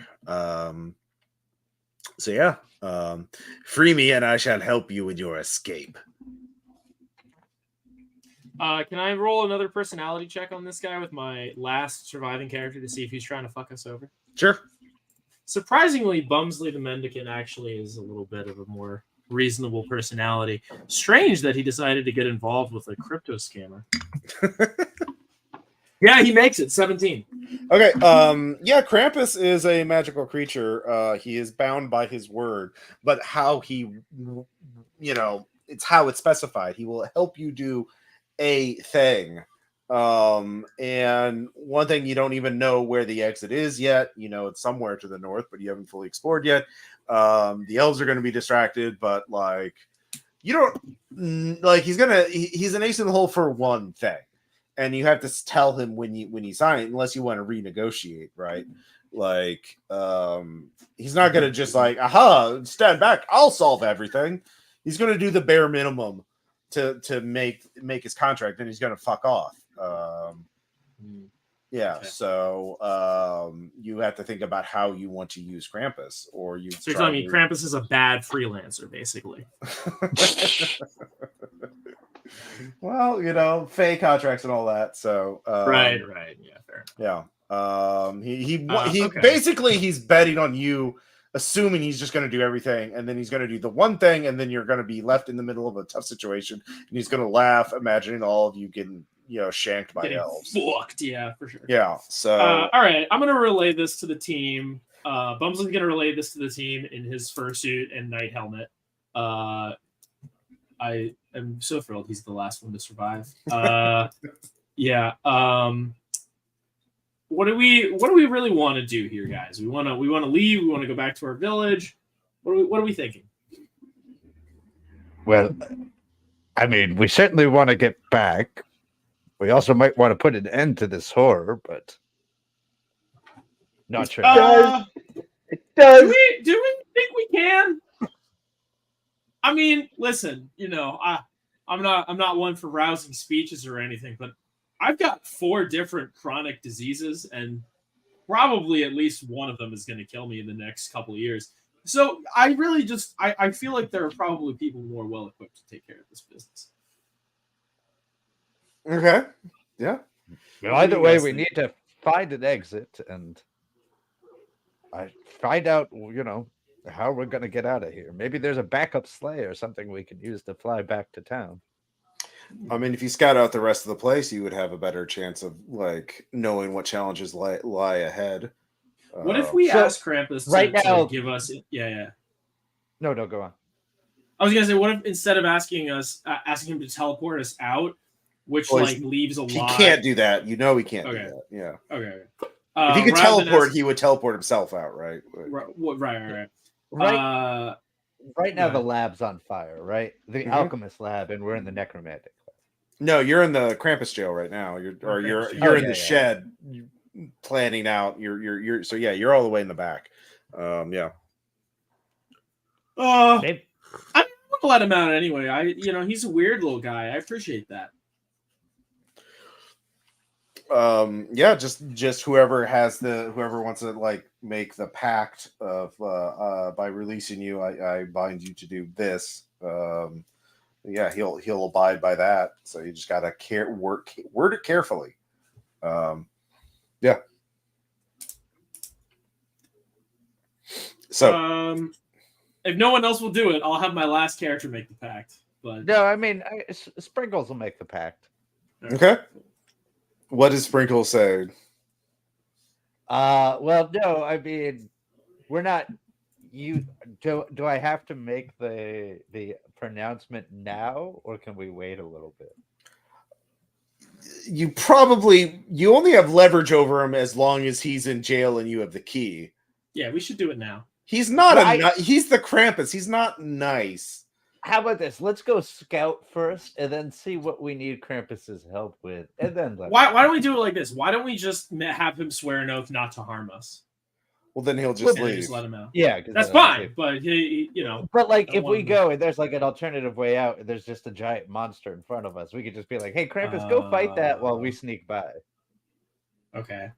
So yeah, free me and I shall help you with your escape.
Can I roll another personality check on this guy with my last surviving character to see if he's trying to fuck us over?
Sure.
Surprisingly, Bumsley the Mendicant actually is a little bit of a more reasonable personality. Strange that he decided to get involved with a crypto scammer. Yeah, he makes it 17.
Okay. Yeah, Krampus is a magical creature. He is bound by his word, but how he, it's how it's specified. He will help you do a thing. And one thing, you don't even know where the exit is yet. You know, it's somewhere to the north, but you haven't fully explored yet. The elves are going to be distracted, but like, you don't like, he's an ace in the hole for one thing. And you have to tell him when you sign it, unless you want to renegotiate, right? Like, he's not going to just like, aha, stand back, I'll solve everything. He's going to do the bare minimum to make his contract, and he's going to fuck off. Yeah,
Okay.
so you have to think about how you want to use Krampus, or you.
So you're telling me Krampus is a bad freelancer, basically.
Well, fake contracts and all that. So
right, yeah, fair enough.
Yeah, he
Okay.
basically he's betting on you, assuming he's just going to do everything, and then he's going to do the one thing, and then you're going to be left in the middle of a tough situation, and he's going to laugh, imagining all of you getting shanked by
Getting
elves.
fucked, yeah, for sure.
Yeah. So
all right, I'm gonna relay this to the team. Bumsley's gonna relay this to the team in his fursuit and night helmet. I am so thrilled he's the last one to survive. Yeah. What do we really want to do here, guys? We want to leave. We want to go back to our village. What are we thinking?
Well, I mean, we certainly want to get back. We also might want to put an end to this horror, but not sure.
It does.
Do we think we can? I mean, listen, I'm not one for rousing speeches or anything, but I've got 4 different chronic diseases, and probably at least one of them is going to kill me in the next couple of years. So I really I feel like there are probably people more well equipped to take care of this business.
okay, yeah.
Well, either way, we need to find an exit and find out, how we're going to get out of here. Maybe there's a backup sleigh or something we can use to fly back to town.
I mean, if you scout out the rest of the place, you would have a better chance of like knowing what challenges lie ahead.
What if we ask Krampus to give us? Yeah.
No, go on.
I was gonna say, what if instead of asking him to teleport us out, which leaves a lot.
He can't do that. He can't do that. Yeah.
Okay.
If he could teleport, he would teleport himself out, right?
Right.
Right now, the lab's on fire, right? The alchemist lab, and we're in the necromantic.
No, you're in the Krampus jail right now. You're in the shed, planning out. You're all the way in the back. Yeah.
I'm gonna let him out anyway. He's a weird little guy. I appreciate that.
Yeah, just whoever wants to like make the pact of by releasing you, I bind you to do this. Yeah, he'll abide by that. So you just gotta word it carefully. Yeah. So
if no one else will do it, I'll have my last character make the pact. But
no, I mean Sprinkles will make the pact.
Okay. What does Sprinkle say?
Well, no, I mean, we're not. Do I have to make the pronouncement now, or can we wait a little bit?
You only have leverage over him as long as he's in jail and you have the key.
Yeah, we should do it now.
He's not he's the Krampus. He's not nice.
How about this? Let's go scout first, and then see what we need Krampus's help with, and then
why don't we do it like this? Why don't we just have him swear an oath not to harm us?
Well, then he'll just leave.
Just let him out.
Yeah,
that's fine. But
But like, if we go and there's like an alternative way out, and there's just a giant monster in front of us, we could just be like, "Hey, Krampus, go fight that while we sneak by."
Okay.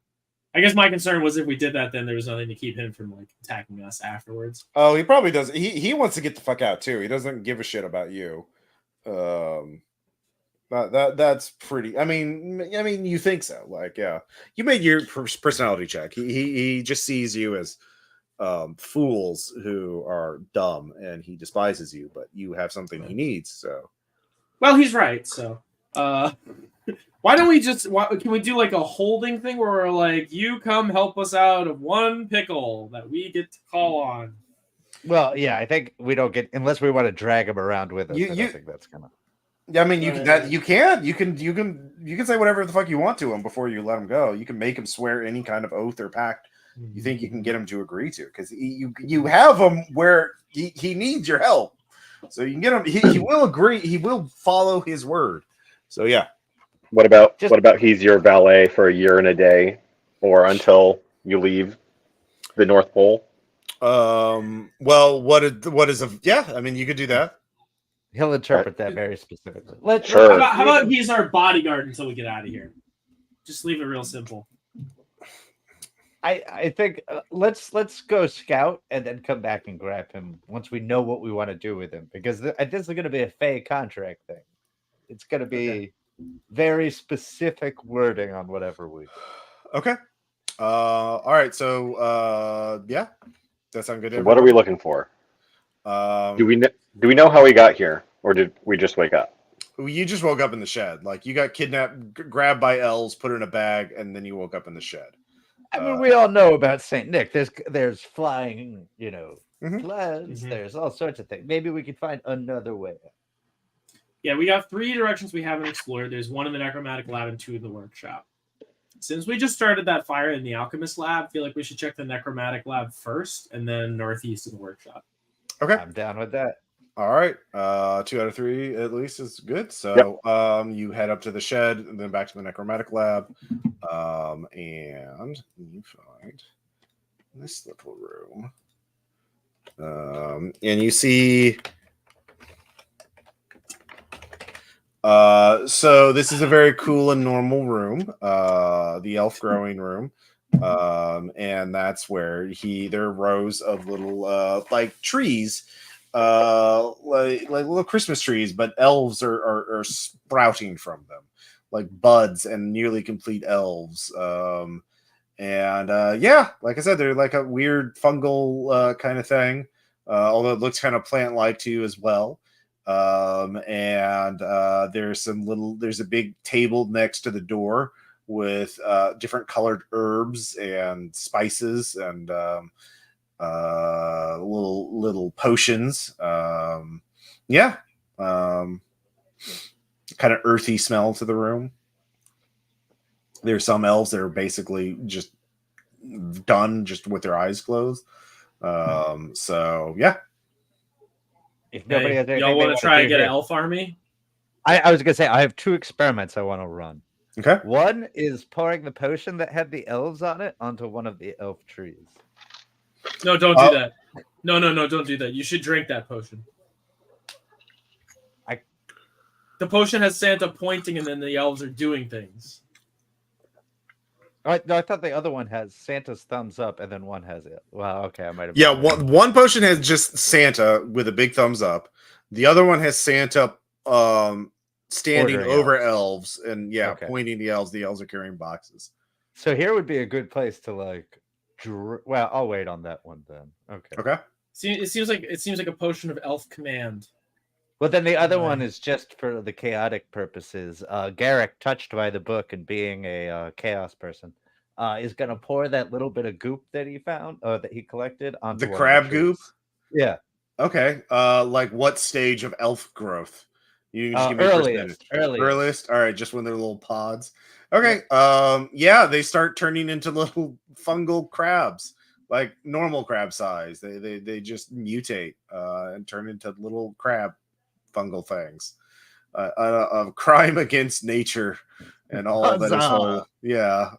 I guess my concern was if we did that, then there was nothing to keep him from like attacking us afterwards.
Oh, he probably does. He wants to get the fuck out too. He doesn't give a shit about you. That's pretty. I mean, you think so? Like, yeah, you made your personality check. He just sees you as fools who are dumb, and he despises you. But you have something he needs. So,
Well, he's right. So, why don't we just? Can we do like a holding thing where we're like, you come help us out of one pickle that we get to call on?
Well, yeah, I think we don't get unless we want to drag him around with us. I
You-
don't think that's gonna.
I mean, you
Right.
you can say whatever the fuck you want to him before you let him go. You can make him swear any kind of oath or pact you think you can get him to agree to, because you have him where he needs your help. So you can get him. He will agree. He will follow his word. So yeah.
What about
Just-
what about he's your valet for a year and a day, or until you leave the North Pole?
Well, what is a yeah? I mean, you could do that.
He'll interpret that very specifically. Let's
Sure.
How about he's our bodyguard until we get out of here? Just leave it real simple.
I think let's go scout and then come back and grab him once we know what we want to do with him, because this is going to be a fey contract thing. It's going to be very specific wording on whatever we do.
Okay. All right. So yeah, that sounds good. To
So what are we
everybody?
looking for?
Um,
Do we know how we got here, or did we just wake up?
You just woke up in the shed. Like, you got kidnapped, grabbed by elves, put in a bag, and then you woke up in the shed.
I mean, we all know about Saint Nick. There's flying,
Mhm.
plans.
Mhm.
There's all sorts of things. Maybe we could find another way.
Yeah, we got 3 directions we haven't explored. There's 1 in the necromantic lab and 2 in the workshop. Since we just started that fire in the alchemist lab, I feel like we should check the necromantic lab first, and then northeast in the workshop.
Okay.
I'm down with that.
All right. 2 out of 3 at least is good. So you head up to the shed and then back to the necromantic lab. And you find this little room. And you see so this is a very cool and normal room, the elf growing room. And that's where there are rows of little like trees, like little Christmas trees, but elves are sprouting from them, like buds and nearly complete elves. And yeah, like I said, they're like a weird fungal kind of thing, although it looks kind of plant-like to you as well. And there's a big table next to the door with different colored herbs and spices and little potions. Yeah. Kind of earthy smell to the room. There's some elves that are basically just done just with their eyes closed. So yeah.
If nobody has anything,
y'all want to try and get
an
an elf army?
I was gonna say I have 2 experiments I want to run.
Okay.
One is pouring the potion that had the elves on it onto one of the elf trees.
No, don't do that. No, don't do that. You should drink that potion. The potion has Santa pointing, and then the elves are doing things.
I thought the other one has Santa's thumbs up, and then one has it. Well, okay, I might have.
Yeah, one potion has just Santa with a big thumbs up. The other one has Santa standing
Ordering
over elves and
Okay.
pointing the elves. The elves are carrying boxes.
So here would be a good place to like. Well, I'll wait on that one then. Okay.
Okay.
It seems like a potion of elf command.
Well, then the other
Right.
one is just for the chaotic purposes. Garrick, touched by the book and being a chaos person, is going to pour that little bit of goop that he found, or that he collected, onto
The
one of
crab
trees.
goop?
Yeah.
Okay. Like what stage of elf growth? You can just give me a
Earliest.
Earliest. All right, just when they're little pods. Okay. Yeah, they start turning into little fungal crabs, like normal crab size. They just mutate and turn into little crab fungal things. A crime against nature and all that is whole. Yeah.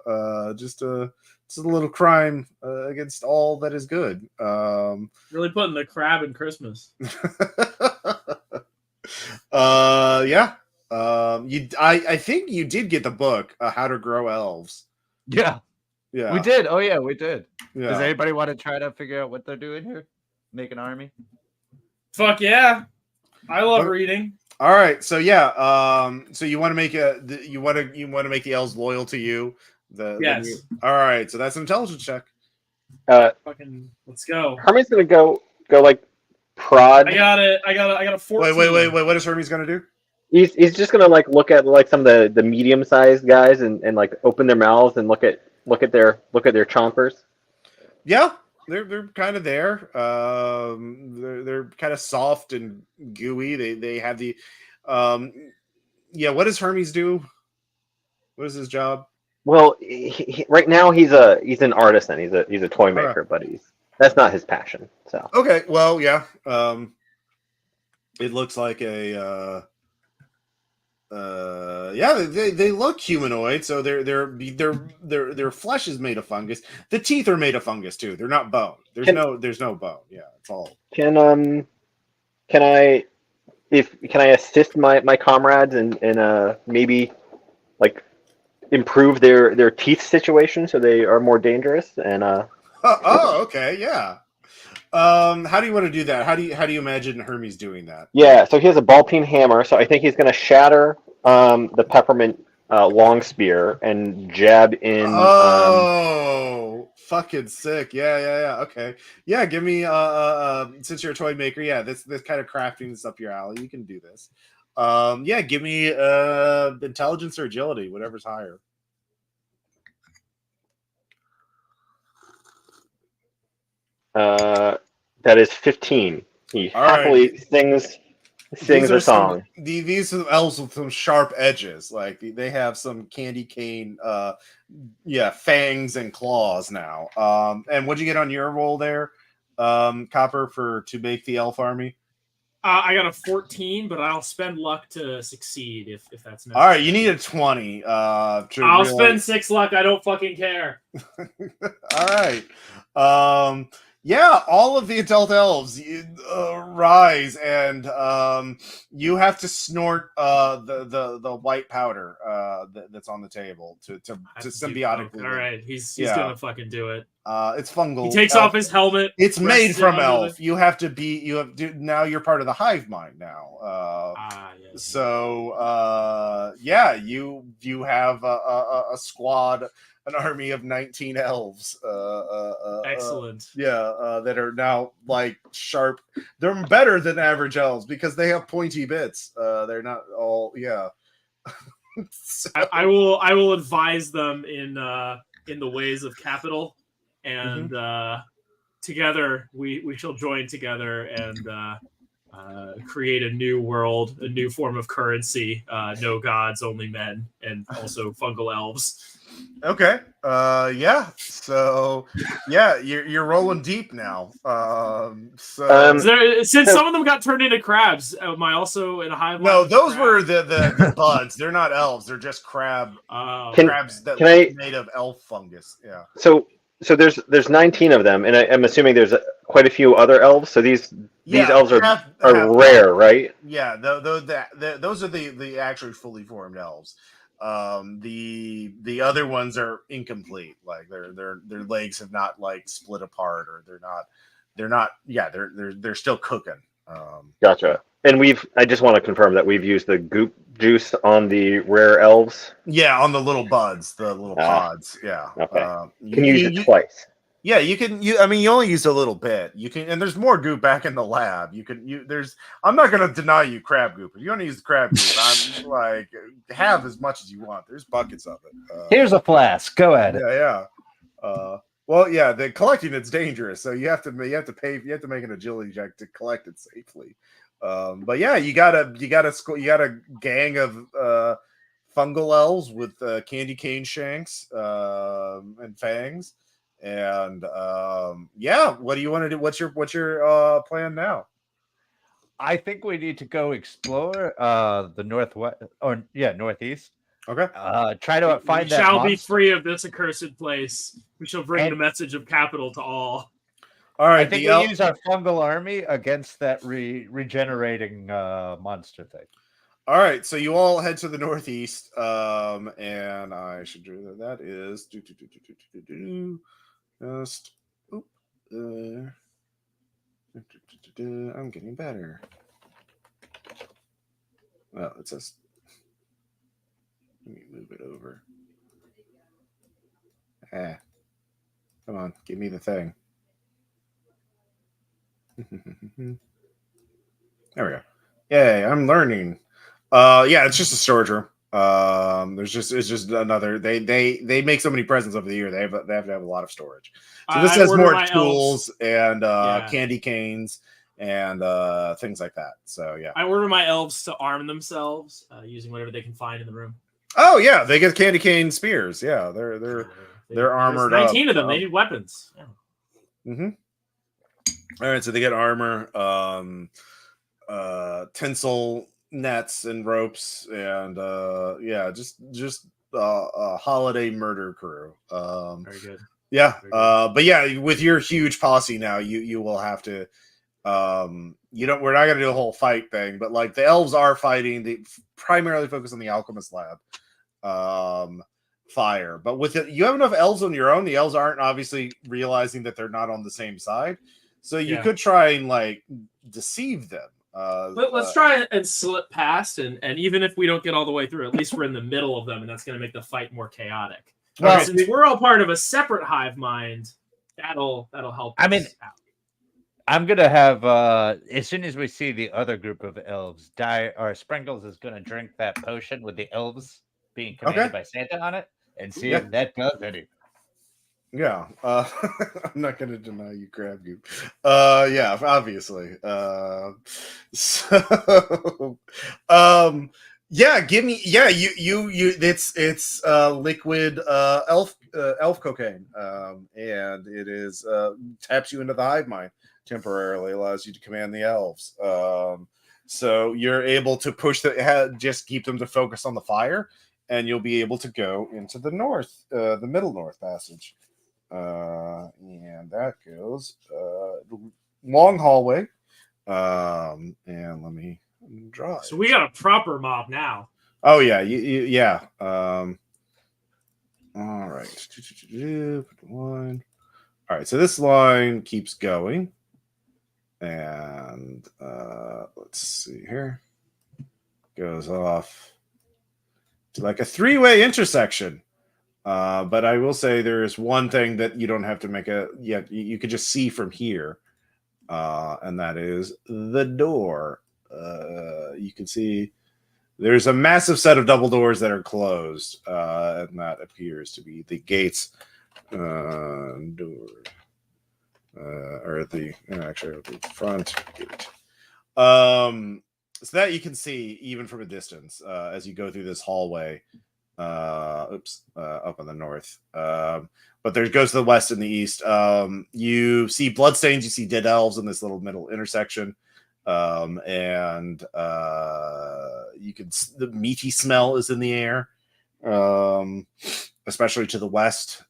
Just a little crime against all that is good.
Really putting the crab in Christmas.
Yeah. I think you did get the book, How to Grow Elves.
Yeah.
Yeah.
We did. Oh, yeah, we did.
Yeah.
Does anybody want to try to figure out what they're doing here? Make an army?
Fuck yeah! I love
Okay.
reading.
All right, so yeah, so you want to make you want to make the elves loyal to you.
Yes.
All right, so that's an intelligence check.
Fucking let's go.
Hermie's gonna go like prod.
I got it. I got a 14.
Wait. What is Hermes gonna do?
He's just gonna like look at like some of the medium sized guys and like open their mouths and look at their chompers.
Yeah, they're kind of there. They're kind of soft and gooey. They have the, yeah. What does Hermes do? What is his job?
Well, right now he's an artisan. He's a toy maker, but that's not his passion. So
okay, well, yeah. It looks like a yeah, they look humanoid, so their flesh is made of fungus. The teeth are made of fungus too. They're not bone. There's no bone. Yeah, it's all.
Can I assist my comrades and maybe like improve their teeth situation so they are more dangerous and
Oh, okay, yeah. How do you want to do that? How do you imagine Hermes doing that?
Yeah, so he has a ball peen hammer, so I think he's going to shatter the peppermint long spear and jab in.
Oh, fucking sick! Yeah. Okay, yeah. Give me since you're a toy maker, yeah. This kind of crafting is up your alley. You can do this. Yeah. Give me intelligence or agility, whatever's higher.
That is 15. He
All
happily
right.
sings a song.
These are elves with some sharp edges. Like they have some candy cane, fangs and claws now. And what'd you get on your roll there, Copper, to make the elf army?
I got a 14, but I'll spend luck to succeed if that's necessary.
All right, you need a 20.
I'll spend 6 luck. I don't fucking care.
All right. Yeah, all of the adult elves rise, and you have to snort the white powder that's on the table to symbiotically.
All right, he's gonna fucking do it.
It's fungal.
He takes off his helmet.
It's made from elf. You have to now. You're part of the hive mind now.
Yes.
So yeah, you have a squad. An army of 19 elves.
Excellent.
That are now like sharp. They're better than average elves because they have pointy bits. They're not all. Yeah.
So. I will advise them in the ways of capital, and together we shall join together and create a new world, a new form of currency. No gods, only men, and also fungal elves.
Okay. Yeah. So yeah, you're rolling deep now.
Since some of them got turned into crabs, am I also in a hive?
No, those were the buds. They're not elves. They're just crabs that made of elf fungus. Yeah.
So there's 19 of them, and I'm assuming there's quite a few other elves. So these elves are rare, right?
Yeah. Those are the actually fully formed elves. The other ones are incomplete. Like their legs have not like split apart, or they're not. Yeah, they're still cooking.
Gotcha. And I just want to confirm that we've used the goop juice on the rare elves.
Yeah, on the little buds, the little pods. Yeah.
Okay. Can you use it twice?
Yeah, you can. You only use a little bit. You can, and there's more goop back in the lab. I'm not going to deny you crab goop. If you want to use the crab goop, I'm like, have as much as you want. There's buckets of it.
Here's a flask. Go at it.
Yeah. Well, yeah. The collecting it's dangerous, so you have to make an agility check to collect it safely. But yeah, you got a gang of fungal elves with candy cane shanks and fangs. And yeah, what do you want to do? What's your plan now?
I think we need to go explore the northeast.
Okay.
Try to find that.
We shall be free of this accursed place. We shall bring the message of capital to all.
All right.
I think we use our fungal army against that regenerating monster thing.
All right, so you all head to the northeast, and I should do that. That is just I'm getting better. Well, it says. Let me move it over. Come on, give me the thing. There we go. Yay, I'm learning. Yeah, it's just a storage room. It's just another. They make so many presents over the year. They have to have a lot of storage. So this
I
has
order
more
my
tools and
Yeah.
candy canes and things like that. So yeah.
I order my elves to arm themselves using whatever they can find in the room.
Oh yeah, they get candy cane spears. Yeah, they're armored.
19
up.
of them. They need weapons. Yeah.
Mm-hmm. All right, so they get armor, tinsel nets and ropes, and yeah, just a holiday murder crew.
Very good.
Yeah,
Very good.
but yeah, with your huge posse now, you will have to. We're not gonna do a whole fight thing, but like the elves are fighting. They primarily focus on the alchemist lab. Fire, but with it, you have enough elves on your own. The elves aren't obviously realizing that they're not on the same side, so you could try and like deceive them.
Let's try and slip past, and even if we don't get all the way through, at least we're in the middle of them, and that's going to make the fight more chaotic.
Well,
since we're all part of a separate hive mind, that'll help.
I mean,
out.
I'm gonna have as soon as we see the other group of elves die, or Sprinkles is gonna drink that potion with the elves being commanded by Santa on it, and see if that does anything.
Yeah, I'm not gonna deny you grab you. Yeah, obviously. So, yeah, give me. Yeah, you. It's liquid elf cocaine, and it is taps you into the hive mind temporarily, allows you to command the elves. So you're able to push just keep them to focus on the fire, and you'll be able to go into the north, the middle north passage. And that goes long hallway. And let me draw.
So we got a proper mob now.
Oh yeah, yeah. All right. One. All right. So this line keeps going, and let's see here. Goes off to like a three-way intersection. But I will say there is one thing that you don't have to make you could just see from here, and that is the door. You can see there's a massive set of double doors that are closed, and that appears to be the gates door, or the front gate. So that you can see even from a distance as you go through this hallway. Up in the north. But there goes to the west and the east. You see bloodstains, you see dead elves in this little middle intersection. And you can the meaty smell is in the air. Especially to the west.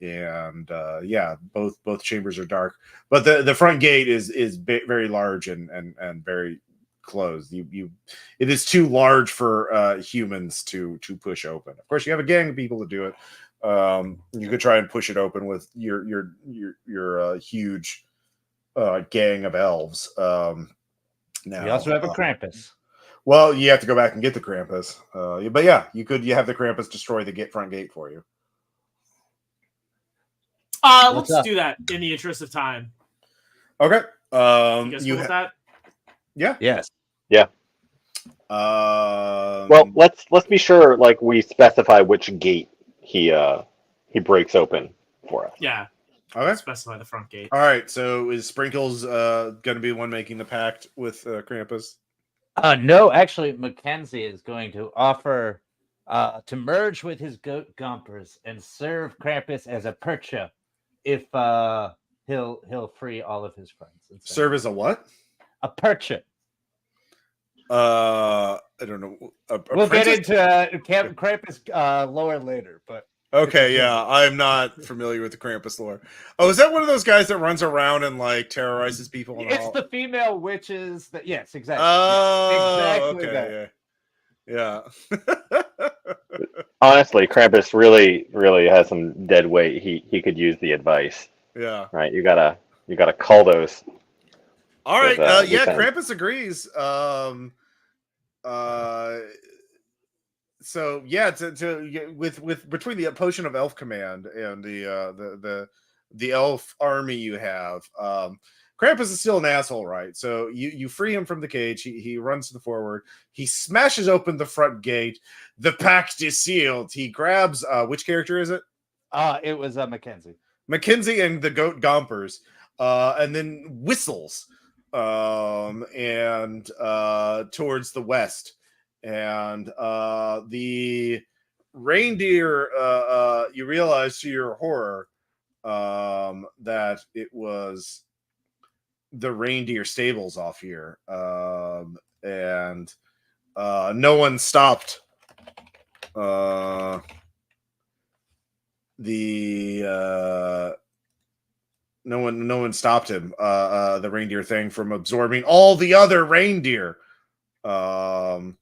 Yeah, both chambers are dark. But the front gate is very large and very closed. It is too large for humans to push open. Of course, you have a gang of people to do it. You could try and push it open with your huge gang of elves. Now
we also have a Krampus.
Well, you have to go back and get the Krampus. But yeah, you have the Krampus destroy the front gate for you.
Let's do that in the interest of time.
Okay.
You guys cool with that?
Yeah.
Yes.
Yeah. Well, let's be sure like we specify which gate he breaks open for us.
Yeah.
Okay.
Specify the front gate.
All right. So is Sprinkles going to be the one making the pact with Krampus?
No, actually, Mackenzie is going to offer to merge with his goat Gompers and serve Krampus as a percha if he'll free all of his friends.
Serve as a what?
A percha.
I don't know.
We'll get into Krampus lore later, but
okay, yeah, I'm not familiar with the Krampus lore. Oh, is that one of those guys that runs around and like terrorizes people?
It's the female witches. Yes, exactly.
Oh,
exactly.
Okay, yeah.
Honestly, Krampus really has some dead weight. He could use the advice.
Yeah.
Right. You gotta call those.
All right. Yeah, Krampus agrees. So yeah, with between the potion of elf command and the elf army you have, Krampus is still an asshole, right? So you free him from the cage. He runs to the forward. He smashes open the front gate. The pact is sealed. He grabs which character is it?
It was Mackenzie.
Mackenzie and the goat Gompers, and then whistles and towards the west. And the reindeer, you realize to your horror that it was the reindeer stables off here. And no one stopped no one stopped him, the reindeer thing, from absorbing all the other reindeer.
All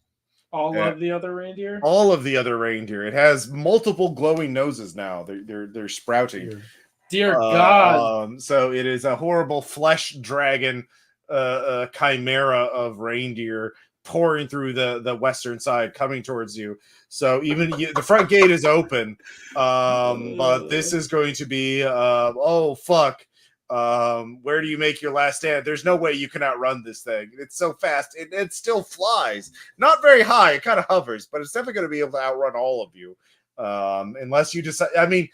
of the other reindeer.
All of the other reindeer. It has multiple glowing noses now. They're sprouting.
Dear God.
So it is a horrible flesh dragon chimera of reindeer pouring through the western side, coming towards you. So even the front gate is open, but this is going to be oh fuck. Where do you make your last stand? There's no way you can outrun this thing. It's so fast. It still flies. Not very high. It kind of hovers, but it's definitely going to be able to outrun all of you. Unless you decide. I mean,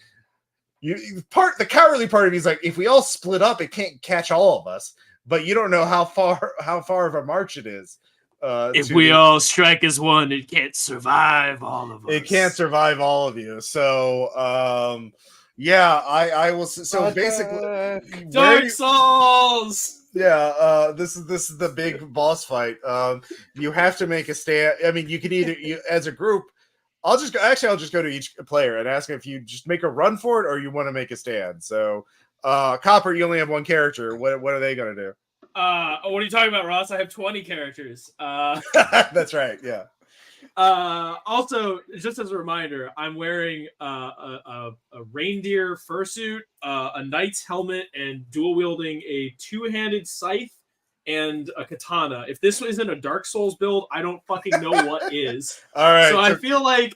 the cowardly part of me is like, if we all split up, it can't catch all of us. But you don't know how far of a march it is.
If we all strike as one, it can't survive all of us.
It can't survive all of you. So, yeah, I will. So basically,
Dark Souls.
Yeah, this is the big boss fight. You have to make a stand. I mean, you can either as a group. I'll just go to each player and ask if you just make a run for it or you want to make a stand. So, Copper, you only have one character. What are they going to do?
What are you talking about, Ross? I have 20 characters.
That's right. Yeah.
Also, just as a reminder, I'm wearing a reindeer fursuit, a knight's helmet, and dual wielding a two-handed scythe and a katana. If this isn't a Dark Souls build, I don't fucking know what is.
All right.
So I feel like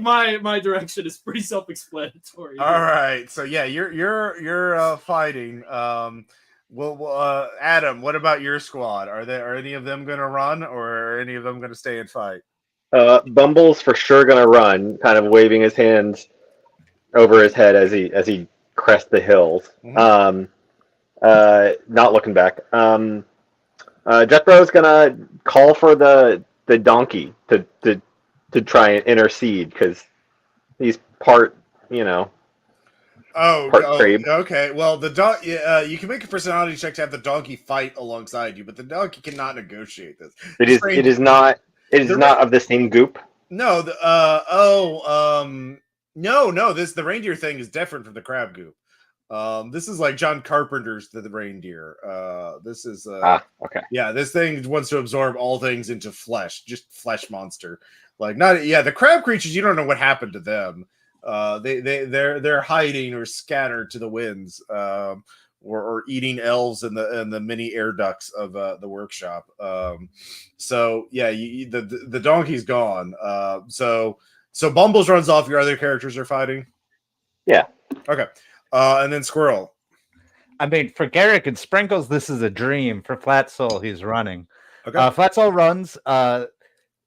my direction is pretty self-explanatory.
All right. So yeah, you're fighting. Well, Adam, what about your squad? Are any of them going to run, or are any of them going to stay and fight?
Bumble's for sure going to run, kind of waving his hands over his head as he crests the hills.
Mm-hmm.
Not looking back. Jethro's gonna call for the donkey to try and intercede because he's part, part Crave.
Okay. Well, you can make a personality check to have the donkey fight alongside you, but the donkey cannot negotiate this.
It is not of the same goop.
No. No. The reindeer thing is different from the crab goop. This is like John Carpenter's the reindeer. This is
okay.
Yeah, this thing wants to absorb all things into flesh, just flesh monster. Like the crab creatures, you don't know what happened to them. They're hiding or scattered to the winds, or eating elves in the mini air ducts of the workshop. So yeah, the donkey's gone. So Bumbles runs off. Your other characters are fighting.
Yeah.
Okay. And then Squirrel.
I mean, for Garrick and Sprinkles, this is a dream. For Flat Soul, he's running.
Okay.
Flat Soul runs.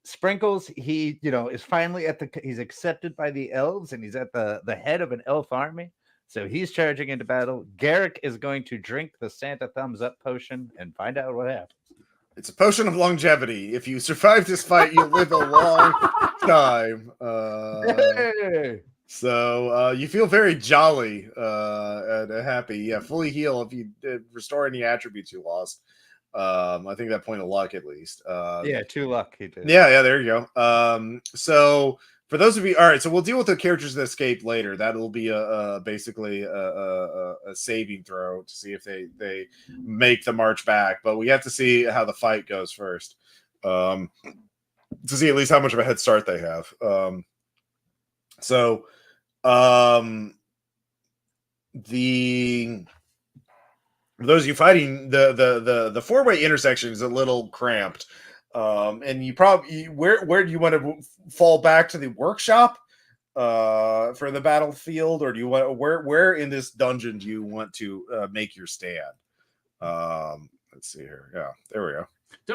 Sprinkles, he is finally he's accepted by the elves, and he's at the head of an elf army. So he's charging into battle. Garrick is going to drink the Santa Thumbs Up potion and find out what happens.
It's a potion of longevity. If you survive this fight, you'll live a long time.
Hey!
So you feel very jolly and happy. Yeah, fully heal if you restore any attributes you lost. I think that point of luck at least.
2 luck he did.
Yeah, there you go. So for those of you, all right, so we'll deal with the characters that escaped later. That'll be basically a saving throw to see if they make the march back. But we have to see how the fight goes first, to see at least how much of a head start they have. For those of you fighting, the 4-way intersection is a little cramped. And you probably where do you want to fall back to the workshop for the battlefield, or do you want where in this dungeon do you want to make your stand? Let's see here. Yeah, there we go.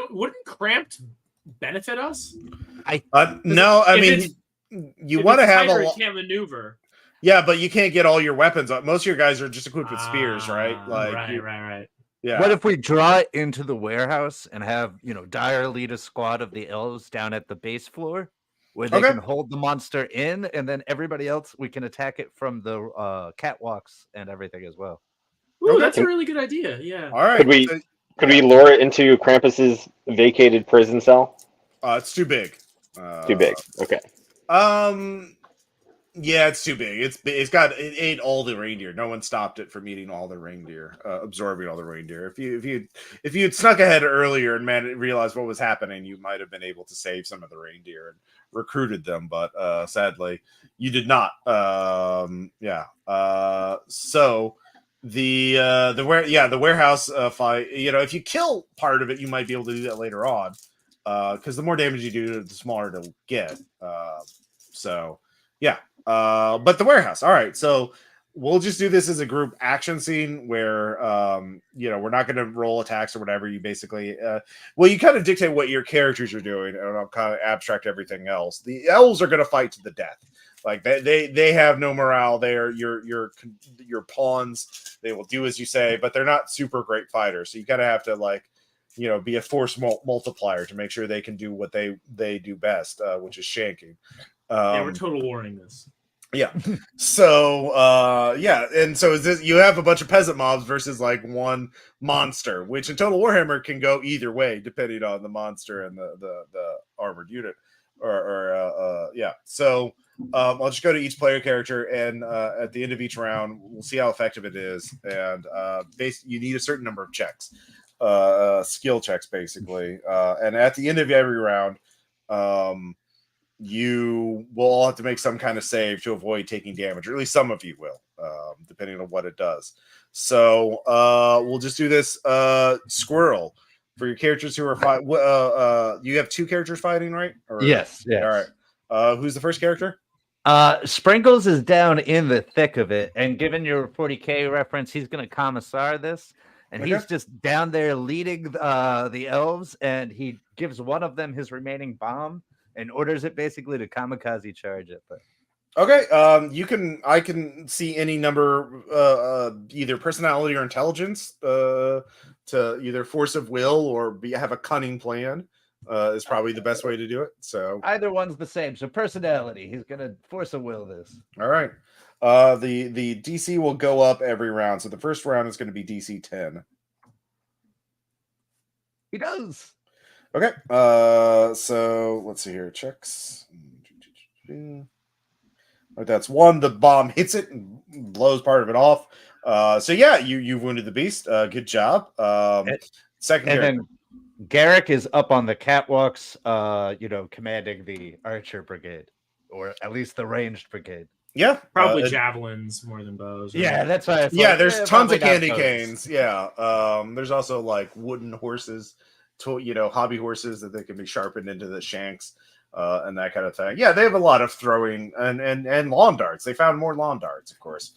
Wouldn't cramped benefit us?
No, I
if
mean you
If
want to
it's
have
tighter,
a
it can't maneuver.
yeah, but you can't get all your weapons up. Most of your guys are just equipped with spears, right? Like
Right.
yeah.
What if we draw it into the warehouse and have, Dyer lead a squad of the elves down at the base floor where they
Okay.
can hold the monster in, and then everybody else, we can attack it from the catwalks and everything as well.
Ooh,
Okay.
that's a really good idea. Yeah.
All right.
Could we lure it into Krampus's vacated prison cell?
It's too big.
Too big. Okay.
Yeah, it's too big. It ate all the reindeer. No one stopped it from eating all the reindeer, absorbing all the reindeer. If you had snuck ahead earlier and realized what was happening, you might have been able to save some of the reindeer and recruited them. But sadly, you did not. So the warehouse fight. If you kill part of it, you might be able to do that later on. Because the more damage you do, the smaller it'll get. But the warehouse. All right, so we'll just do this as a group action scene where we're not going to roll attacks or whatever. You basically, you kind of dictate what your characters are doing, and I'll kind of abstract everything else. The elves are going to fight to the death. Like they have no morale. They are your pawns. They will do as you say, but they're not super great fighters. So you kind of have to be a force multiplier to make sure they can do what they do best, which is shanking.
We're total warring this.
Yeah. So and so is this, you have a bunch of peasant mobs versus like one monster, which in Total Warhammer can go either way depending on the monster and the armored unit. So I'll just go to each player character, and at the end of each round, we'll see how effective it is. And you need a certain number of checks, skill checks, basically. And at the end of every round, you will all have to make some kind of save to avoid taking damage, or at least some of you will, depending on what it does. So we'll just do this. Squirrel, for your characters who are fighting. You have two characters fighting, right?
Yes.
All right. Who's the first character?
Sprinkles is down in the thick of it, and given your 40K reference, he's going to commissar this, and he's just down there leading the elves, and he gives one of them his remaining bomb and orders it basically to kamikaze charge it. But
okay, I can see any number, either personality or intelligence, to either force of will or have a cunning plan. Is probably the best way to do it. So
either one's the same. So personality, he's gonna force a will this.
All right. The DC will go up every round. So the first round is going to be DC 10.
He does.
Okay. So let's see here. Checks. That's one. The bomb hits it and blows part of it off. So yeah, you've wounded the beast. Good job. Second
and
character.
then Garrick is up on the catwalks, commanding the archer brigade, or at least the ranged brigade.
Yeah,
probably javelins more than bows. Right?
Yeah, that's why.
Yeah, there's tons of candy canes. Yeah, there's also like wooden horses, hobby horses that they can be sharpened into the shanks, and that kind of thing. Yeah, they have a lot of throwing and lawn darts. They found more lawn darts, of course.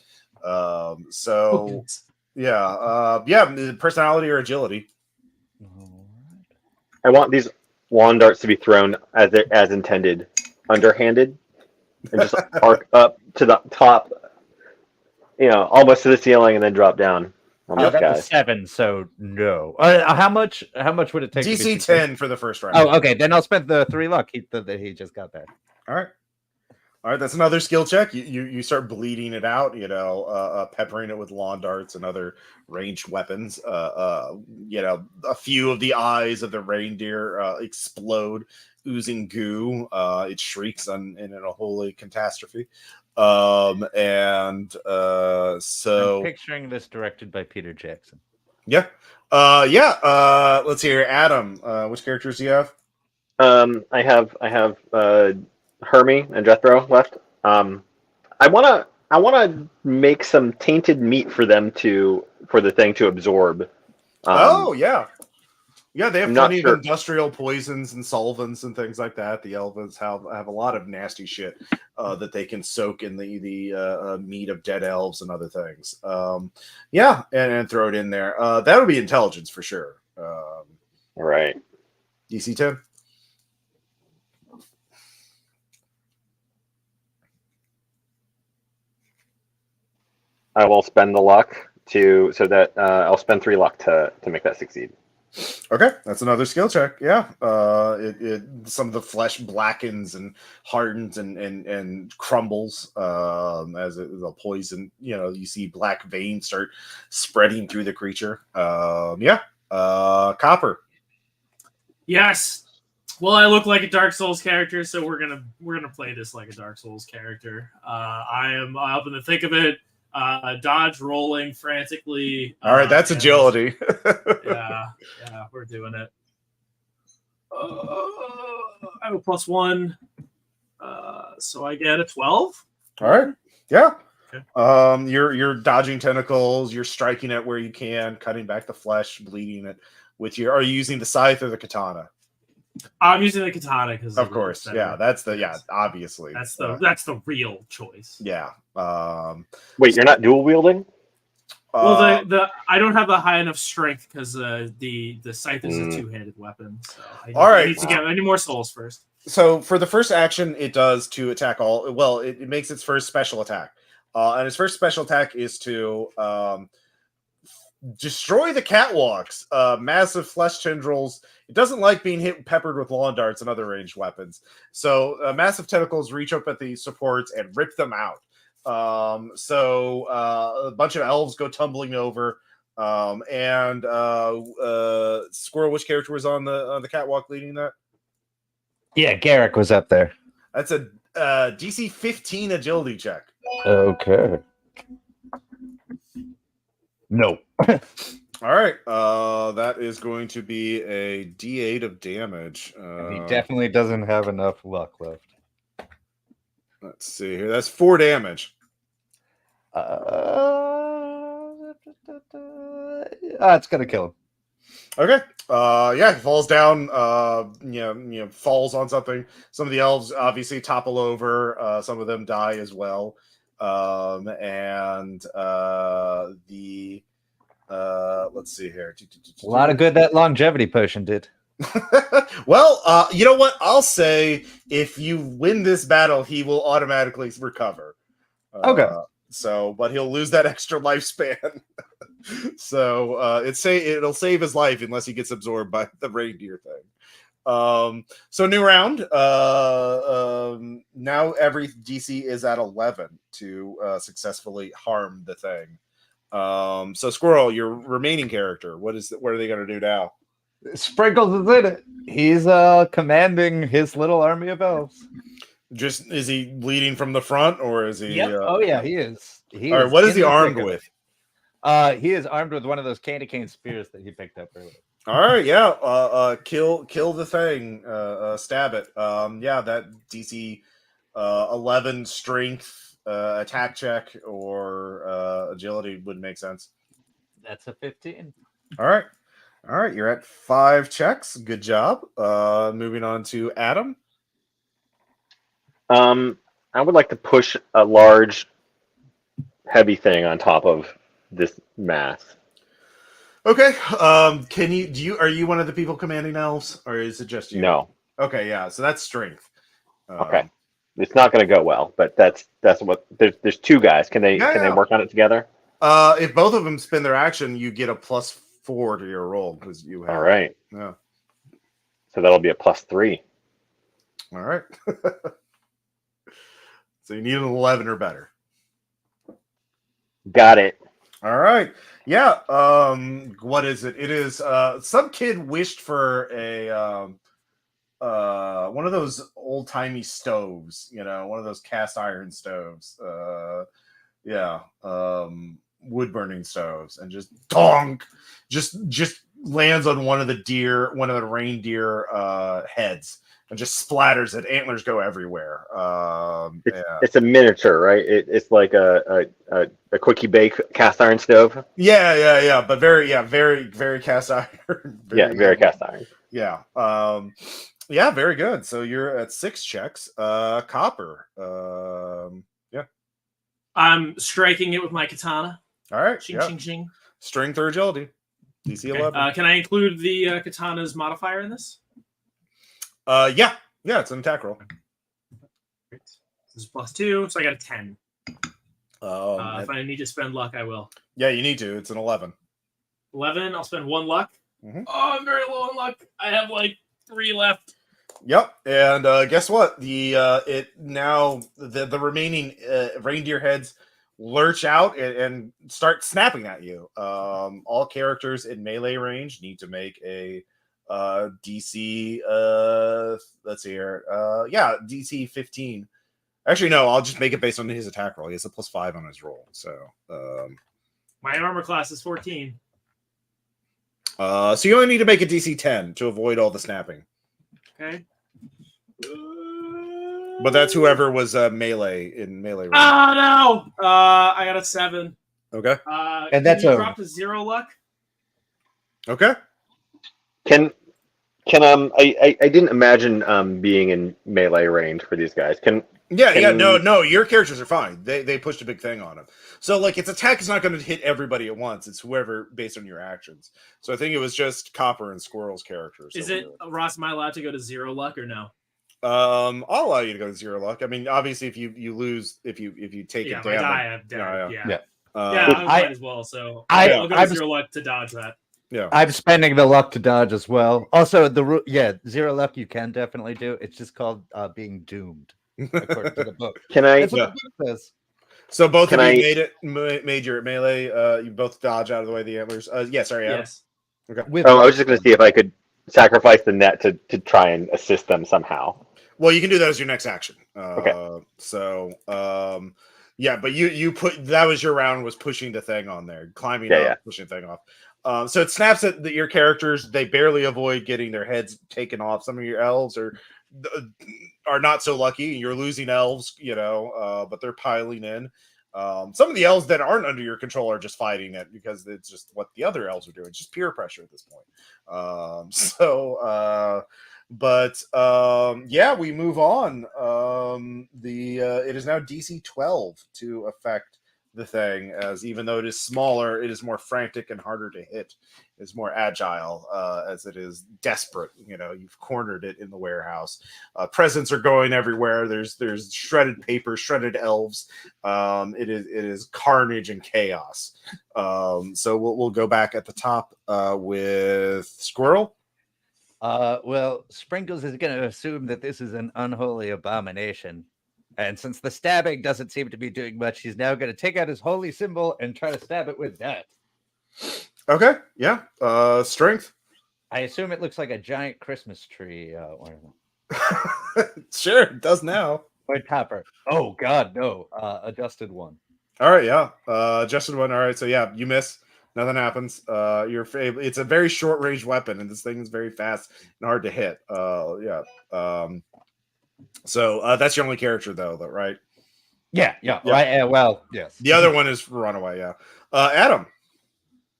Personality or agility.
I want these lawn darts to be thrown as intended, underhanded, and just arc up to the top, almost to the ceiling, and then drop down on those guys.
7, so no. How much would it take?
DC 10 for the first round.
Oh, okay. Then I'll spend the 3 luck that he just got there.
All right. That's another skill check. You start bleeding it out. Peppering it with lawn darts and other ranged weapons. A few of the eyes of the reindeer explode, oozing goo. It shrieks in a holy catastrophe. So
I'm picturing this directed by Peter Jackson.
Yeah. Let's hear Adam. Which characters do you have?
I have Hermie and Jethro left. I wanna make some tainted meat for them for the thing to absorb.
Yeah. Yeah, they have
I'm not
plenty
sure.
of industrial poisons and solvents and things like that. The elves have a lot of nasty shit that they can soak in the meat of dead elves and other things. Yeah, and throw it in there. That would be intelligence for sure.
All right.
DC 10.
I will spend the luck I'll spend 3 luck to make that succeed.
Okay, that's another skill check. Yeah, some of the flesh blackens and hardens and crumbles as the poison. You see black veins start spreading through the creature. Copper.
Yes. Well, I look like a Dark Souls character, so we're gonna play this like a Dark Souls character. I am up in the thick of it. Dodge rolling frantically.
All right, that's agility.
yeah, we're doing it. I have a +1, so I get a 12.
All right, yeah.
Okay.
You're dodging tentacles. You're striking it where you can, cutting back the flesh, bleeding it with your. Are you using the scythe or the katana?
I'm using the katana because,
of course, obviously
that's the real choice.
Yeah.
Wait, you're not dual wielding?
Well, the I don't have a high enough strength because the scythe is a 2-handed weapon. So I need more souls first.
So for the first action, it does to attack all. Well, it makes its first special attack, and its first special attack is to destroy the catwalks. Massive flesh tendrils. It doesn't like being peppered with lawn darts and other ranged weapons. So massive tentacles reach up at the supports and rip them out. So a bunch of elves go tumbling over. And Squirrel, which character was on the catwalk leading that?
Yeah, Garrick was up there.
That's a DC 15 agility check.
Okay. No.
All right. That is going to be a D8 of damage.
He definitely doesn't have enough luck left.
Let's see here. That's 4 damage.
It's gonna kill him.
Okay. He falls down. Falls on something. Some of the elves obviously topple over. Some of them die as well. Let's see here.
A lot of good that longevity potion did.
Well, you know what? I'll say if you win this battle, he will automatically recover.
Okay.
But he'll lose that extra lifespan. So it'll save his life unless he gets absorbed by the reindeer thing. So new round. Now every DC is at 11 to successfully harm the thing. So Squirrel, your remaining character, what are they going to do now?
Sprinkles is in it. He's commanding his little army of elves.
Is he leading from the front, or is he?
Yep. He is.
All right. What is he armed with?
He is armed with one of those candy cane spears that he picked up earlier.
All right. Yeah. Kill the thing. Stab it. That DC 11 strength attack check or agility would make sense.
That's a 15.
All right. You're at 5 checks. Good job. Moving on to Adam.
I would like to push a large, heavy thing on top of this mass.
Okay. Are you one of the people commanding elves, or is it just you?
No.
Okay. Yeah. So that's strength.
Okay. It's not going to go well, but that's what there's 2 guys. Can they work on it together?
If both of them spend their action, you get a +4 to your roll because you have.
All right.
Yeah.
So that'll be a +3.
All right. So you need an 11 or better.
Got it.
All right. Yeah. What is it? It is some kid wished for a one of those old-timey stoves, one of those cast iron stoves. Wood burning stoves, and just donk, just lands on one of the reindeer heads, and just splatters it. Antlers go everywhere.
It's a miniature, right? It's like a quickie bake cast iron stove.
Yeah. But very cast iron.
Very cast iron.
Yeah. Yeah, very good. So you're at 6 checks. Copper. Yeah.
I'm striking it with my katana.
All right.
Shing,
Yeah.
shing, shing.
Strength or agility. DC 11.
Can I include the katana's modifier in this?
Yeah, it's an attack roll.
This is +2, so I got a 10.
And-
If I need to spend luck, I will.
yeah, you need to. It's an 11.
11. I'll spend 1 luck.
Mhm.
Oh, I'm very low on luck. I have like 3 left.
Yep, and guess what? The remaining reindeer heads lurch out and start snapping at you. All characters in melee range need to make a DC. Let's see here. DC 15. Actually, no. I'll just make it based on his attack roll. He has a +5 on his roll. So,
My armor class is 14.
so you only need to make a DC 10 to avoid all the snapping.
Okay.
But that's whoever was melee in melee range.
Oh no! I got a 7.
Okay.
And that's
can you
a-
drop to 0 luck.
Okay.
Can I didn't imagine being in melee range for these guys.
No, your characters are fine. They pushed a big thing on him. So like its attack is not going to hit everybody at once. It's whoever based on your actions. So I think it was just Copper and Squirrel's characters.
Is it Ross? Am I allowed to go to 0 luck or no?
I'll allow you to go to 0 luck. I mean, obviously if you lose, if you take
Yeah,
it
my
down.
die, I've died. Yeah.
Yeah.
I might as well. So
I-
I'll go to
I'm-
0 luck to dodge that.
Yeah.
I'm spending the luck to dodge as well. Also, 0 luck you can definitely do. It's just called being doomed, according to the book.
Can I?
That's what the book says.
So both
Can
of you
I-
made your melee. You both dodge out of the way of the antlers. Yeah, sorry, Adam.
Yes.
Okay.
With
I was just going to see if I could sacrifice the net to try and assist them somehow.
Well, you can do that as your next action.
Okay.
So, yeah, but you put that was your round was pushing the thing on there, climbing
Yeah,
up,
yeah.
pushing the thing off. So it snaps at your characters. They barely avoid getting their heads taken off. Some of your elves are not so lucky. You're losing elves, but they're piling in. Some of the elves that aren't under your control are just fighting it because it's just what the other elves are doing. It's just peer pressure at this point. Yeah, we move on. It is now DC 12 to affect the thing, as even though it is smaller, it is more frantic and harder to hit. It's more agile, as it is desperate. You've cornered it in the warehouse. Presents are going everywhere. There's shredded paper, shredded elves. It is carnage and chaos. So we'll go back at the top with Squirrel.
Well, Sprinkles is going to assume that this is an unholy abomination. And since the stabbing doesn't seem to be doing much, he's now going to take out his holy symbol and try to stab it with that.
Okay, yeah. Strength.
I assume it looks like a giant Christmas tree.
Sure, it does now.
Or copper. Oh, God, no. Adjusted 1.
All right, yeah. Adjusted 1. All right, so yeah, you miss. Nothing happens. It's a very short range weapon, and this thing is very fast and hard to hit. Yeah. So that's your only character, though, right?
Yeah.
Yeah.
Right, well, yes.
The other one is Runaway. Yeah. Adam.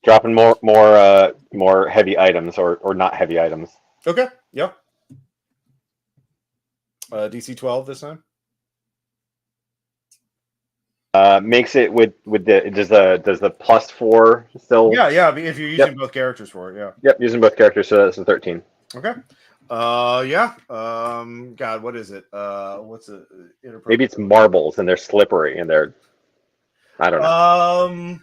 Dropping more heavy items or not heavy items.
Okay. Yep. DC 12 this time.
Makes it with the does the +4 still?
Yeah. If you're using both characters for it, yeah.
Yep, using both characters, so that's a 13.
Okay. Yeah. God, what is it? What's it?
Maybe it's marbles and they're slippery and they're. I don't know.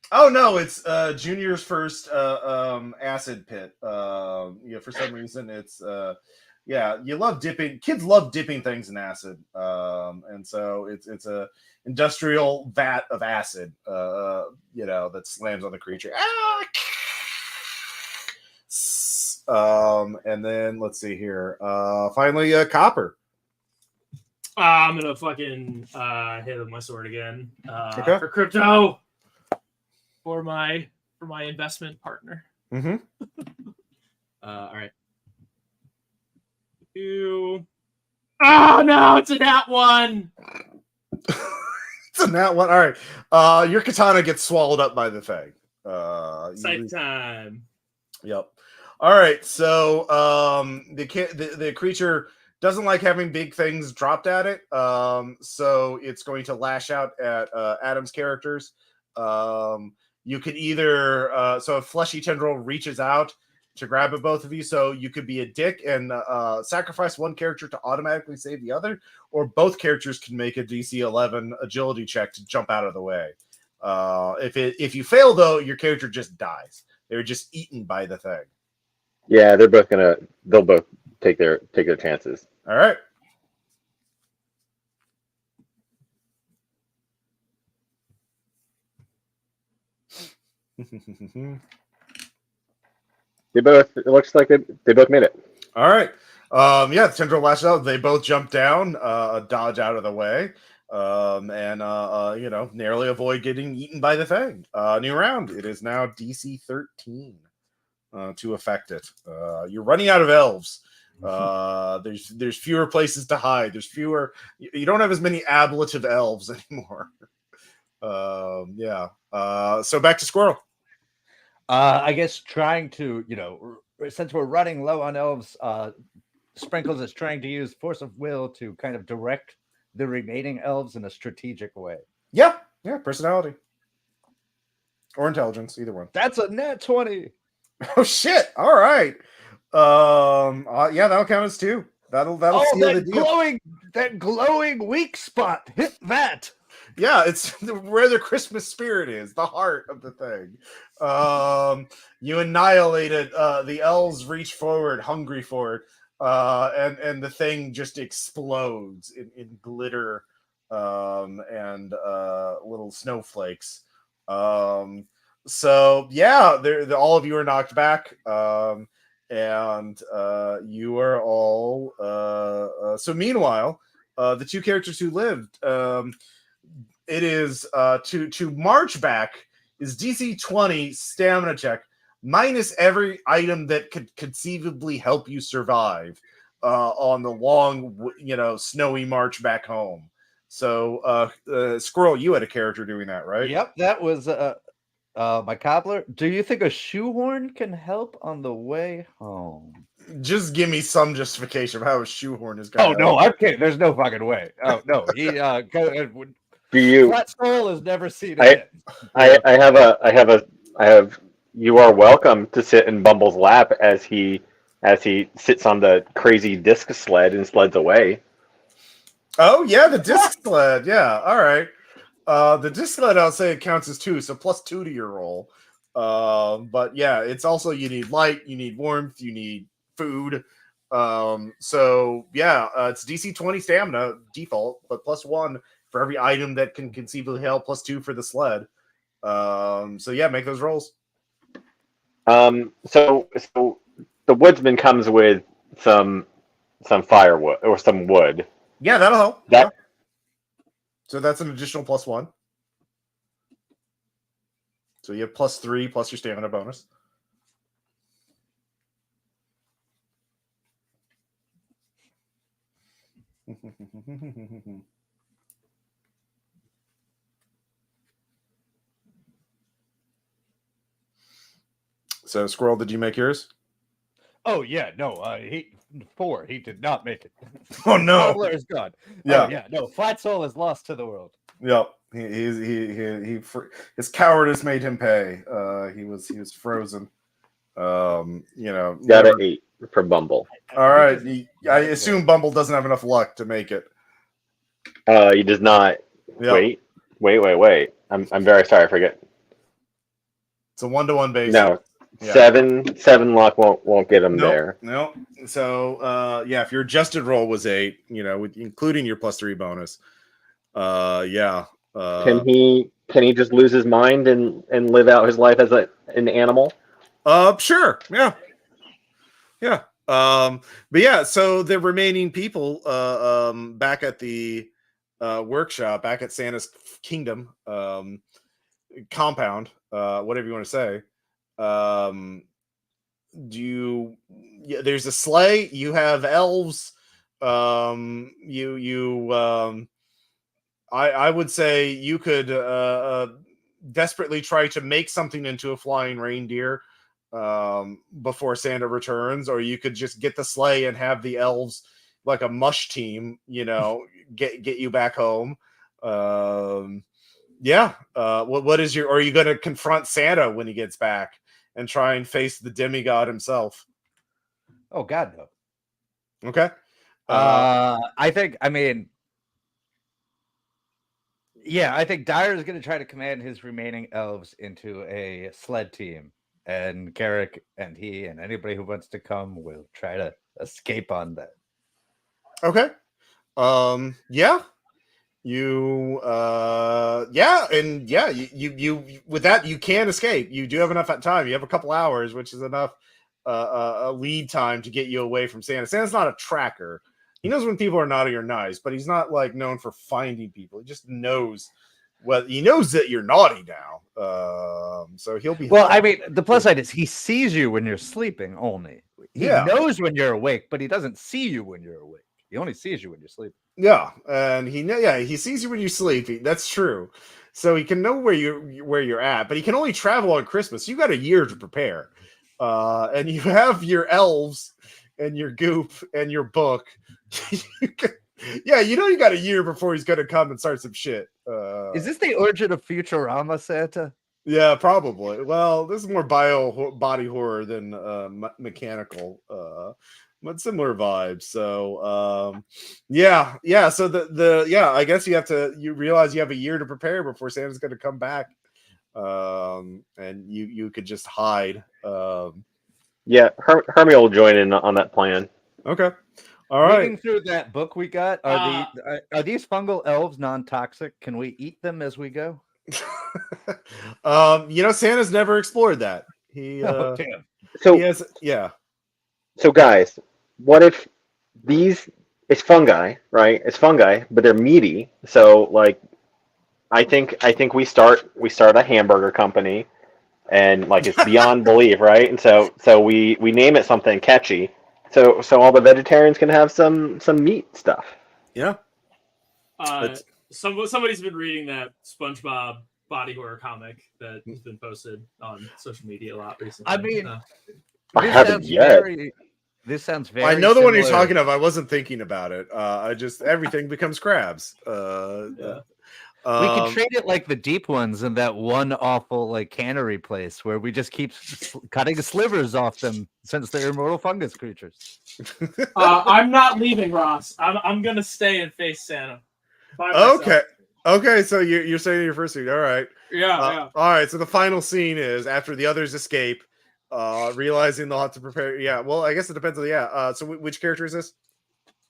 Oh no, it's Junior's first acid pit. For some reason it's you love dipping. Kids love dipping things in acid, and so it's a industrial vat of acid, that slams on the creature. And then let's see here. Finally, Copper.
I'm gonna fucking hit with my sword again.
Okay.
For crypto. For my investment partner.
Mm-hmm.
All right. 2. Oh no, it's a nat 1.
It's a nat one. All right. Your katana gets swallowed up by the thing.
Sight time.
Yep. All right. So the creature doesn't like having big things dropped at it. So it's going to lash out at Adam's characters. You could either so a fleshy tendril reaches out to grab at both of you. So you could be a dick and sacrifice one character to automatically save the other, or both characters can make a DC 11 agility check to jump out of the way. If you fail though, your character just dies. They're just eaten by the thing.
Yeah, they'll both take their chances.
All right.
It looks like they both made it.
All right. Yeah, the tendril lashes out. They both jump down, dodge out of the way, and narrowly avoid getting eaten by the thing. New round. It is now DC 13 to affect it. You're running out of elves. There's fewer places to hide. There's fewer. You don't have as many ablative elves anymore. Yeah. So back to Squirrel.
I guess trying to, since we're running low on elves, Sprinkles is trying to use force of will to kind of direct the remaining elves in a strategic way.
Yeah, personality or intelligence, either one.
That's a nat 20.
Oh shit! All right. Yeah, that'll count as 2. That'll seal the deal.
That glowing weak spot. Hit that.
Yeah, it's where the Christmas spirit is, the heart of the thing. You annihilated. The elves reach forward, hungry for it, and the thing just explodes in glitter and little snowflakes. So yeah, all of you are knocked back, and you are all. So meanwhile, the 2 characters who lived. It is to march back is DC 20 stamina check minus every item that could conceivably help you survive on the long, snowy march back home. So, Squirrel, you had a character doing that, right?
Yep, that was my cobbler. Do you think a shoehorn can help on the way home?
Just give me some justification of how a shoehorn is going.
Oh no, I'm kidding. There's no fucking way. Oh no, he
Do you?
Flat Soul has never seen it.
You are welcome to sit in Bumble's lap as he sits on the crazy disc sled and sleds away.
Oh yeah, the disc sled. Yeah, all right. The disc sled, I'll say it counts as 2, so plus 2 to your roll. But yeah, it's also you need light, you need warmth, you need food. So yeah, it's DC 20 stamina default, but plus 1 for every item that can conceivably help, plus 2 for the sled. So yeah, make those rolls.
So the woodsman comes with some firewood or some wood.
Yeah, that'll help. Yeah. So that's an additional plus 1. So you have plus 3 plus your stamina bonus. So, Squirrel, did you make yours?
Oh yeah, no. He did not make it.
Oh no,
Cobbler is gone.
Yeah,
oh, yeah. No, Flat Soul is lost to the world.
Yep. His cowardice made him pay. He was frozen.
Got an 8 for Bumble.
All right. I assume Bumble doesn't have enough luck to make it.
He does not. Yep. Wait. I'm very sorry. I forget.
It's a 1-to-1 basis.
No. Yeah. Seven luck won't get him there.
No. So if your adjusted roll was 8, including your plus 3 bonus.
Can he just lose his mind and live out his life as an animal?
Sure. Yeah. But yeah, so the remaining people back at the workshop, back at Santa's kingdom, compound, whatever you want to say, there's a sleigh. You have elves. I would say you could desperately try to make something into a flying reindeer before Santa returns, or you could just get the sleigh and have the elves like a mush team, get you back home. What is your? Or are you going to confront Santa when he gets back and try and face the demigod himself?
Oh God, no.
Okay.
I think Dyer is going to try to command his remaining elves into a sled team, and Garrick and he and anybody who wants to come will try to escape on that.
Okay. Yeah. You with that you can escape. You do have enough time. You have a couple hours, which is enough a lead time to get you away from Santa. Santa's not a tracker. He knows when people are naughty or nice, but he's not like known for finding people. He just knows he knows that you're naughty now. So he'll be
well. I mean, the plus side is he sees you when you're sleeping only. He knows when you're awake, but he doesn't see you when you're awake. He only sees you when you're sleeping.
Yeah, and he sees you when you sleep. That's true. So he can know where you're at, but he can only travel on Christmas. You got a year to prepare, and you have your elves and your goop and your book. You got a year before he's gonna come and start some shit.
Is this the origin of Futurama, Santa?
Yeah, probably. Well, this is more body horror than mechanical. But similar vibes. So So I guess you realize you have a year to prepare before Santa's going to come back, and you could just hide.
Hermie will join in on that plan.
Okay, all right.
Reading through that book we got, are these fungal elves non-toxic? Can we eat them as we go?
Santa's never explored that.
Damn.
So guys, what if it's fungi, right? It's fungi, but they're meaty. So like I think we start a hamburger company, and like it's beyond belief, right? And so we name it something catchy. So all the vegetarians can have some meat stuff.
Yeah.
Somebody's been reading that SpongeBob body horror comic that has been posted on social media a lot recently.
I mean,
I haven't yet.
This sounds very.
I know the one you're
similar.
talking of. I wasn't thinking about it. Everything becomes crabs.
We could treat it like the deep ones in that one awful like cannery place where we just keep cutting slivers off them since they're immortal fungus creatures.
I'm not leaving, Ross. I'm gonna stay and face Santa.
Okay. So you're saying your first scene. All right.
Yeah.
All right. So the final scene is after the others escape, realizing they'll have to prepare. Yeah. Well, I guess it depends on So which character is this?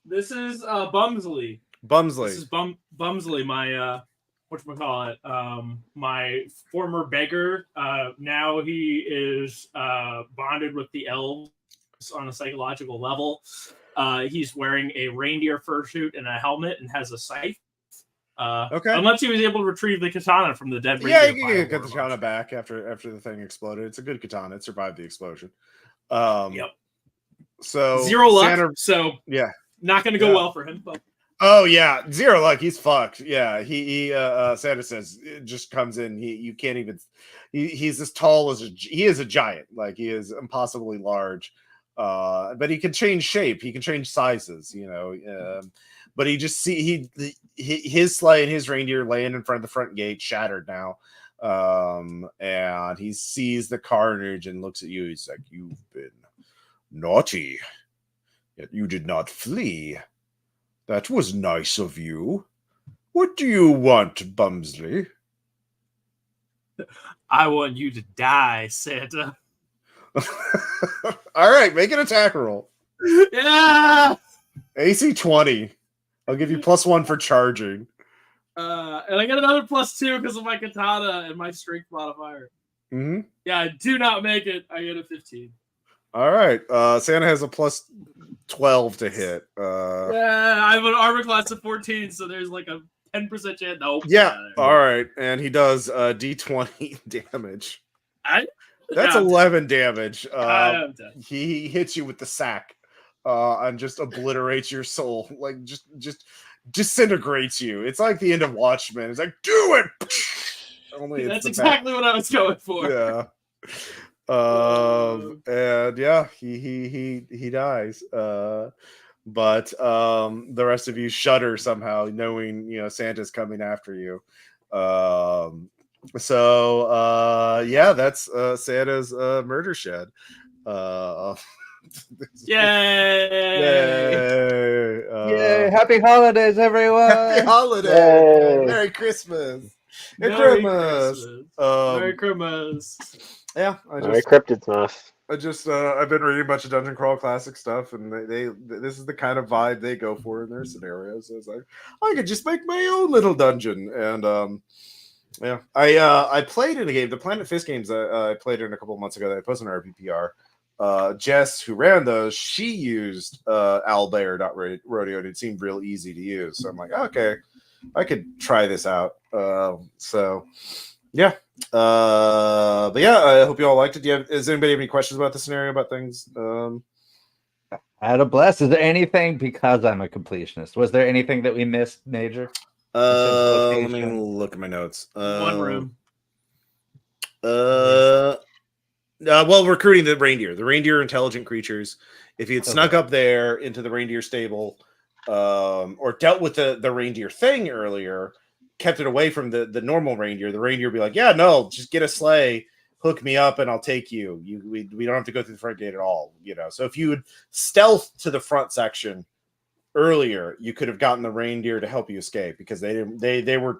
This is Bumsley. This is Bumsley, my whatchamacallit, my former beggar. Now he is bonded with the elves on a psychological level. He's wearing a reindeer fursuit and a helmet and has a scythe.
Okay.
Unless he was able to retrieve the katana from the dead.
Yeah, you can get the katana back after the thing exploded. It's a good katana. It survived the explosion.
Yep.
So
0 luck.
Santa,
so
yeah,
not going to go well for him. But
oh yeah, 0 luck. He's fucked. Yeah, he Santa says it just comes in. You can't even. He's as tall as he is a giant. Like he is impossibly large. But he can change shape. He can change sizes. But he just his sleigh and his reindeer laying in front of the front gate, shattered now. And he sees the carnage and looks at you. He's like, "You've been naughty, yet you did not flee. That was nice of you. What do you want, Bumsley?"
I want you to die, Santa.
All right, make an attack roll.
Yeah.
AC 20. I'll give you +1 for charging.
And I get another +2 because of my katana and my strength modifier.
Mm-hmm.
Yeah, I do not make it. I get a 15.
All right. Santa has a +12 to hit.
Yeah, I have an armor class of 14, so there's like a 10% chance. Nope.
Yeah. All right. And he does D20 damage. That's
Yeah, I'm
11 damage.
I'm dead.
He hits you with the sack, and just obliterates your soul, like just disintegrates you. It's like the end of Watchmen. It's like, do it. Only it's
That's
the
exactly what I was going for.
yeah. And yeah, he dies. But the rest of you shudder somehow, knowing Santa's coming after you. Yeah, that's Santa's murder shed.
Yay!
Yay!
Yay! Happy holidays, everyone!
Happy holidays!
Yay.
Merry Christmas!
Merry
Christmas!
Merry Christmas!
Yeah,
Merry Cryptidmas.
I've been reading a bunch of Dungeon Crawl classic stuff, and this is the kind of vibe they go for in their scenarios. So it's like, I could just make my own little dungeon, and yeah, I played in a game, the Planet Fist games. I played in a couple of months ago that I posted on RPPR. Jess, who ran those, she used owlbear.rodeo, and it seemed real easy to use. So I'm like, okay, I could try this out. So yeah. But yeah, I hope you all liked it. Does anybody have any questions about the scenario, about things?
I had a blast. Is there anything, because I'm a completionist, was there anything that we missed major?
Let me look at my notes.
One room.
Well, recruiting the reindeer. The reindeer are intelligent creatures. If you had snuck up there into the reindeer stable, or dealt with the reindeer thing earlier, kept it away from the normal reindeer, the reindeer would be like, yeah, no, just get a sleigh, hook me up, and I'll take you. We don't have to go through the front gate at all. So if you would stealth to the front section earlier, you could have gotten the reindeer to help you escape, because they were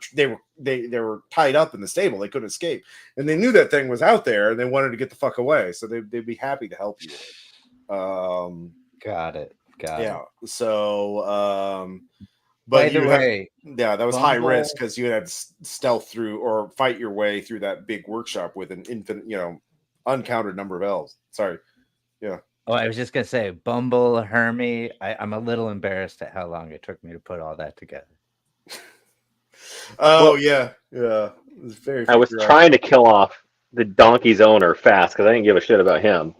tied up in the stable. They couldn't escape, and they knew that thing was out there, and they wanted to get the fuck away. So they'd be happy to help you.
Got it.
Yeah. So,
By the way,
that was high risk, because you had to stealth through or fight your way through that big workshop with an infinite, uncounted number of elves. Sorry. Yeah.
Oh, I was just gonna say, Bumble, Hermie. I'm a little embarrassed at how long it took me to put all that together.
Yeah. It was very.
I was trying to kill off the donkey's owner fast because I didn't give a shit about him.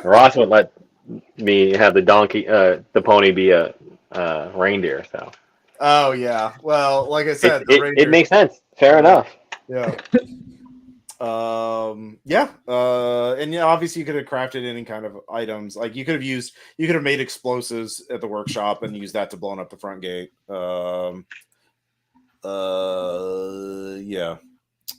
Ross wouldn't let me have the pony be a reindeer. So.
Oh yeah. Well, like I said,
it makes sense. Fair enough.
Yeah. And obviously you could have crafted any kind of items. Like you could have made explosives at the workshop and used that to blow up the front gate. Yeah.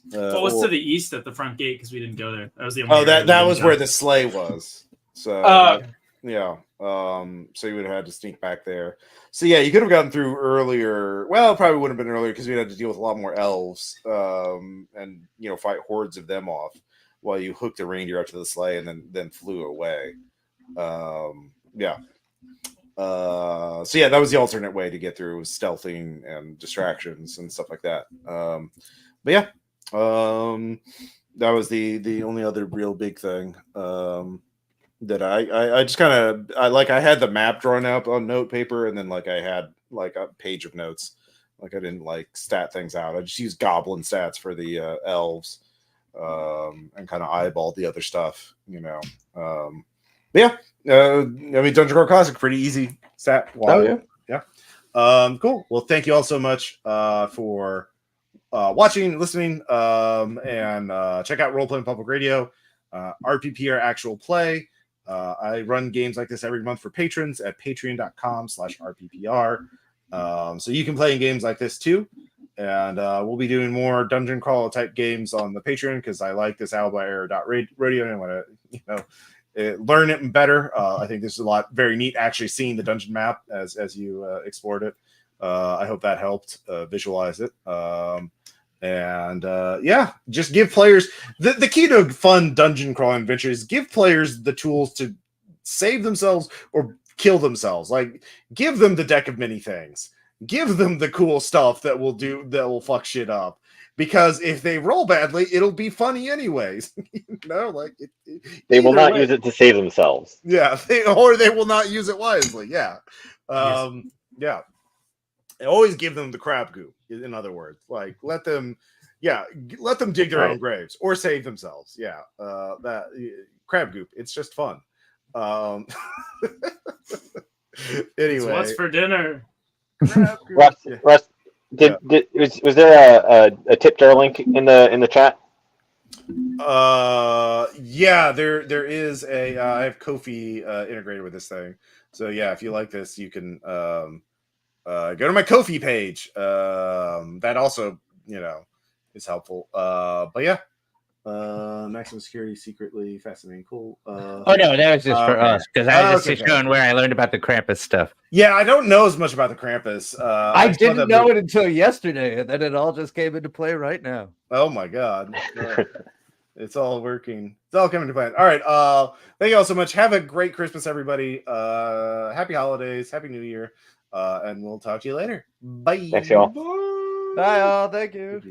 What was to the east at the front gate, because we didn't go there? That was the only.
Oh, that was where the sleigh was. So yeah. So you would have had to sneak back there. So yeah, you could have gotten through earlier. Well, it probably wouldn't have been earlier, because we had to deal with a lot more elves, and fight hordes of them off while you hooked the reindeer up to the sleigh and then flew away. Yeah. So yeah, that was the alternate way to get through, was stealthing and distractions and stuff like that. But yeah, that was the only other real big thing. That I just kind of I had the map drawn up on note paper, and then I had a page of notes. I didn't stat things out. I just used goblin stats for the elves, and kind of eyeballed the other stuff. But yeah, Dungeon Crawl Classic, pretty easy stat. Yeah. Cool. Well, thank you all so much for watching, listening, and check out Role Playing Public Radio, RPPR Actual Play. I run games like this every month for patrons at patreon.com/RPPR. So you can play in games like this too. And we'll be doing more dungeon crawl type games on the Patreon, because I like this owlbear.rodeo and I want to learn it better. I think this is very neat, actually seeing the dungeon map as you explored it. I hope that helped visualize it. Just give players the key to fun dungeon crawling adventure is give players the tools to save themselves or kill themselves. Give them the deck of many things. Give them the cool stuff that will fuck shit up. Because if they roll badly, it'll be funny anyways.
They will not use it to save themselves.
Yeah, or they will not use it wisely. Yeah. Yeah. Always give them the crap goo, in other words. Let them Yeah, let them dig their
Right.
own graves or save themselves. Yeah, that crab goop. It's just fun.
It's
Anyway,
what's for dinner.
crab goop.
Russ,
Yeah.
Russ, was there a tip jar link in the chat?
Yeah, there is a I have Ko-fi integrated with this thing. So yeah, if you like this, you can go to my Ko-fi page. That also, is helpful. But yeah. Maximum security, secretly fascinating, cool.
Oh no, that was just for
okay.
us because I was just
Okay.
showing where I learned about the Krampus stuff.
Yeah, I don't know as much about the Krampus.
I
saw
didn't
that
know
movie-
it until yesterday, and then it all just came into play right now.
Oh my god. It's all working. It's all coming to plan. All right. Thank you all so much. Have a great Christmas, everybody. Happy holidays, happy new year. And we'll talk to you later. Bye.
Thanks, y'all.
Bye, all. Thank you.